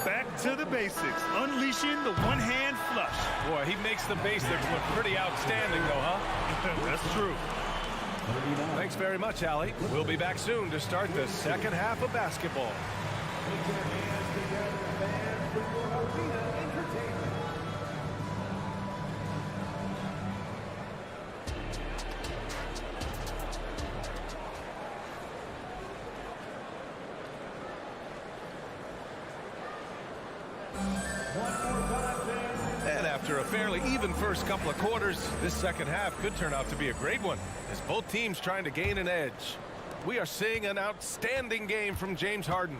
Back to the basics, unleashing the one-hand flush. Boy, he makes the basics look pretty outstanding, though, huh? That's true. Thanks very much, Allie. We'll be back soon to start the second half of basketball. And after a fairly even first couple of quarters, this second half could turn out to be a great one, as both teams trying to gain an edge. We are seeing an outstanding game from James Harden.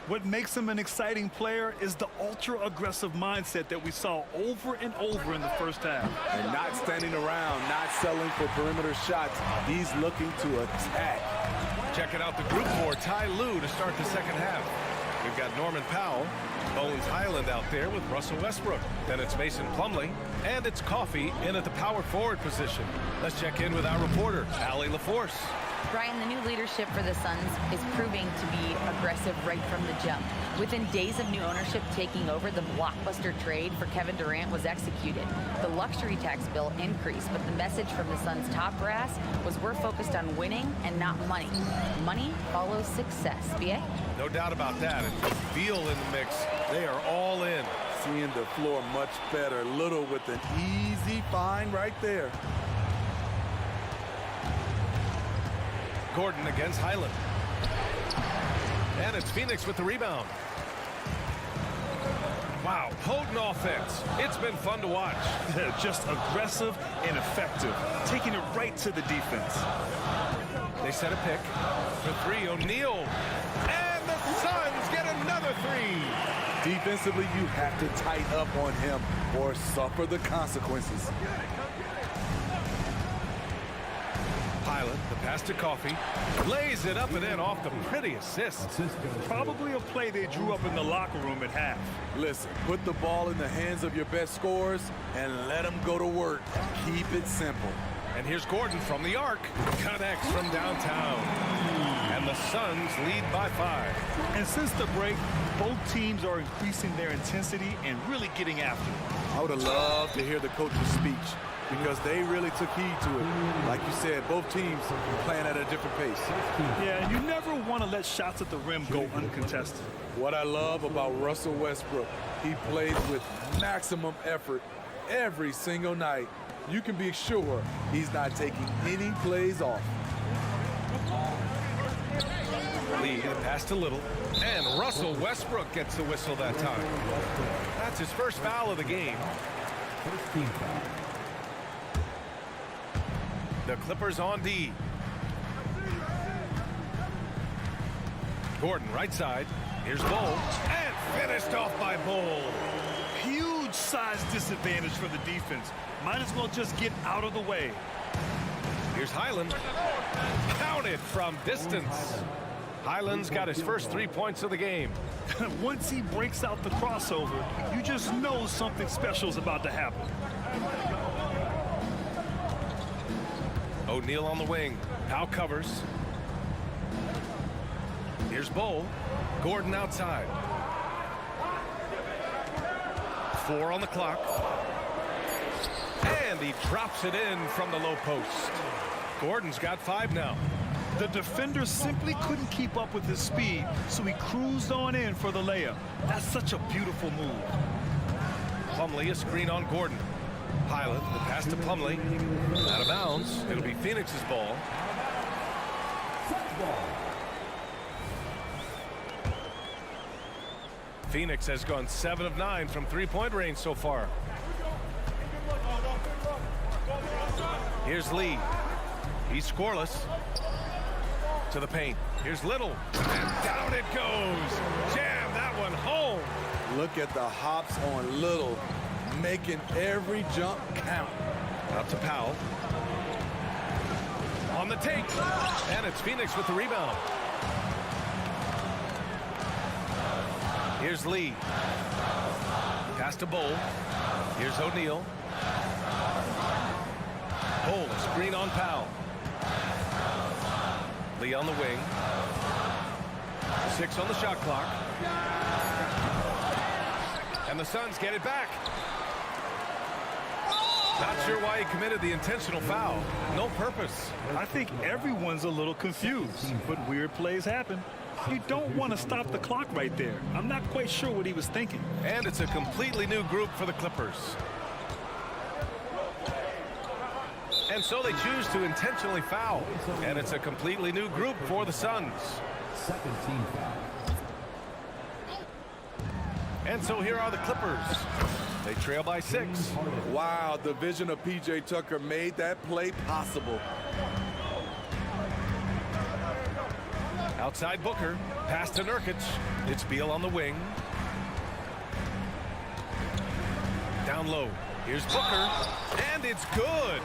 What makes him an exciting player is the ultra-aggressive mindset that we saw over and over in the first half. And not standing around, not selling for perimeter shots. He's looking to attack. Checking out the group for Ty Lue to start the second half. We've got Norman Powell, Bones Highland out there with Russell Westbrook. Then it's Mason Plumlee, and it's Coffey in at the power forward position. Let's check in with our reporter, Allie LaForce. Brian, the new leadership for the Suns is proving to be aggressive right from the jump. Within days of new ownership taking over, the blockbuster trade for Kevin Durant was executed. The luxury tax bill increased, but the message from the Suns' top brass was we're focused on winning and not money. Money follows success. B.A.? No doubt about that. And Beal in the mix. They are all in. Seeing the floor much better. Little with an easy find right there. Gordon against Highland. And it's Phoenix with the rebound. Wow, potent offense. It's been fun to watch. Just aggressive and effective, taking it right to the defense. They set a pick for three. O'Neal. And the Suns get another three. Defensively, you have to tighten up on him or suffer the consequences. Highland, the pass to Coffey, lays it up and in off the pretty assist. Probably a play they drew up in the locker room at half. Listen, put the ball in the hands of your best scorers and let them go to work. Keep it simple. And here's Gordon from the arc. Connects from downtown. And the Suns lead by 5. And since the break, both teams are increasing their intensity and really getting after it. I would have loved to hear the coach's speech, because they really took heed to it. Like you said, both teams playing at a different pace. Yeah, and you never want to let shots at the rim go uncontested. What I love about Russell Westbrook, he plays with maximum effort every single night. You can be sure he's not taking any plays off. Lee, the pass to Little. And Russell Westbrook gets the whistle that time. That's his first foul of the game. First team foul. The Clippers on D. Gordon right side. Here's Bull. And finished off by Bull. Huge size disadvantage for the defense. Might as well just get out of the way. Here's Highland. Counted from distance. Highland's got his first 3 points of the game. Once he breaks out the crossover, you just know something special is about to happen. O'Neal on the wing. Powell covers. Here's Bowl. Gordon outside. 4 on the clock. And he drops it in from the low post. Gordon's got 5 now. The defender simply couldn't keep up with his speed, so he cruised on in for the layup. That's such a beautiful move. Plumlee, a screen on Gordon. Highland, the pass to Plumlee. Out of bounds. It'll be Phoenix's ball. Phoenix has gone 7 of 9 from three-point range so far. Here's Lee. He's scoreless. To the paint. Here's Little. And down it goes. Jam that one home. Look at the hops on Little, making every jump count. Out to Powell. On the take. And it's Phoenix with the rebound. Here's Lee. Pass to Bowl. Here's O'Neal. Bowl, screen on Powell. Lee on the wing. 6 on the shot clock. And the Suns get it back. Not sure why he committed the intentional foul. No purpose. I think everyone's a little confused, but weird plays happen. You don't want to stop the clock right there. I'm not quite sure what he was thinking. And it's a completely new group for the Clippers. And so they choose to intentionally foul. And it's a completely new group for the Suns. Second team foul. And so here are the Clippers. They trail by 6. Wow, the vision of P.J. Tucker made that play possible. Outside Booker. Pass to Nurkic. It's Beal on the wing. Down low. Here's Booker. And it's good.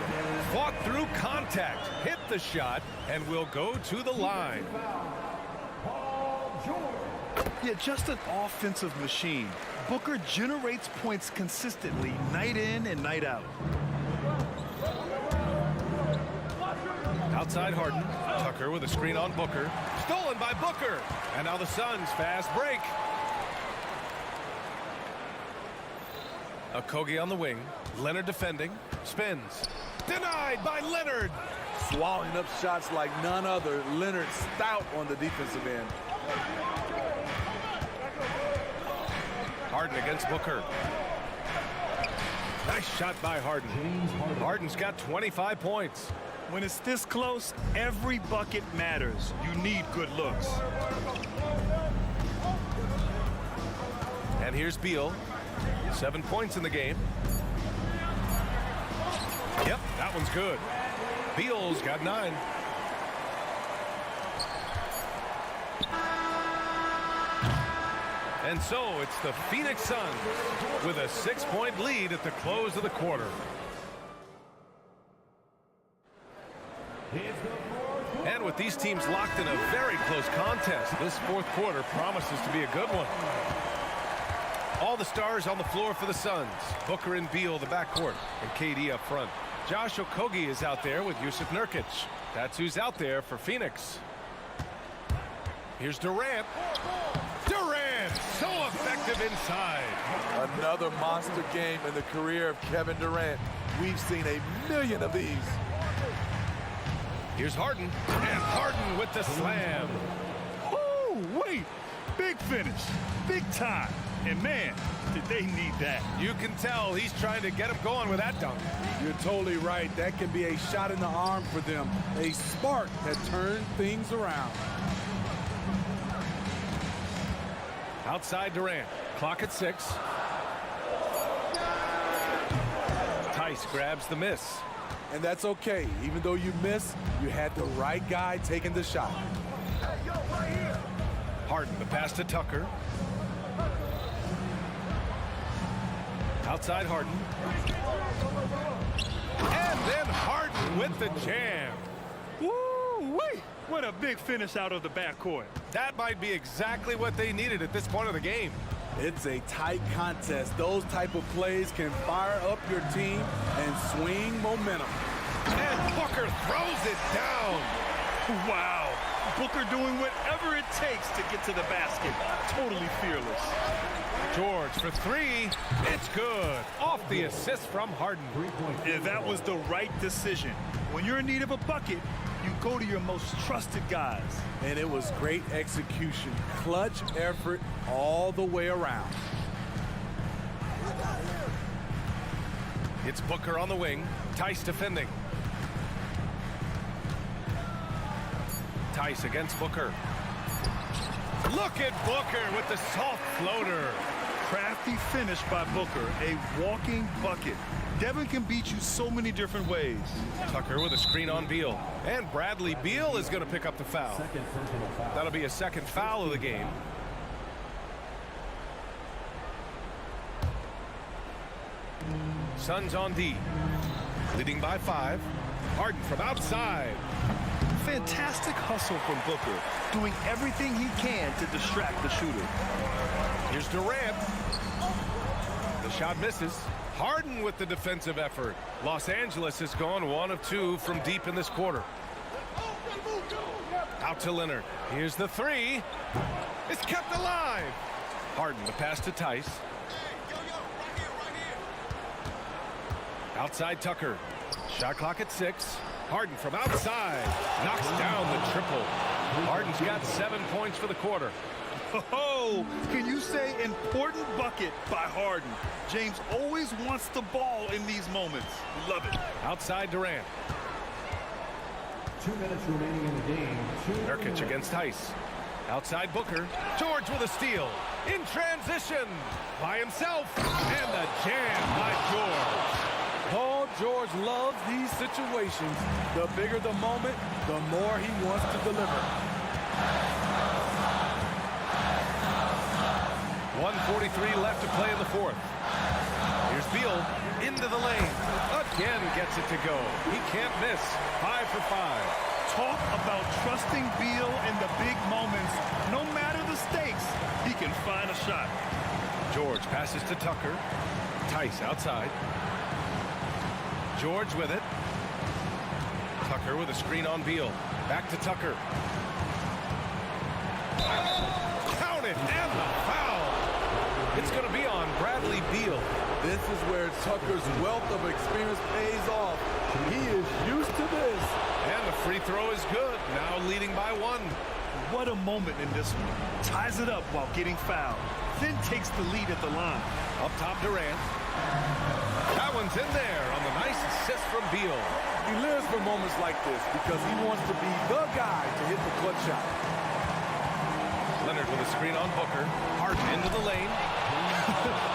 Fought through contact. Hit the shot. And will go to the line. Yeah, just an offensive machine. Booker generates points consistently, night in and night out. Outside Harden. Tucker with a screen on Booker. Stolen by Booker. And now the Suns fast break. Okogie on the wing. Leonard defending. Spins. Denied by Leonard. Swallowing up shots like none other. Leonard stout on the defensive end. Harden against Booker. Nice shot by Harden. Harden's got 25 points. When it's this close, every bucket matters. You need good looks. And here's Beal. 7 points in the game. Yep, that one's good. Beal's got 9. And so it's the Phoenix Suns with a 6-point lead at the close of the quarter. And with these teams locked in a very close contest, this fourth quarter promises to be a good one. All the stars on the floor for the Suns. Booker and Beal, the backcourt, and KD up front. Josh Okogie is out there with Jusuf Nurkic. That's who's out there for Phoenix. Here's Durant. Durant, so effective inside. Another monster game in the career of Kevin Durant. We've seen a million of these. Here's Harden, and Harden with the slam. Oh, wait, big finish, big time. And man, did they need that. You can tell he's trying to get him going with that dunk. You're totally right. That can be a shot in the arm for them. A spark that turned things around. Outside Durant. Clock at 6. Tice grabs the miss. And that's okay. Even though you miss, you had the right guy taking the shot. Harden, the pass to Tucker. Outside Harden. And then Harden with the jam. Woo-wee! What a big finish out of the backcourt. That might be exactly what they needed at this point of the game. It's a tight contest. Those type of plays can fire up your team and swing momentum. And Booker throws it down. Wow. Booker doing whatever it takes to get to the basket. Totally fearless. George for three. It's good. Off the assist from Harden. And that was the right decision. When you're in need of a bucket, you go to your most trusted guys. And it was great execution. Clutch effort all the way around. It's Booker on the wing. Tice defending. Tice against Booker. Look at Booker with the soft floater. Crafty finish by Booker, a walking bucket. Devin can beat you so many different ways. Tucker with a screen on Beal. And Bradley Beal is going to pick up the foul. That'll be a second foul of the game. Suns on D. Leading by 5. Harden from outside. Fantastic hustle from Booker, doing everything he can to distract the shooter. Here's Durant. The shot misses. Harden with the defensive effort. Los Angeles has gone 1 of 2 from deep in this quarter. Out to Leonard. Here's the three. It's kept alive. Harden the pass to Tice. Outside Tucker. Shot clock at 6. Harden from outside. Knocks down the triple. Harden's got 7 points for the quarter. Oh, can you say important bucket by Harden? James always wants the ball in these moments. Love it. Outside Durant. 2 minutes remaining in the game. Nurkic against Tice. Outside Booker. George with a steal. In transition. By himself. And the jam by George. Paul George loves these situations. The bigger the moment, the more he wants to deliver. 1:43 left to play in the fourth. Here's Beal into the lane. Again gets it to go. He can't miss. 5 for 5. Talk about trusting Beal in the big moments. No matter the stakes, he can find a shot. George passes to Tucker. Tice outside. George with it. Tucker with a screen on Beal. Back to Tucker. Count it, and the foul. It's going to be on Bradley Beal. This is where Tucker's wealth of experience pays off. He is used to this. And the free throw is good. Now leading by 1. What a moment in this one. Ties it up while getting fouled. Then takes the lead at the line. Up top Durant. That one's in there on the nice assist from Beal. He lives for moments like this because he wants to be the guy to hit the clutch shot. Leonard with a screen on Booker. Harden into the lane.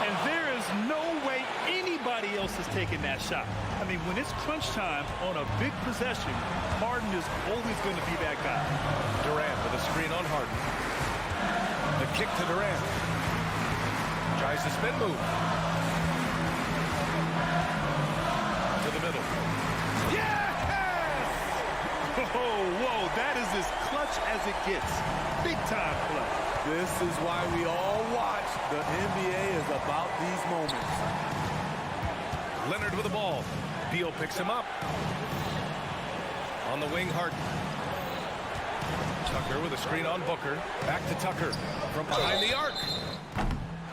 And there is no way anybody else is taking that shot. I mean, when it's crunch time on a big possession, Harden is always going to be that guy. Durant with a screen on Harden. The kick to Durant. Tries the spin move. To the middle. Yes! Whoa, that is as clutch as it gets. Big time clutch. This is why we all watch. The NBA is about these moments. Leonard with the ball. Beal picks him up. On the wing, Harden. Tucker with a screen on Booker. Back to Tucker from behind the arc.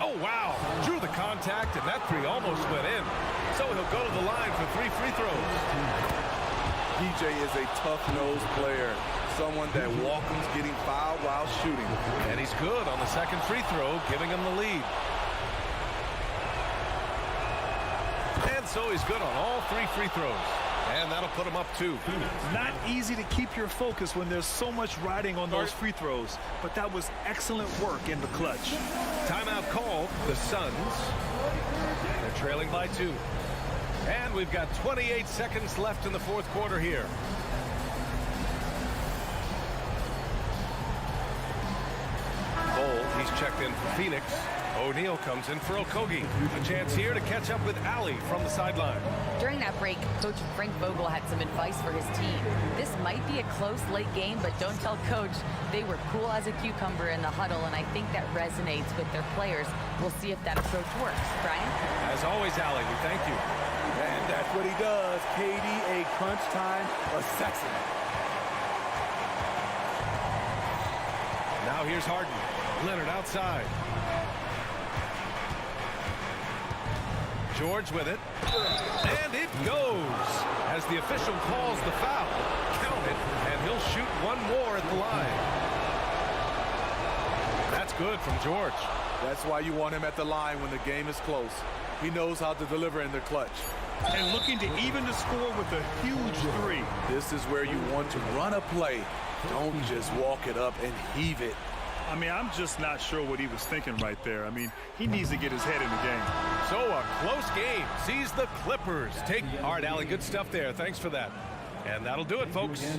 Oh, wow. Drew the contact, and that three almost went in. So he'll go to the line for 3 free throws. DJ is a tough-nosed player. Someone that welcomes getting fouled while shooting. And he's good on the second free throw, giving him the lead. And so he's good on all 3 free throws. And that'll put him up 2. Not easy to keep your focus when there's so much riding on those free throws, but that was excellent work in the clutch. Timeout called. The Suns. They're trailing by 2. And we've got 28 seconds left in the fourth quarter here. Cole, he's checked in for Phoenix. O'Neal comes in for Okogie. A chance here to catch up with Allie from the sideline. During that break, Coach Frank Vogel had some advice for his team. This might be a close late game, but don't tell Coach. They were cool as a cucumber in the huddle, and I think that resonates with their players. We'll see if that approach works. Brian? As always, Allie, we thank you. And that's what he does. KD, a crunch time assassin. Now here's Harden. Leonard outside. George with it. And it goes. As the official calls the foul. Count it, and he'll shoot one more at the line. That's good from George. That's why you want him at the line when the game is close. He knows how to deliver in the clutch. And looking to even the score with a huge three. This is where you want to run a play. Don't just walk it up and heave it. I mean, I'm just not sure what he was thinking right there. I mean, he needs to get his head in the game. So a close game sees the Clippers take. All right, Allie, good stuff there. Thanks for that. And that'll do it, folks.